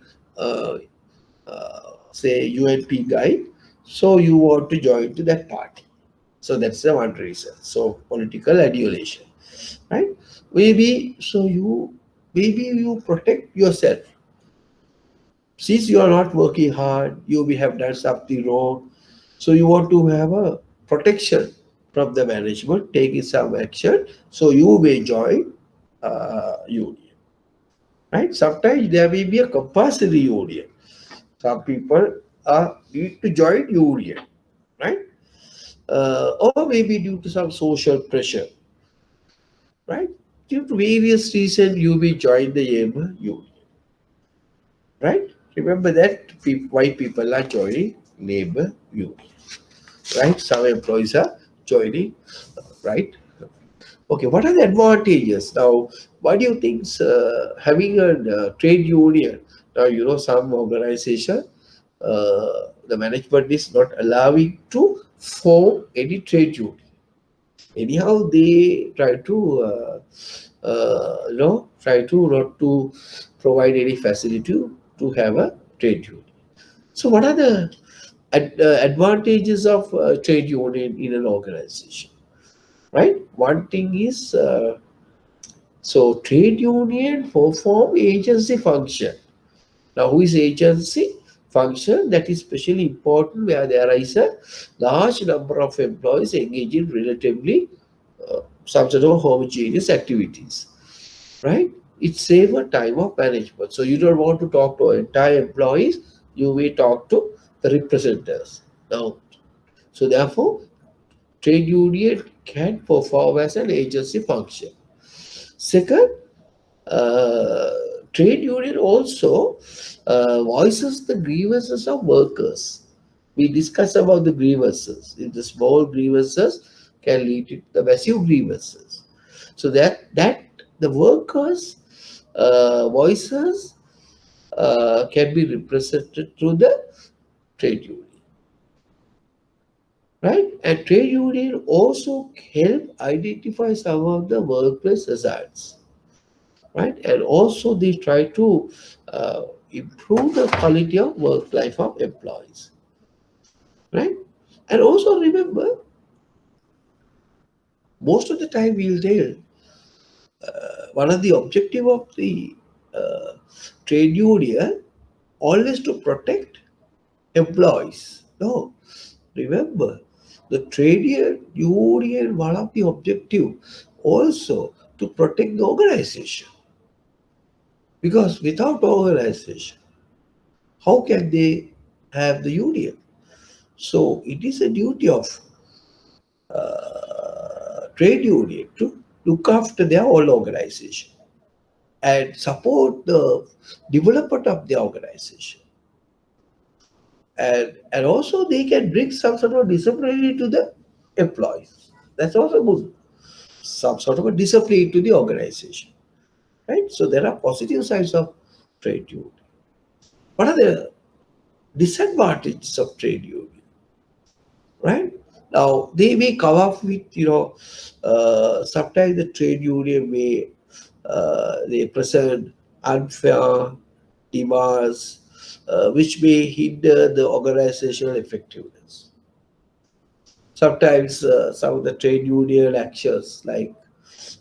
say UNP guy, so you want to join to that party. So that's the one reason. So political adulation, right? Maybe so you maybe you protect yourself. Since you are not working hard, you may have done something wrong. So you want to have a protection from the management, taking some action. So you may join union, right? Sometimes there may be a compulsory union. Some people need to join union, right? Or maybe due to some social pressure, right? Due to various reasons, you may join the union, right? Remember that why people are joining labor union, right? Some employees are joining, right? Okay, what are the advantages now? What do you think having a trade union? Now you know some organization, the management is not allowing to form any trade union. Anyhow, they try to try to not to provide any facility to have a trade union. So what are the advantages of trade union in an organization, right? One thing is trade union perform agency function. Now who is agency function? That is especially important where there is a large number of employees engaged in relatively some sort of homogeneous activities. right? It saves a time of management. So you don't want to talk to entire employees, you may talk to the representatives. Now, so therefore, trade union can perform as an agency function. Second, uh, trade union also voices the grievances of workers. We discuss about the grievances. If the small grievances can lead to the massive grievances. So that the workers' voices can be represented through the trade union, right? And trade union also help identify some of the workplace hazards, right? And also they try to uh, improve the quality of work life of employees, right? And also remember, most of the time we'll tell one of the objective of the uh, trade union always to protect employees. No, remember the trade union one of the objective also to protect the organization, because without organization, how can they have the union? So it is a duty of trade union to look after their whole organization and support the development of the organization. And also they can bring some sort of discipline to the employees. That's also good. Some sort of a discipline to the organization. Right? So there are positive sides of trade union. What are the disadvantages of trade union? Right? Now they may come up with, sometimes the trade union may they present unfair demands, which may hinder the organizational effectiveness. Sometimes some of the trade union actions like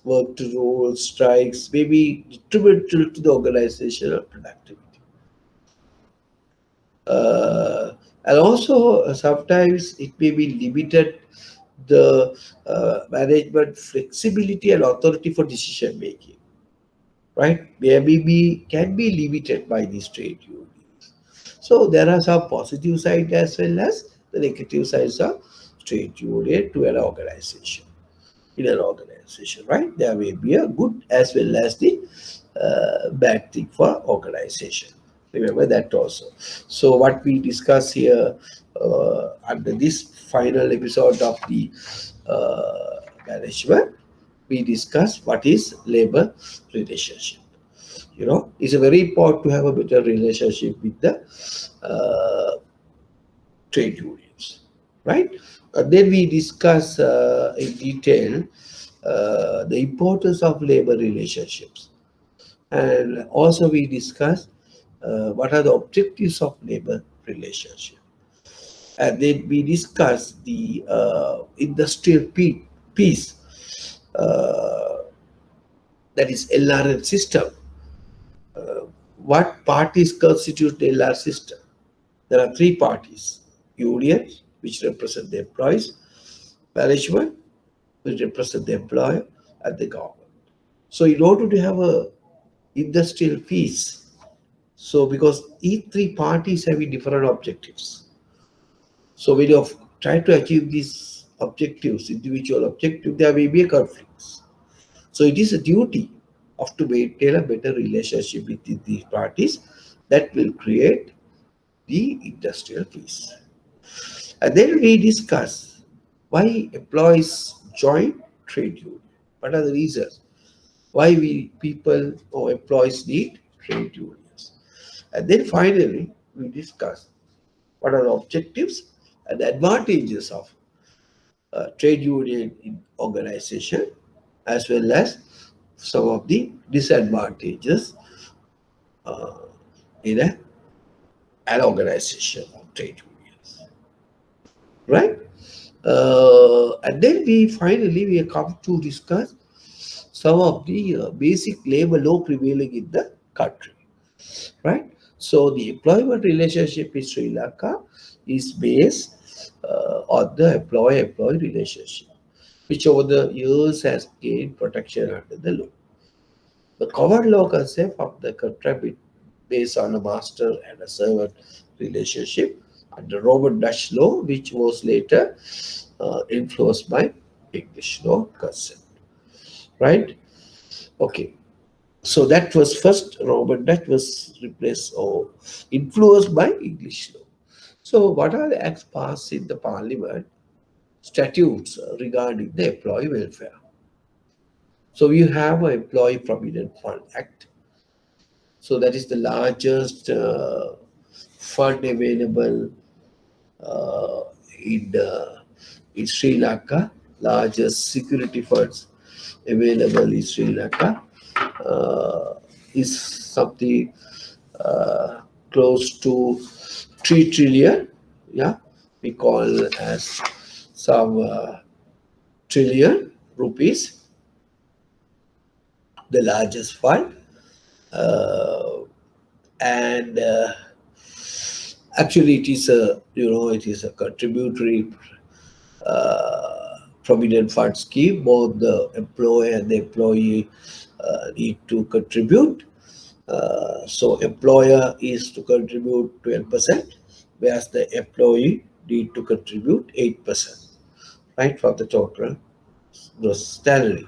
work to rule, strikes may be detrimental to the organizational productivity. Uh, and also sometimes it may be limited the management flexibility and authority for decision making, right? Maybe can be limited by these trade unions. So there are some positive sides as well as the negative sides of trade union to an organization. In an organization, right? There may be a good as well as the bad thing for organization. Remember that also. So what we discuss here under this final episode of the management, we discuss what is labor relationship. It's very important to have a better relationship with the trade unions, right? Then we discuss in detail the importance of labor relationships, and also we discuss what are the objectives of labor relationship, and then we discuss the industrial piece, uh, that is LRM system. What parties constitute the LR system? There are three parties: unions, which represent the employees; management, which represent the employer; and the government. So in order to have a industrial peace, so because each three parties having different objectives, so when you try to achieve these objectives, individual objective, there may be a conflicts. So it is a duty of to maintain a better relationship with these parties that will create the industrial peace. And then we discuss why employees join trade union. What are the reasons why we people or employees need trade unions? And then finally, we discuss what are the objectives and advantages of trade union in organization, as well as some of the disadvantages in an organization of trade unions, right? And then we come to discuss some of the basic labor law prevailing in the country, right? So the employment relationship in Sri Lanka is based on the employer-employee relationship, which over the years has gained protection under the law. The common law concept of the contract based on a master and a servant relationship under Roman Dutch law, which was later influenced by English law concept. Right? Okay. So that was first Roman Dutch was replaced or influenced by English law. So what are the acts passed in the parliament? Statutes regarding the employee welfare. So you have an Employee Provident Fund Act. So that is the largest fund available uh, in Sri Lanka, largest security funds available in Sri Lanka uh, is something uh, close to 3 trillion. Yeah, we call as some trillion rupees, the largest fund. Uh, and Actually it is a, it is a contributory provident fund scheme. Both the employer and the employee need to contribute. So employer is to contribute 12%, whereas the employee need to contribute 8%, right, for the total gross salary.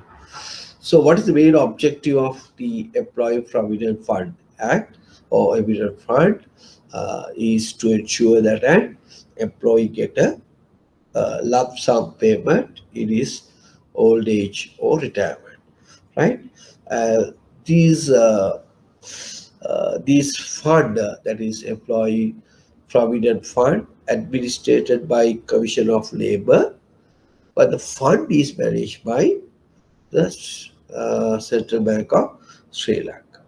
So what is the main objective of the Employee Provident Fund Act or Provident Fund? Is to ensure that an employee get a lump sum payment in his old age or retirement, right? Uh, these these fund, that is Employee Provident Fund, administered by Commission of Labor, but the fund is managed by the Central Bank of Sri Lanka,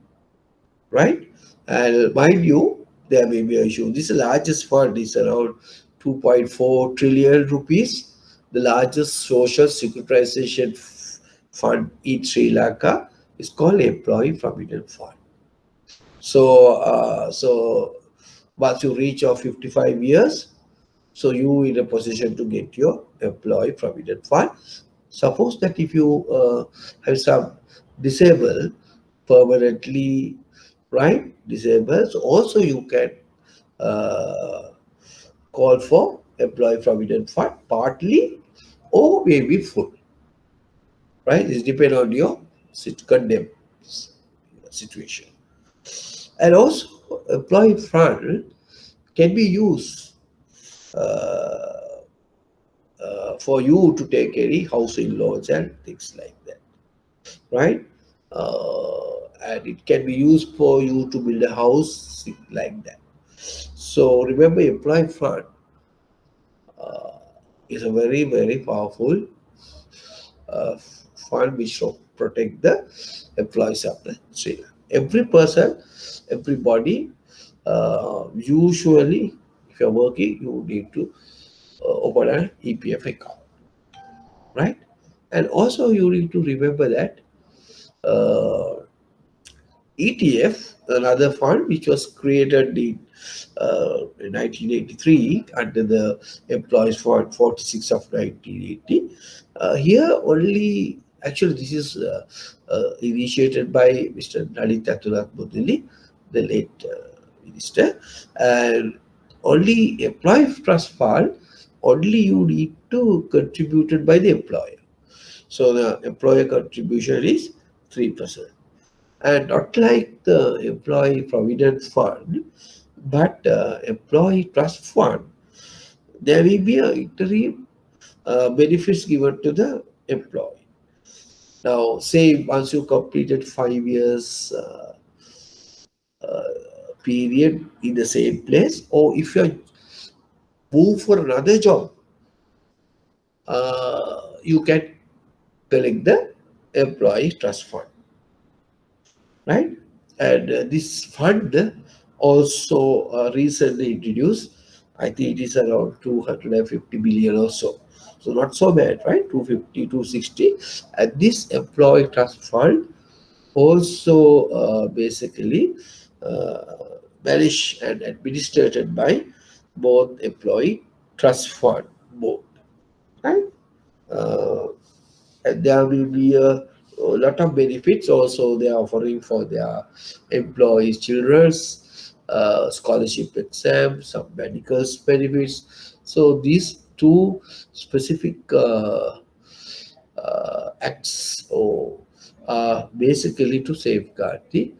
right? And mind you, there may be a issue. This is the largest fund is around 2.4 trillion rupees, the largest social securitization fund in Sri Lanka is called Employee Provident Fund. So once you reach your 55 years, so you in a position to get your Employee Provident Fund. Suppose that if you have some disabled permanently, right, disabled, so also you can uh, call for Employee Provident Fund partly or maybe full, right? It depends on your condemned situation. And also, employee fund can be used uh, for you to take any housing loans and things like that, right? And it can be used for you to build a house like that. So remember, employee fund uh, is a very, very powerful uh, fund which will protect the employees of the Sri Lanka. Every person, everybody, usually, if you're working, you need to open an EPF account, right? And also, you need to remember that ETF, another fund which was created in 1983 under the Employees Fund 46 of 1980. Here only, actually this is initiated by Mr. Lalit Taturat Budili, the late minister, and only employee trust fund, only you need to contributed by the employer. So the employer contribution is 3%. And not like the employee provident fund, but employee trust fund, there will be a interim benefits given to the employee. Now, say once you completed 5 years period in the same place, or if you move for another job, you can collect the employee trust fund, right? And this fund also recently introduced, I think it is around 250 billion or so. So not so bad, right? 250, 260. And this employee trust fund also basically managed and administered by both employee trust fund board, right? Uh, and there will be a a lot of benefits also they are offering for their employees, children's scholarship exams, some medical benefits. So these two specific acts are basically to safeguard the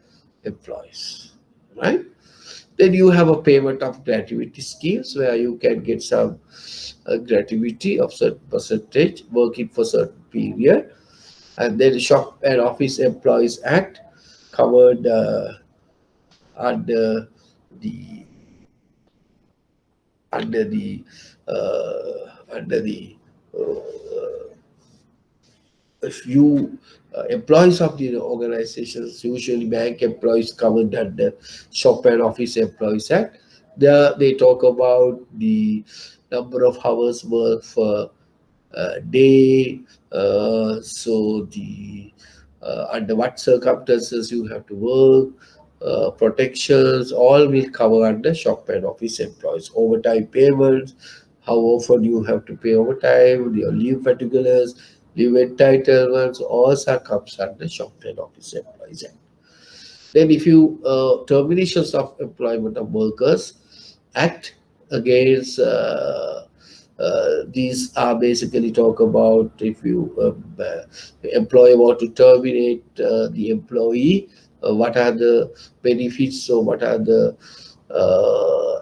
employees, right? Then you have a payment of gratuity schemes where you can get some gratuity of certain percentage working for certain period. And then Shop and Office Employees Act covered under the under the under the if you employees of the organizations, usually bank employees covered under Shop and Office Employees Act. There they talk about the number of hours worked for day. So the under what circumstances you have to work, protections, all will cover under Shop and Office Employees. Overtime payments, how often you have to pay overtime, your leave particulars, leave entitlements, all comes under Shop and Office Employees Act. Then if you terminations of employment of workers act against these are basically talk about if you employer want to terminate the employee, what are the benefits or what are the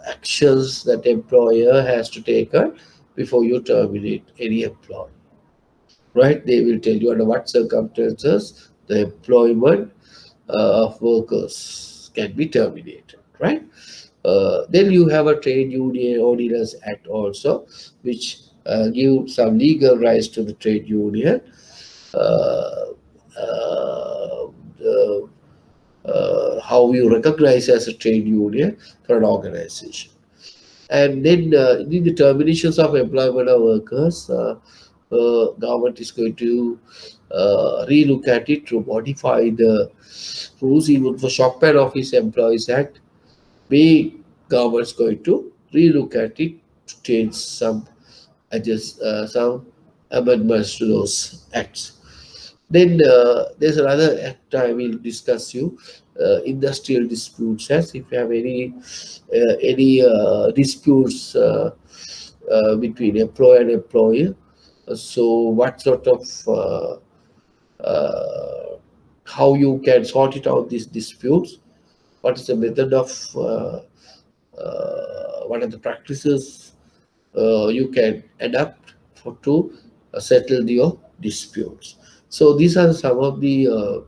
actions that employer has to take before you terminate any employee, right? They will tell you under what circumstances the employment of workers can be terminated, right? Then you have a trade union ordinance act also, which give some legal rights to the trade union. Uh, uh, the, how you recognize as a trade union for an organization. And then in the terminations of employment of workers, government is going to relook at it to modify the rules even for Shop and Office Employees Act. May government's going to relook at it to change some adjust some amendments to those acts. Then there's another act I will discuss you, industrial disputes. As if you have any disputes between employer and employer, so what sort of how you can sort it out these disputes? What is the method of what are the practices you can adapt for to settle your disputes? So these are some of the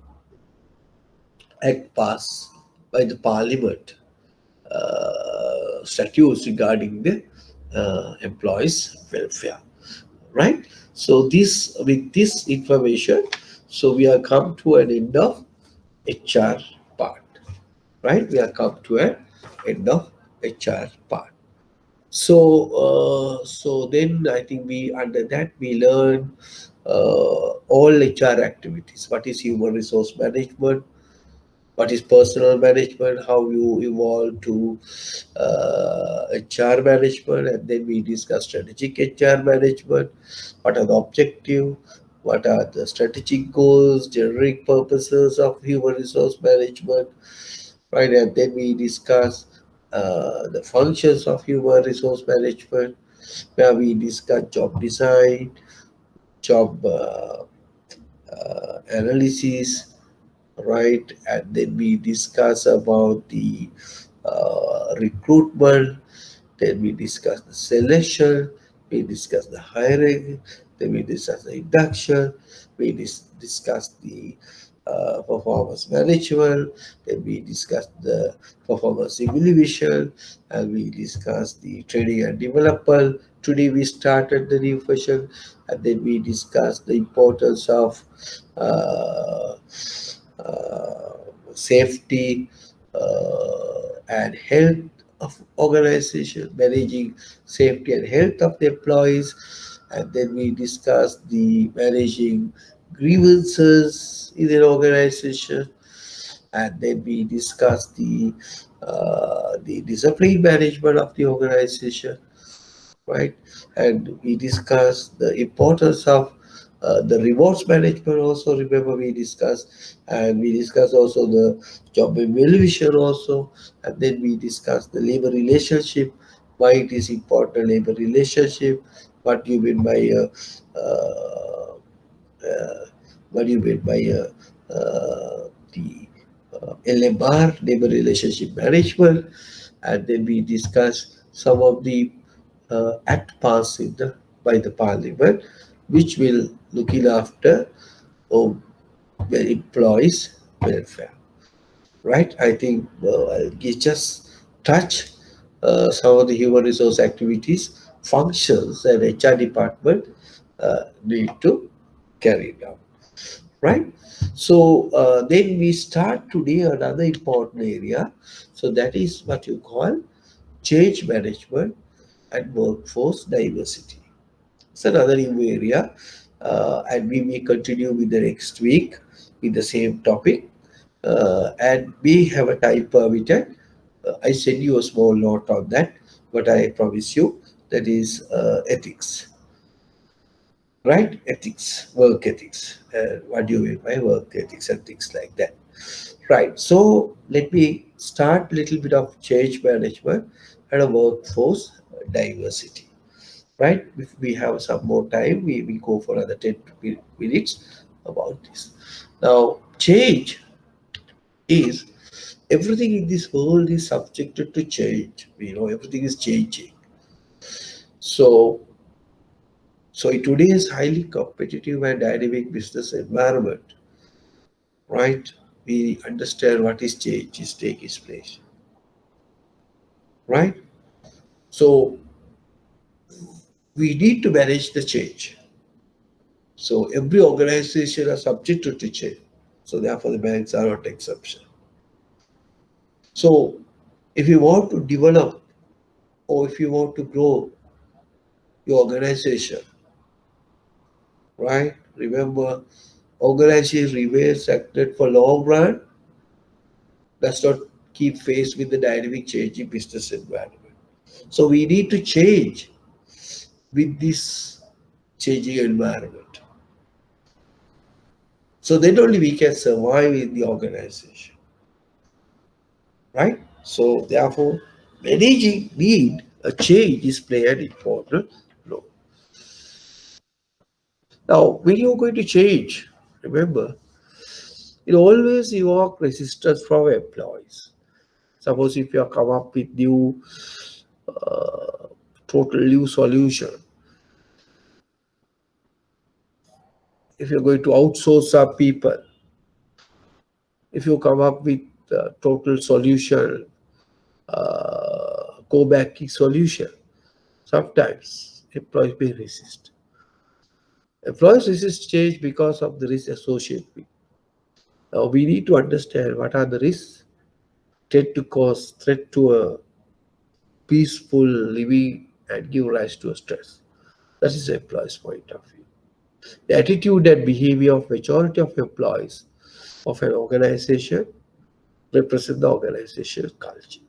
act passed by the parliament, statutes regarding the employees welfare, right? So this with this information, so we have come to an end of HR part, right? We have come to an end of HR part. So then I think we under that we learn all HR activities. What is human resource management? What is personal management? How you evolve to HR management, and then we discuss strategic HR management. What are the objective? What are the strategic goals, generic purposes of human resource management, right? And then we discuss the functions of human resource management, where we discuss job design, job analysis, right? And then we discuss about the recruitment, then we discuss the selection, we discuss the hiring, then we discuss the induction, we discuss the performance management, then we discuss the performance evaluation, and we discuss the training and development. Today we started the new session, and then we discuss the importance of uh, uh, safety and health of organization, managing safety and health of the employees, and then we discuss the managing grievances in an organization, and then we discuss the discipline management of the organization, right? And we discuss the importance of The rewards management also, remember we discussed, and we discussed also the job evaluation also, and then we discussed the labor relationship, why it is important labor relationship, what you mean by uh, what do you mean by the LMR, labor relationship management, and then we discuss some of the act passed by the parliament, which will looking after oh, the employees' welfare. Right? I think I'll just touch some of the human resource activities, functions, and HR department need to carry out. Right? So then we start today another important area. So that is what you call change management and workforce diversity. It's another new area, and we may continue with the next week with the same topic. And we have a time permitted. I send you a small note on that, but I promise you that is ethics, right? Ethics, work ethics. What do you mean by work ethics and things like that? Right. So let me start a little bit of change management and a workforce diversity. Right. If we have some more time, we will go for another 10 minutes about this. Now, change is everything in this world is subjected to change. Everything is changing. So, so in today's highly competitive and dynamic business environment, right, we understand what is change is take its place. Right? So we need to manage the change. So every organization are subjected to change. So therefore the banks are not exception. So if you want to develop or if you want to grow your organization, right? Remember, organization remains acted for long run, does not keep pace with the dynamic changing business environment. So we need to change with this changing environment. So then only we can survive in the organization, right? So therefore, managing need a change is play an important role. Now, when you're going to change, remember, it always evoke resistance from employees. Suppose if you have come up with new, total new solution, if you're going to outsource some people, if you come up with a total solution, go-back solution, sometimes employees may resist. Employees resist change because of the risk associated with. Now we need to understand what are the risks, threat to a peaceful living and give rise to a stress. That is the employee's point of view. The attitude and behavior of majority of employees of an organization represent the organization's culture.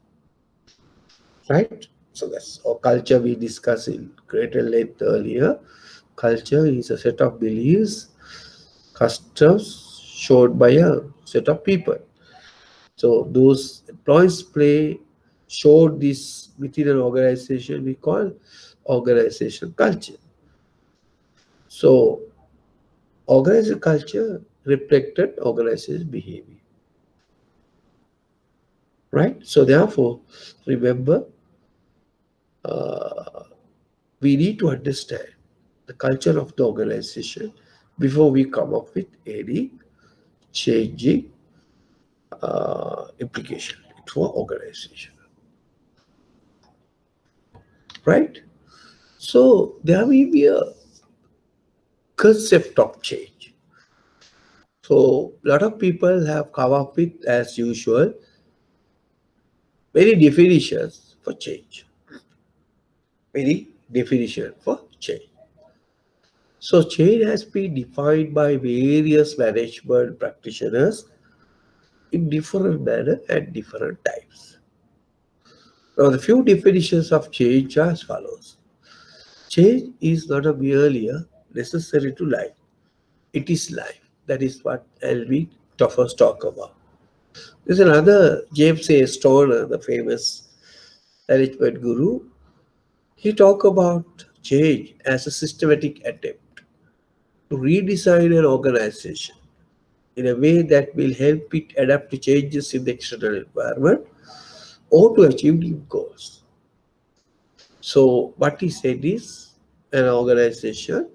Right? So that's our culture we discussed in greater length earlier. Culture is a set of beliefs, customs showed by a set of people. So those employees showed this within an organization we call organization culture. So organization culture reflected organization behavior. Right? So therefore, remember, we need to understand the culture of the organization before we come up with any changing implication for organization. Right? So there will be a concept of change. So a lot of people have come up with, as usual, many definitions for change. Many definitions for change. So change has been defined by various management practitioners in different manner and different types. Now the few definitions of change are as follows. Change is not a merely necessary to life. It is life. That is what I'll be first talk about. There's another James A. Stoner, the famous management guru. He talk about change as a systematic attempt to redesign an organization in a way that will help it adapt to changes in the external environment or to achieve new goals. So what he said is an organization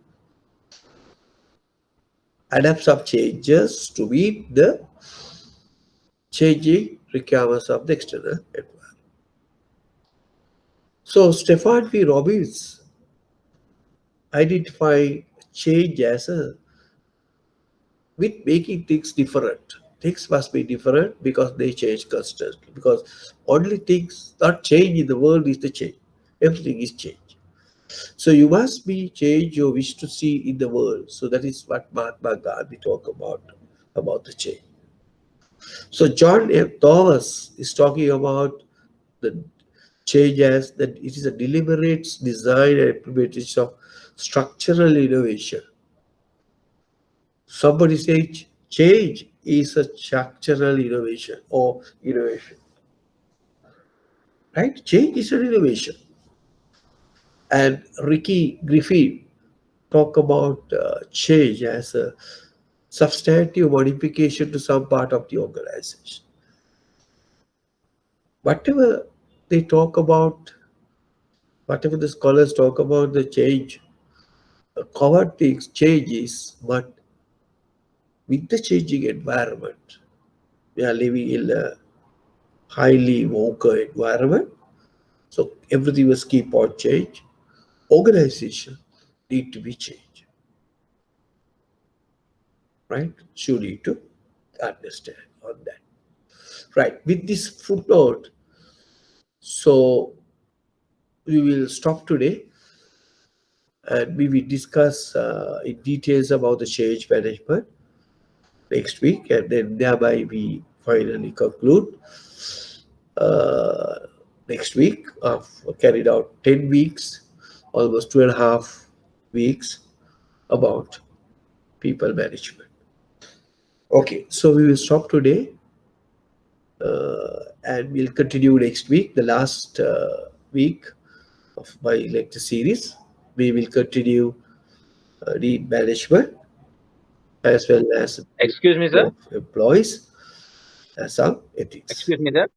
adapts some changes to meet the changing requirements of the external environment. So Stefan P. Robbins identified change as a with making things different. Things must be different because they change constantly. Because only things that change in the world is the change. Everything is change. So you must be change you wish to see in the world. So that is what Mahatma Gandhi talk about the change. So John F. Thomas is talking about the change as that it is a deliberate design and implementation of structural innovation. Somebody says change is a structural innovation or innovation. Right? Change is an innovation. And Ricky Griffin talk about change as a substantive modification to some part of the organization. Whatever they talk about, whatever the scholars talk about the change, covered things changes, but with the changing environment, we are living in a highly vocal environment, so everything must keep on change. Organization need to be changed, right? So you need to understand on that. Right, with this footnote, so we will stop today and we will discuss in details about the change management next week, and then thereby we finally conclude next week of carried out 10 weeks, almost 2.5 weeks about people management. Okay, so we will stop today and we'll continue next week, the last week of my lecture series. We will continue the management as well as Excuse me, sir. of employees and some ethics. Excuse me, sir.